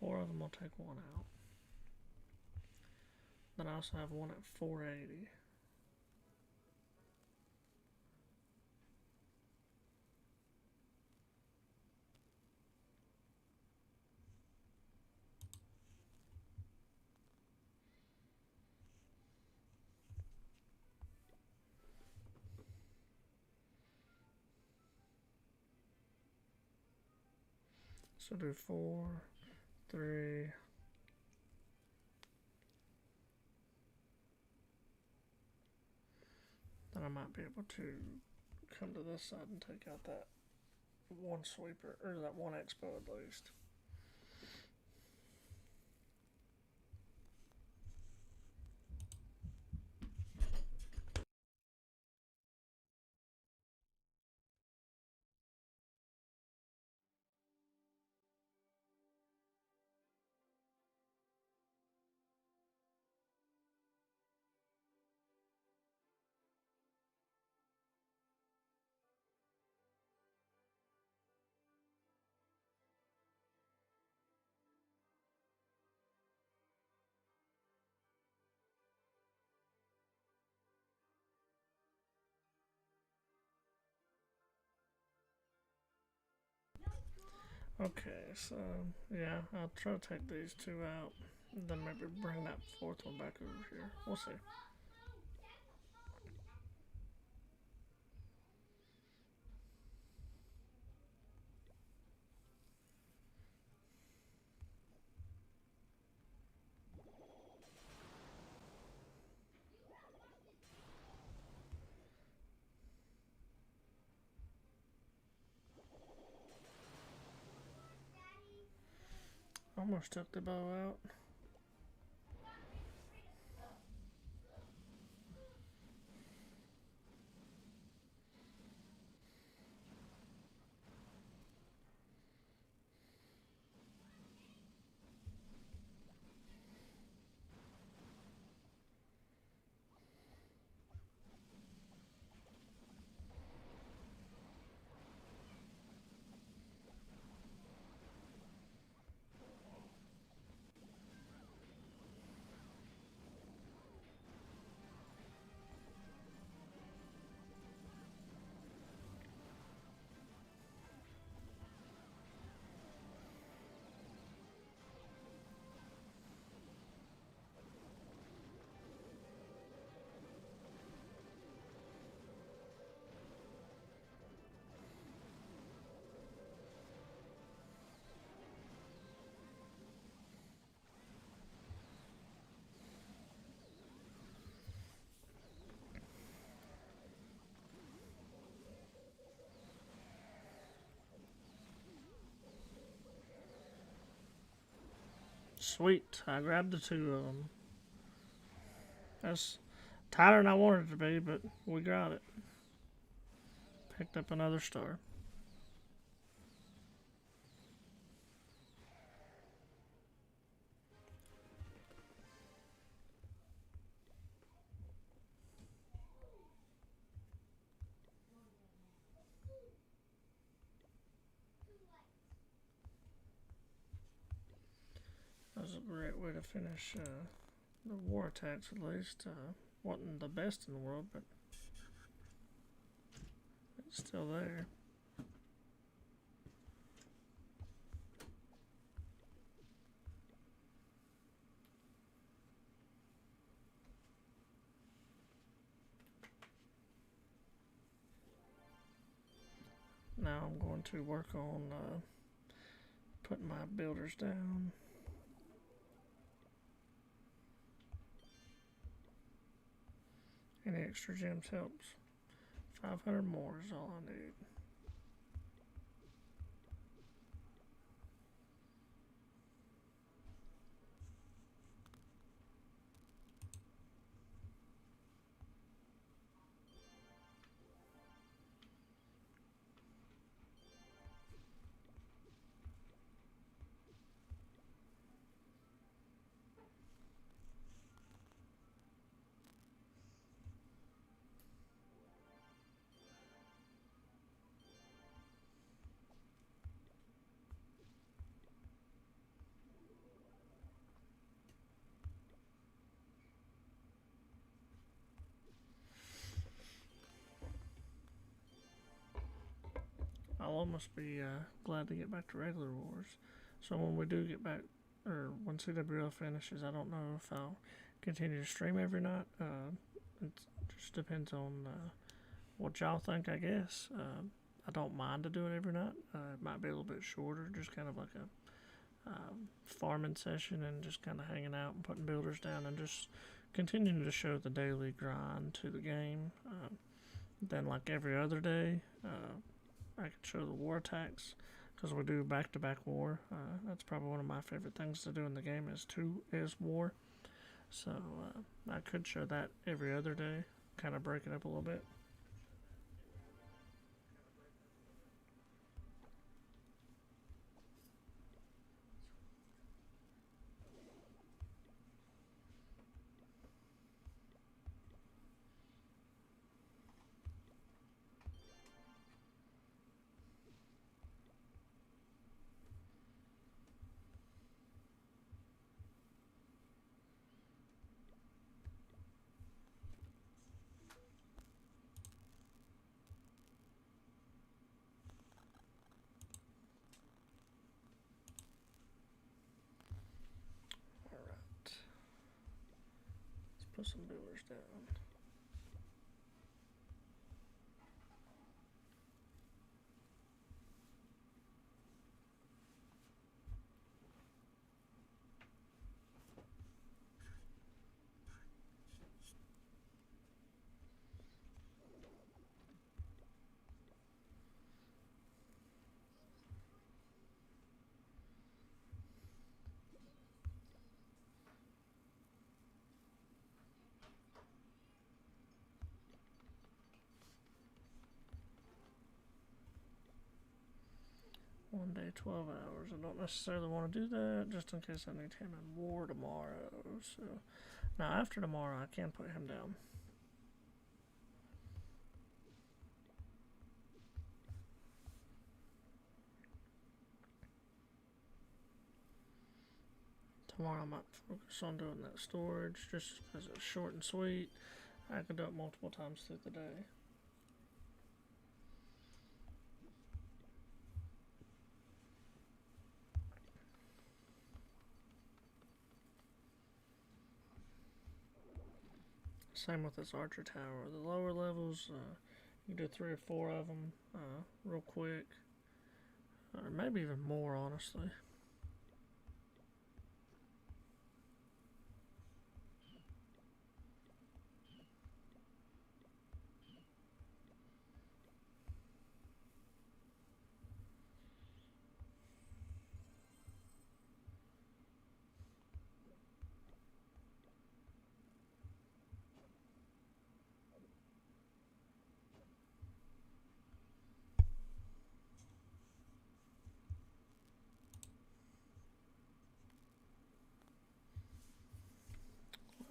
Four of them will take 1 out. Then I also have 1 at 480. So do 4, 3. Then I might be able to come to this side and take out that 1 sweeper, or that 1 expo at least. Okay, so yeah, I'll try to take these two out. Then maybe bring that fourth one back over here. We'll see. Almost took the bow out. Sweet, I grabbed the two of them. That's tighter than I wanted it to be, but we got it. Picked up another star. That was a great way to finish the war attacks, at least. Wasn't the best in the world, but it's still there. Now I'm going to work on putting my builders down. Any extra gems helps. 500 more is all I need. I'll almost be glad to get back to regular wars. So when we do get back, or when CWL finishes, I don't know if I'll continue to stream every night. It just depends on what y'all think, I guess. I don't mind to do it every night. It might be a little bit shorter, just kind of like a farming session and just kind of hanging out and putting builders down and just continuing to show the daily grind to the game. Then, like every other day, I could show the war attacks because we do back-to-back war. That's probably one of my favorite things to do in the game is war. So I could show that every other day, kind of break it up a little bit. put some builders down. One day, 12 hours. I don't necessarily want to do that, just in case I need him in war tomorrow. So, now after tomorrow, I can put him down. Tomorrow I might focus on doing that storage, just because it's short and sweet. I can do it multiple times through the day. Same with this archer tower. The lower levels, you do 3 or 4 of them real quick, or maybe even more, honestly.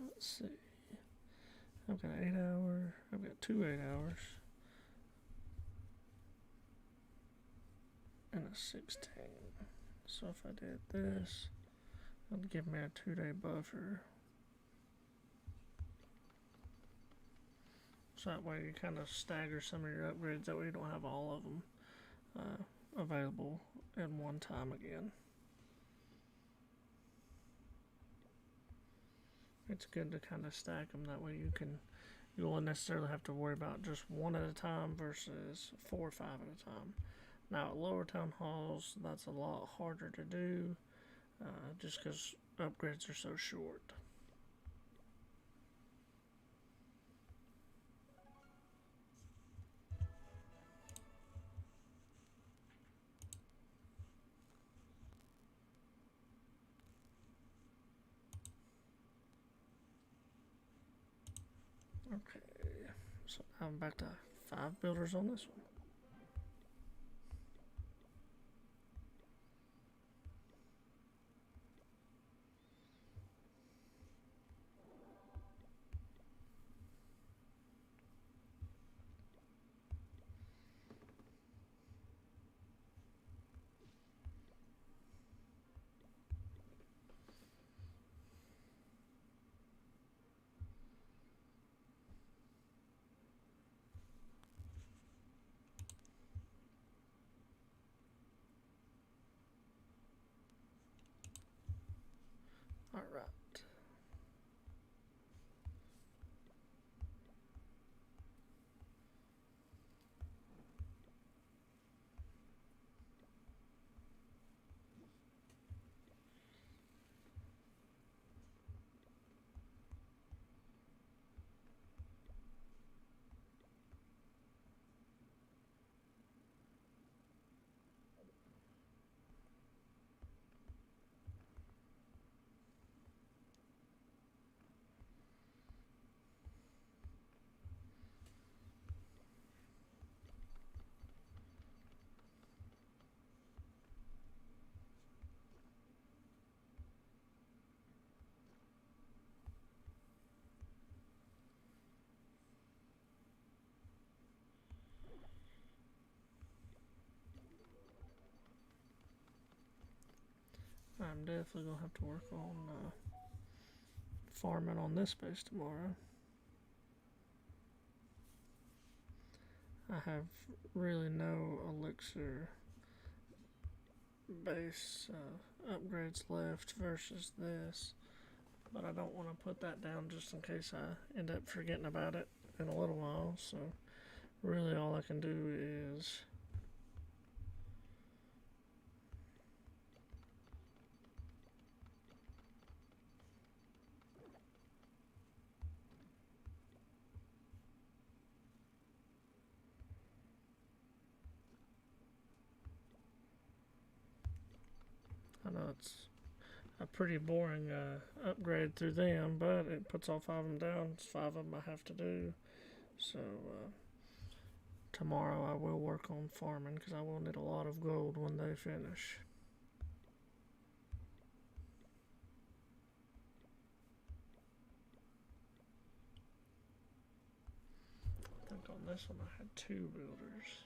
Let's see. I've got 8 hours. I've got 2 8 hours. And a 16. So if I did this, it would give me a 2-day buffer. So that way you kind of stagger some of your upgrades. That way you don't have all of them available at one time again. It's good to kind of stack them. That way you won't necessarily have to worry about just one at a time versus 4 or 5 at a time. Now at lower town halls, that's a lot harder to do, just because upgrades are so short. Okay, so now I'm back to 5 builders on this one. All right. I'm definitely gonna have to work on farming on this base tomorrow. I have really no elixir base upgrades left versus this. but I don't want to put that down just in case I end up forgetting about it in a little while. So really all I can do is I know it's a pretty boring upgrade through them, but it puts all 5 of them down. It's 5 of them I have to do. So tomorrow I will work on farming because I will need a lot of gold when they finish. I think on this one I had 2 builders.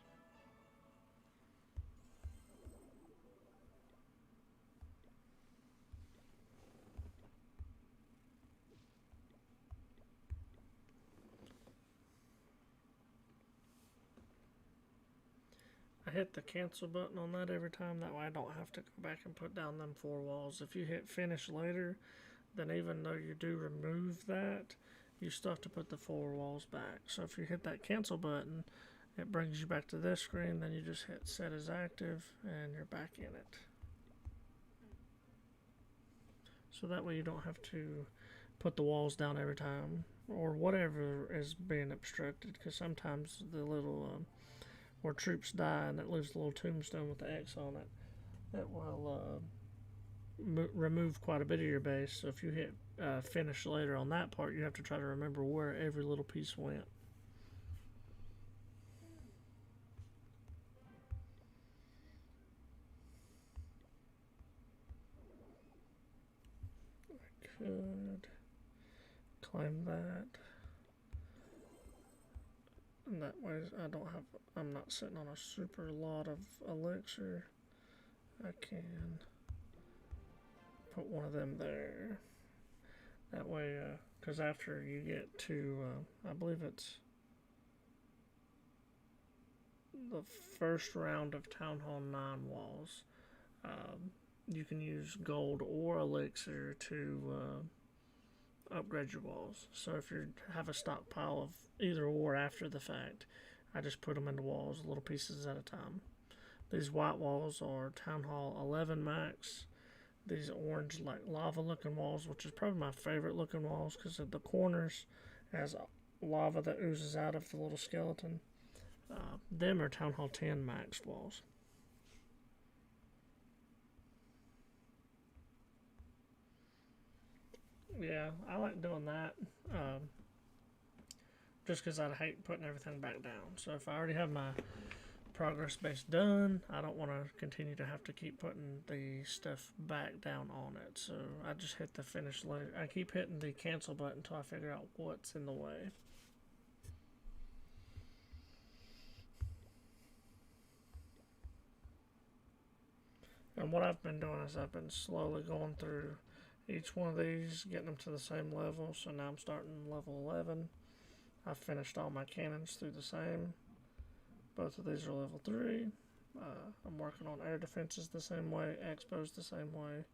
I hit the cancel button on that every time, that way I don't have to go back and put down them 4 walls. If you hit finish later, then even though you do remove that, you still have to put the 4 walls back. So if you hit that cancel button, it brings you back to this screen, then you just hit set as active and you're back in it. So that way you don't have to put the walls down every time or whatever is being obstructed, because sometimes the little where troops die and it leaves a little tombstone with the X on it, that will remove quite a bit of your base. So if you hit finish later on that part, you have to try to remember where every little piece went. I could claim that. And that way I'm not sitting on a super lot of elixir. I can put one of them there. That way, because after you get to, I believe it's the first round of Town Hall 9 walls, you can use gold or elixir to upgrade your walls. So if you have a stockpile of either or after the fact, I just put them into walls, little pieces at a time. These white walls are Town Hall 11 max. These orange, like lava looking walls, which is probably my favorite looking walls because of the corners has lava that oozes out of the little skeleton. Them are Town Hall 10 max walls. Yeah, I like doing that. Just because I'd hate putting everything back down. So if I already have my progress base done, I don't want to continue to have to keep putting the stuff back down on it. So I just hit the finish later. I keep hitting the cancel button until I figure out what's in the way. And what I've been doing is I've been slowly going through each one of these, getting them to the same level. So now I'm starting level 11. I've finished all my cannons through the same. Both of these are level 3. I'm working on air defenses the same way, expos the same way.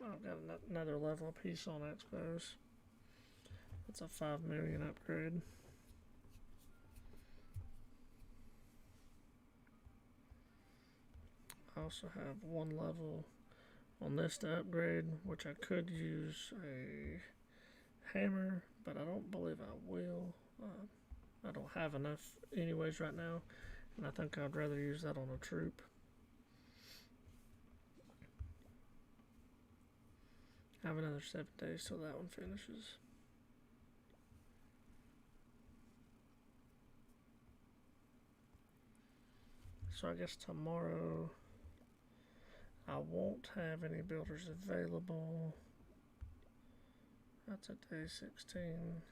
I've got another level apiece on expos. It's a 5 million upgrade. I also have 1 level on this to upgrade, which I could use a hammer, but I don't believe I will. I don't have enough anyways right now, and I think I'd rather use that on a troop. I have another 7 days till that one finishes. So I guess tomorrow I won't have any builders available. That's a day 16.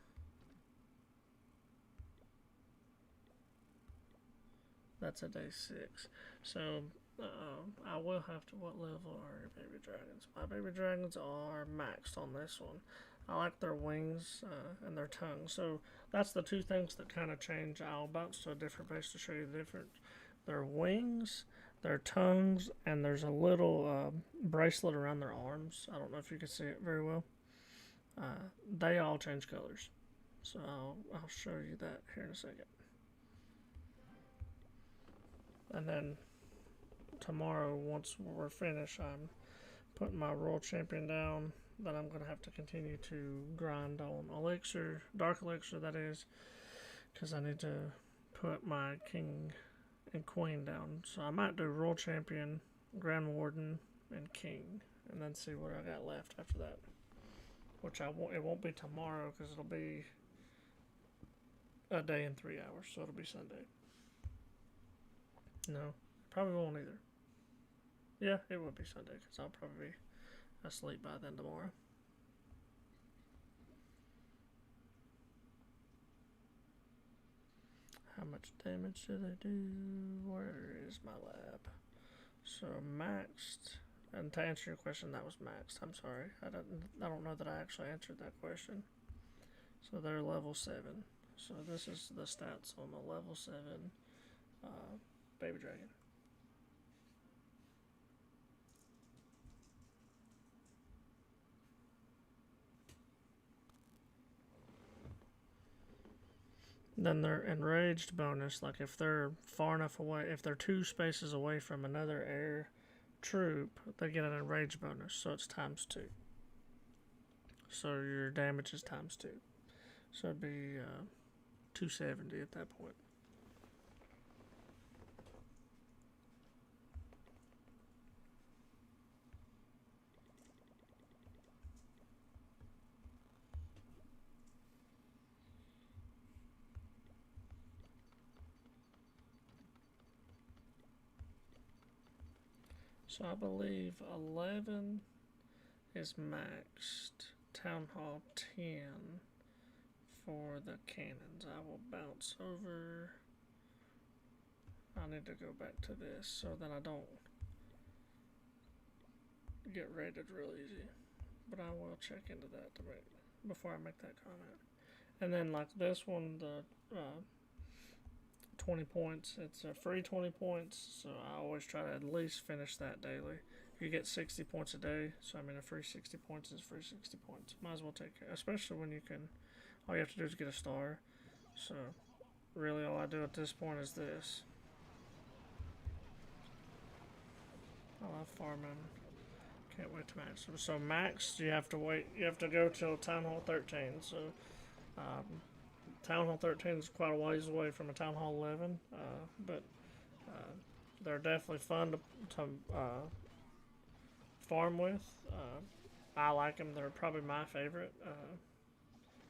That's a day 6. So I will have to. What level are your baby dragons? My baby dragons are maxed on this one. I like their wings and their tongue. So that's the 2 things that kind of change. I'll bounce to a different base to show you the difference. Their wings, their tongues, and there's a little bracelet around their arms. I don't know if you can see it very well. They all change colors. So I'll show you that here in a second. And then tomorrow, once we're finished, I'm putting my World Champion down. Then I'm going to have to continue to grind on Elixir, Dark Elixir that is, because I need to put my King and Queen down. So I might do World Champion, Grand Warden, and King, and then see what I got left after that. Which it won't be tomorrow because it'll be a day and 3 hours, so it'll be Sunday. No, probably won't either. Yeah, it will be Sunday because I'll probably be asleep by then tomorrow. How much damage do they do? Where is my lab? So maxed, and to answer your question, that was maxed. I'm sorry, I don't know that I actually answered that question. So they're level 7. So this is the stats on the level 7 baby dragon. Then their enraged bonus, like if they're far enough away, if they're 2 spaces away from another air troop, they get an enraged bonus, so it's ×2. So your damage is ×2. So it'd be 270 at that point. So I believe 11 is maxed. Town Hall 10 for the cannons. I will bounce over. I need to go back to this so that I don't get rated real easy. But I will check into that before I make that comment. And then like this one, the 20 points. It's a free 20 points, so I always try to at least finish that daily. You get 60 points a day, so I mean a free 60 points is free 60 points. Might as well take it, especially when you can, all you have to do is get a star. So really all I do at this point is this. I love farming. Can't wait to max. So max, you have to wait, you have to go till Town Hall 13. So Town Hall 13 is quite a ways away from a Town Hall 11, but they're definitely fun to farm with. I like them. They're probably my favorite.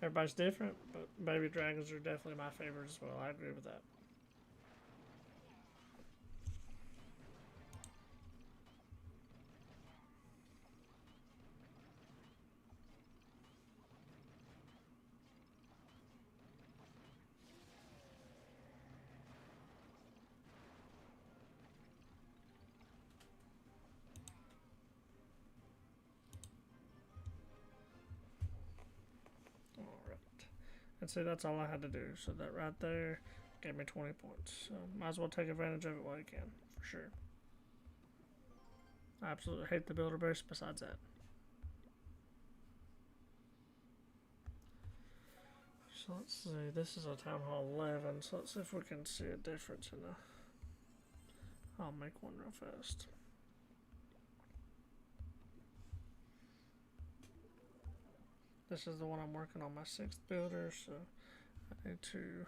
Everybody's different, but baby dragons are definitely my favorite as well. I agree with that. And see, that's all I had to do. So that right there gave me 20 points. So might as well take advantage of it while you can, for sure. I absolutely hate the builder base besides that. So let's see, this is a Town Hall 11, so let's see if we can see a difference in the... I'll make one real fast. This is the one I'm working on, my 6th builder, so I need to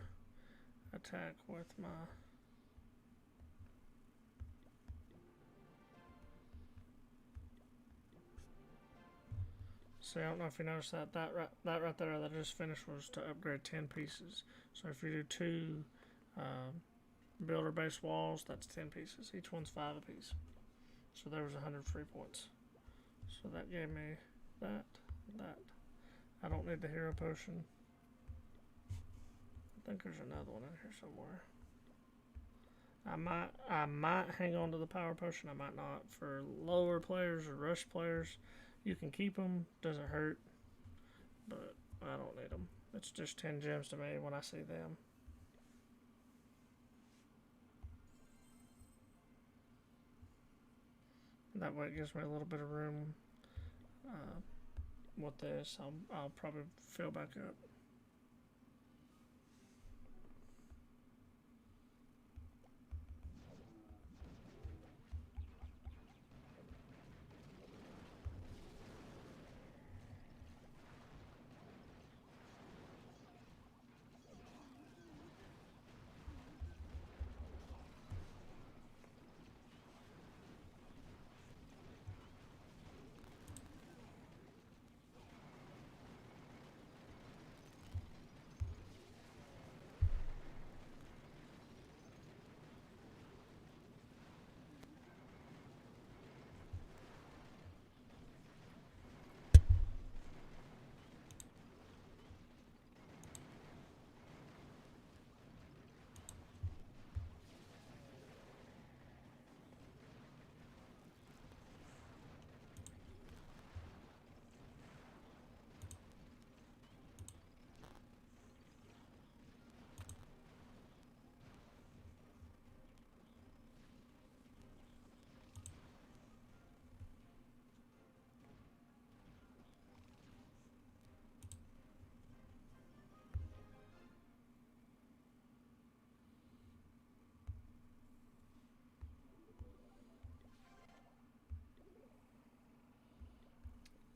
attack with my... See, I don't know if you noticed that right there that I just finished was to upgrade 10 pieces. So if you do 2 builder base walls, that's 10 pieces. Each one's 5 apiece. So there was 100 free points. So that gave me that. I don't need the hero potion. I think there's another one in here somewhere. I might hang on to the power potion. I might not. For lower players or rush players, you can keep them. Doesn't hurt. But I don't need them. It's just 10 gems to me when I see them. That way it gives me a little bit of room with this. I'll probably fill back up.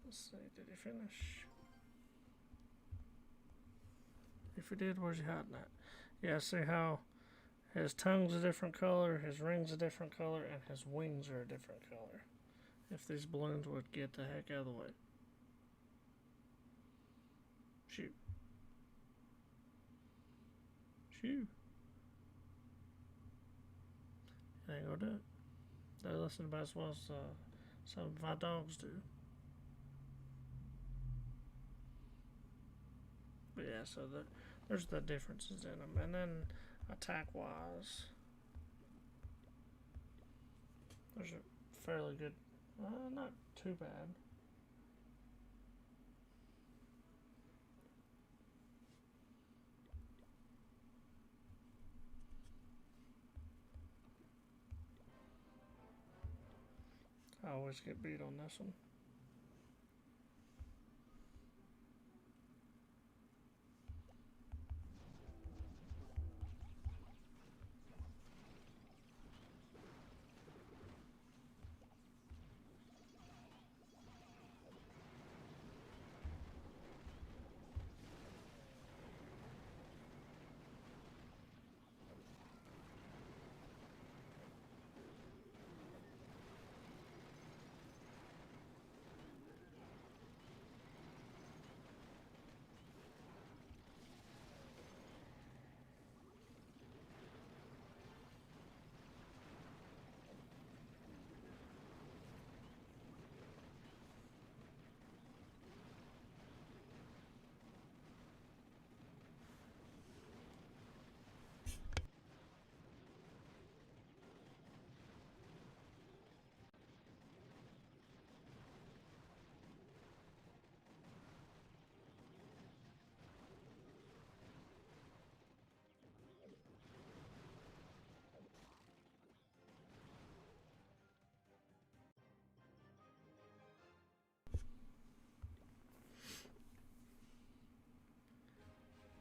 Let's see, did he finish? If he did, where's he hiding at? Yeah, see how his tongue's a different color, his ring's a different color, and his wings are a different color. If these balloons would get the heck out of the way. Shoot. Shoot. It ain't gonna do it. They listen about as well as some of my dogs do. But yeah, so there's the differences in them. And then attack-wise, there's a fairly good, not too bad. I always get beat on this one.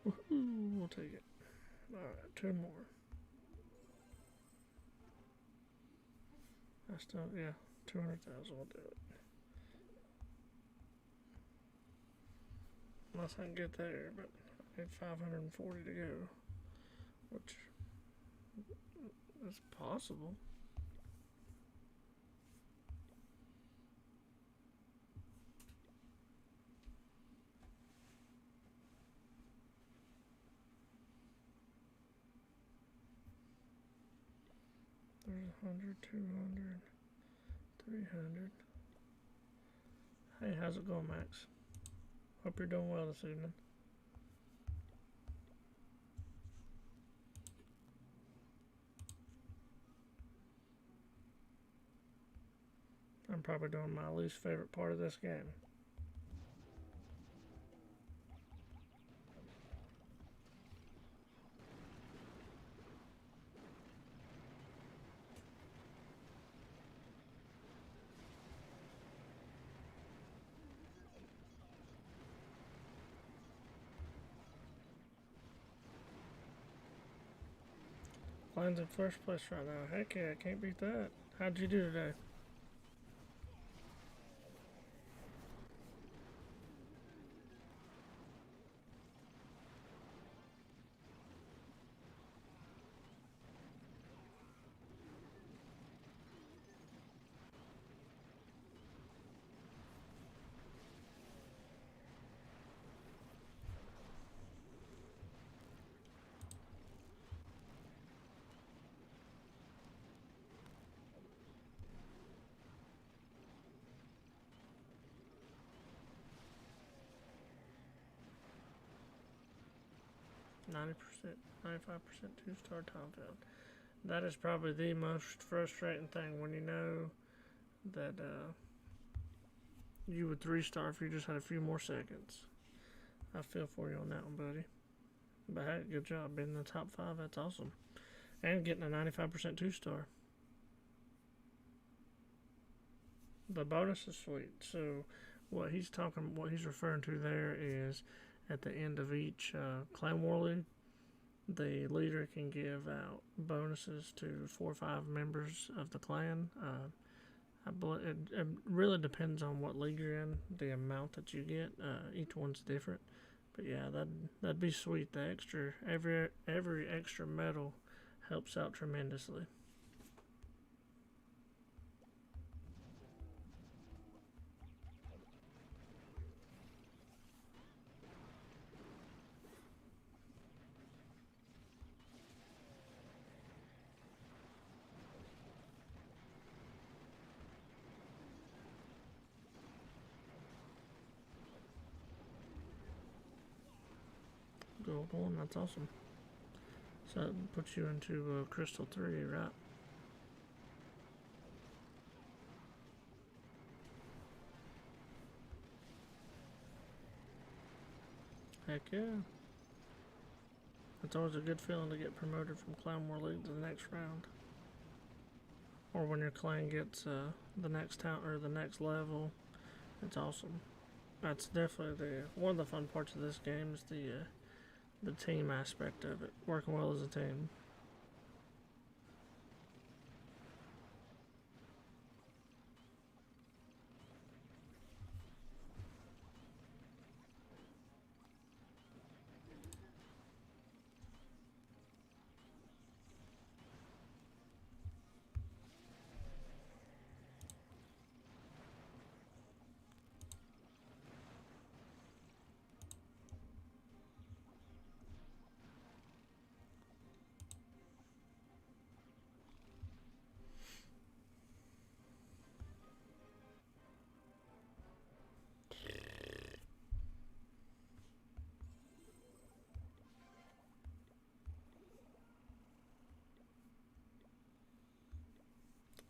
Woohoo, we'll take it. Alright, 2 more. I still, yeah, 200,000 will do it. Unless I can get there, but I need 540 to go, which is possible. There's 100, 200, 300. Hey, how's it going, Max? Hope you're doing well this evening. I'm probably doing my least favorite part of this game. Klein's in first place right now. Heck yeah, I can't beat that. How'd you do today? 90%, 95% two-star Townfield. That is probably the most frustrating thing when you know that you would 3-star if you just had a few more seconds. I feel for you on that one, buddy. But hey, good job being in the top 5. That's awesome. And getting a 95% 2-star. The bonus is sweet. So what he's referring to there is at the end of each clan war league, the leader can give out bonuses to 4 or 5 members of the clan. It really depends on what league you're in, the amount that you get. Each one's different. But yeah, that'd be sweet. The extra every extra medal helps out tremendously. Gold 1, that's awesome. So that puts you into Crystal 3, right? Heck yeah. It's always a good feeling to get promoted from Clan War League to the next round. Or when your clan gets the next town or the next level. It's awesome. That's definitely one of the fun parts of this game is the team aspect of it, working well as a team.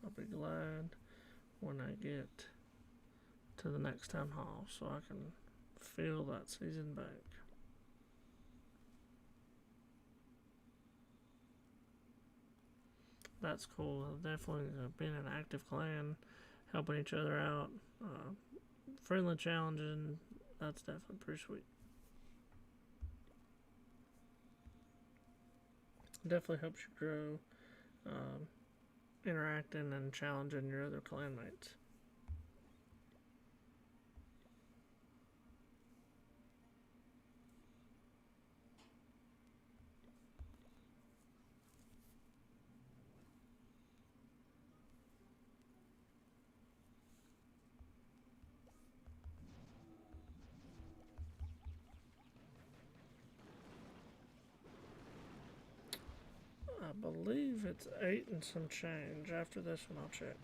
I'll be glad when I get to the next town hall so I can feel that season back. That's cool. Definitely being an active clan, helping each other out, friendly challenging. That's definitely pretty sweet. Definitely helps you grow, interacting and challenging your other clanmates. I believe it's 8 and some change. After this one, I'll check.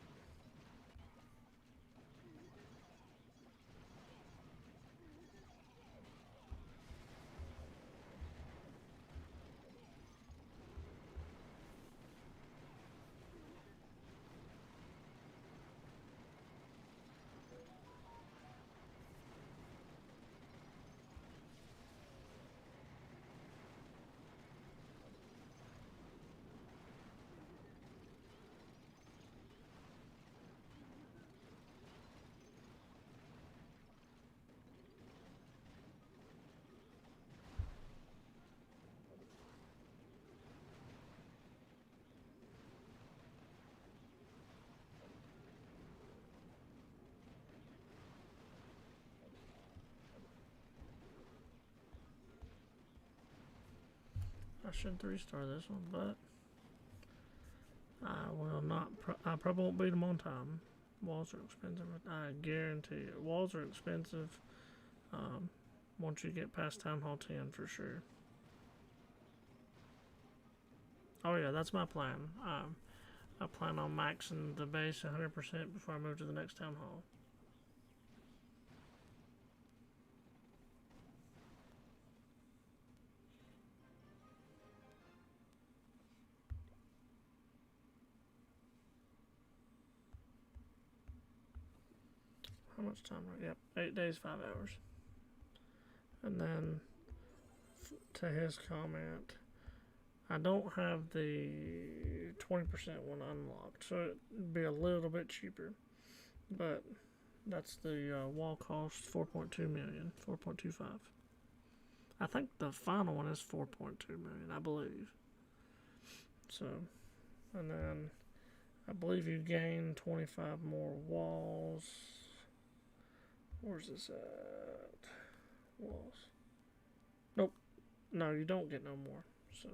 I should 3-star this one, but I will not. I probably won't beat them on time. Walls are expensive. I guarantee it. Walls are expensive. Once you get past Town Hall 10 for sure. Oh yeah, that's my plan. I plan on maxing the base 100% before I move to the next Town Hall. How much time? Yep, 8 days, 5 hours. And then to his comment, I don't have the 20% one unlocked, so it'd be a little bit cheaper. But that's the wall cost 4.2 million, 4.25. I think the final one is 4.2 million, I believe. So, and then I believe you gain 25 more walls. Where's this at? Walls. Nope. No, you don't get no more. So,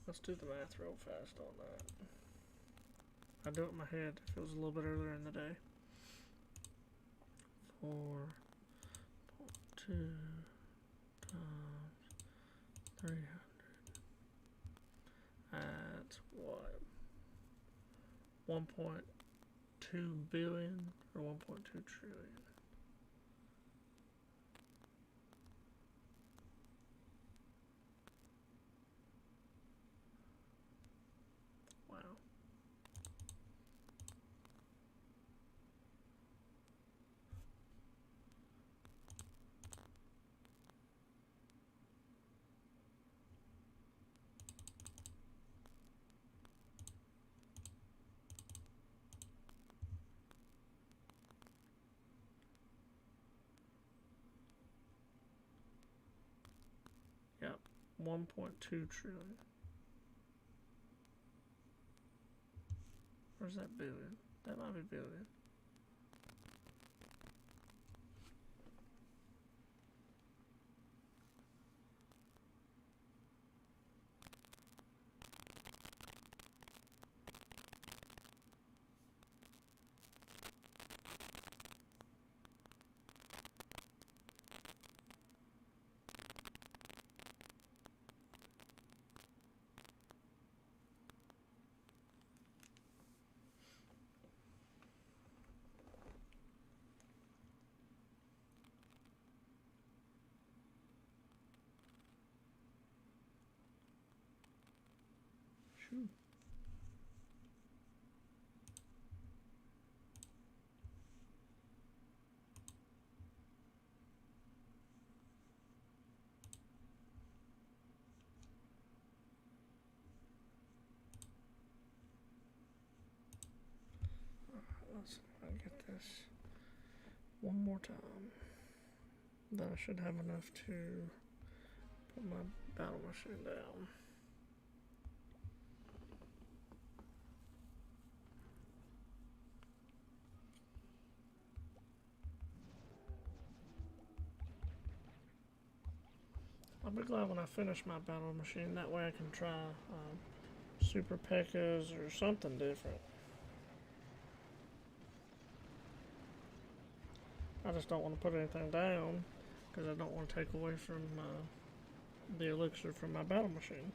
let's do the math real fast on that. I do it in my head if it was a little bit earlier in the day. 4.2 times 300. That's what? 1.2 billion or 1.2 trillion. Wow. Yep, 1.2 trillion. Where's that billion? That might be billion. Shoot. Let's see if I can get this one more time. Then I should have enough to put my battle machine down. I'll be glad when I finish my battle machine. That way I can try super P.E.K.K.A.s or something different. I just don't want to put anything down because I don't want to take away from the elixir from my battle machine.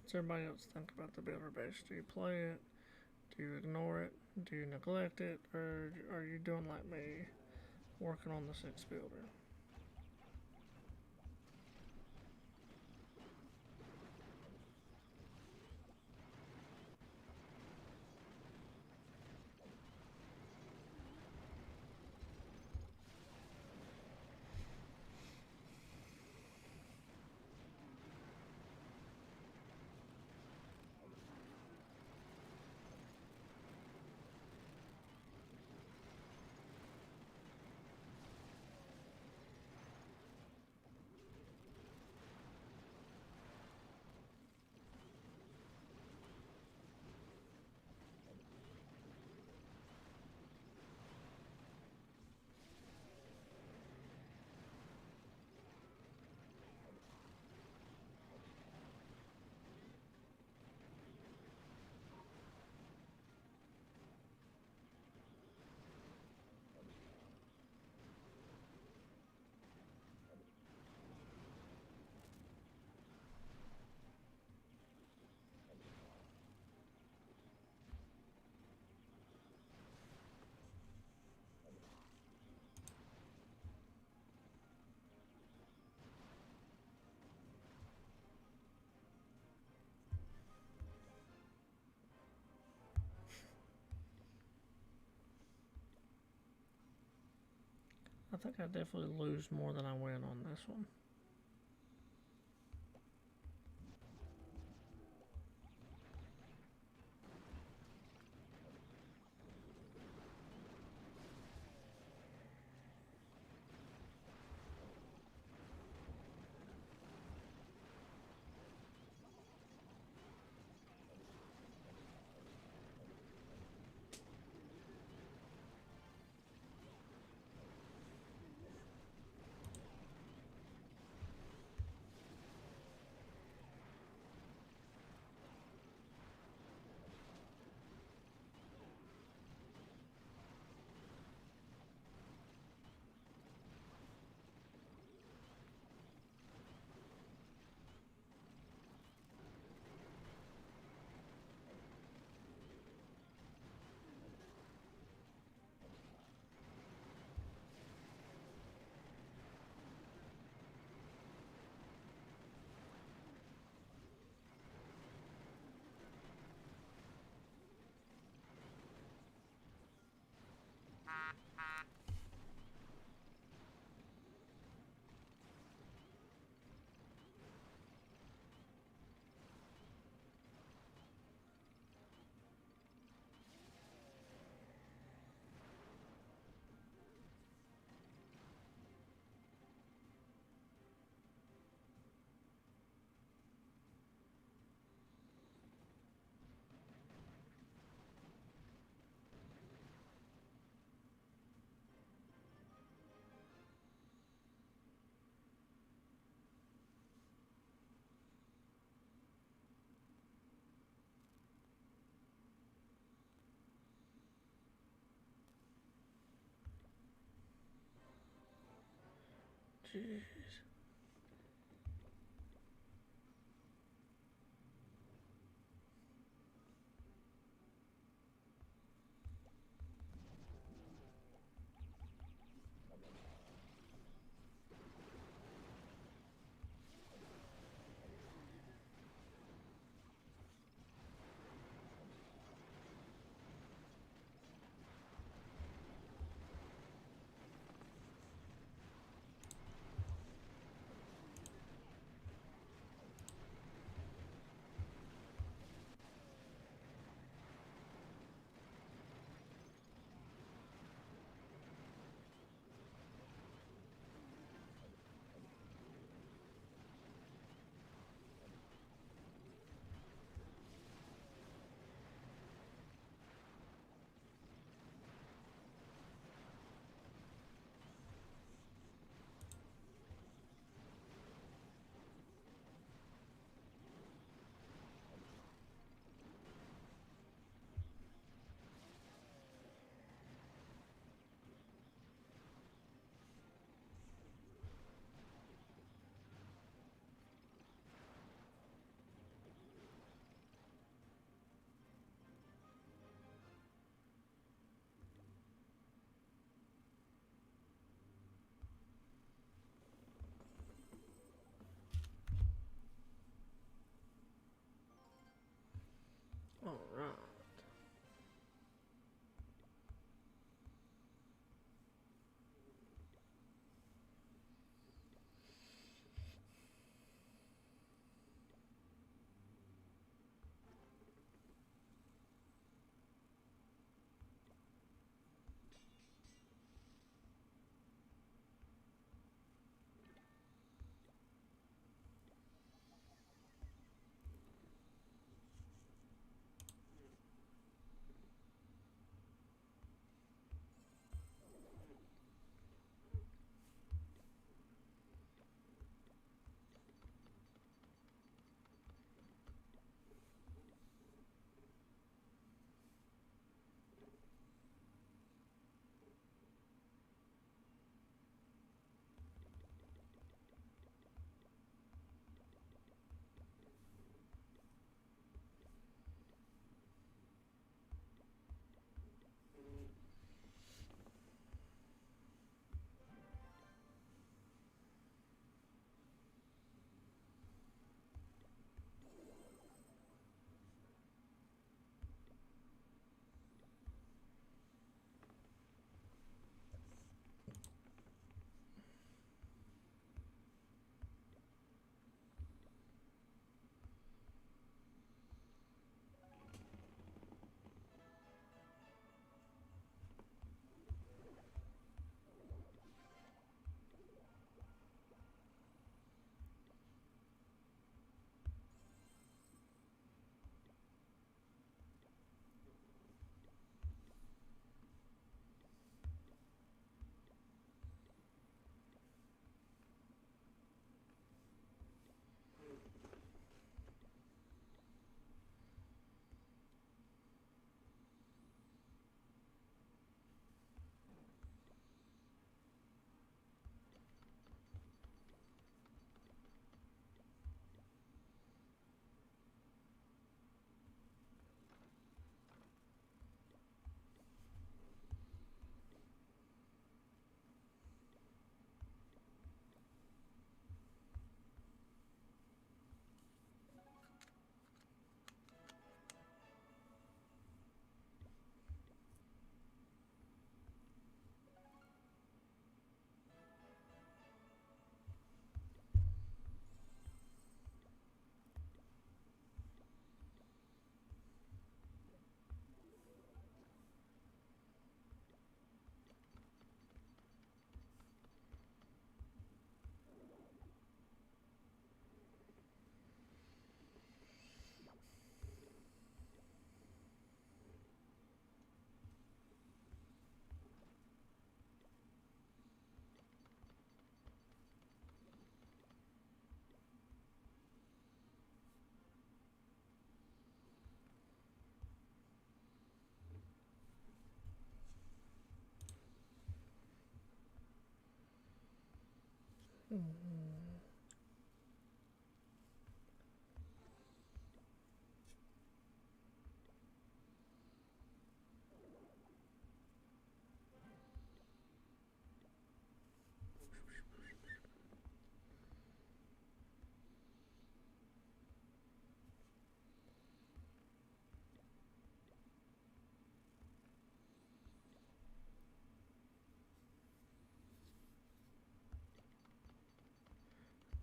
What's everybody else think about the builder base? Do you play it? Do you ignore it? Do you neglect it? Or are you doing like me, working on the 6 builder? I think I definitely lose more than I win on this one. Jeez.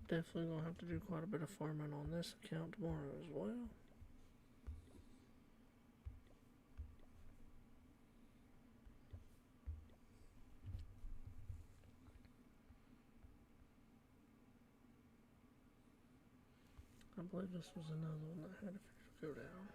Definitely gonna have to do quite a bit of farming on this account tomorrow as well. I believe this was another one that had to go down.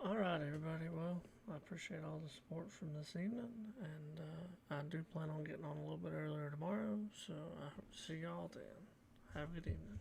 Alright, everybody. Well, I appreciate all the support from this evening, and I do plan on getting on a little bit earlier tomorrow, so I hope to see y'all then. Have a good evening.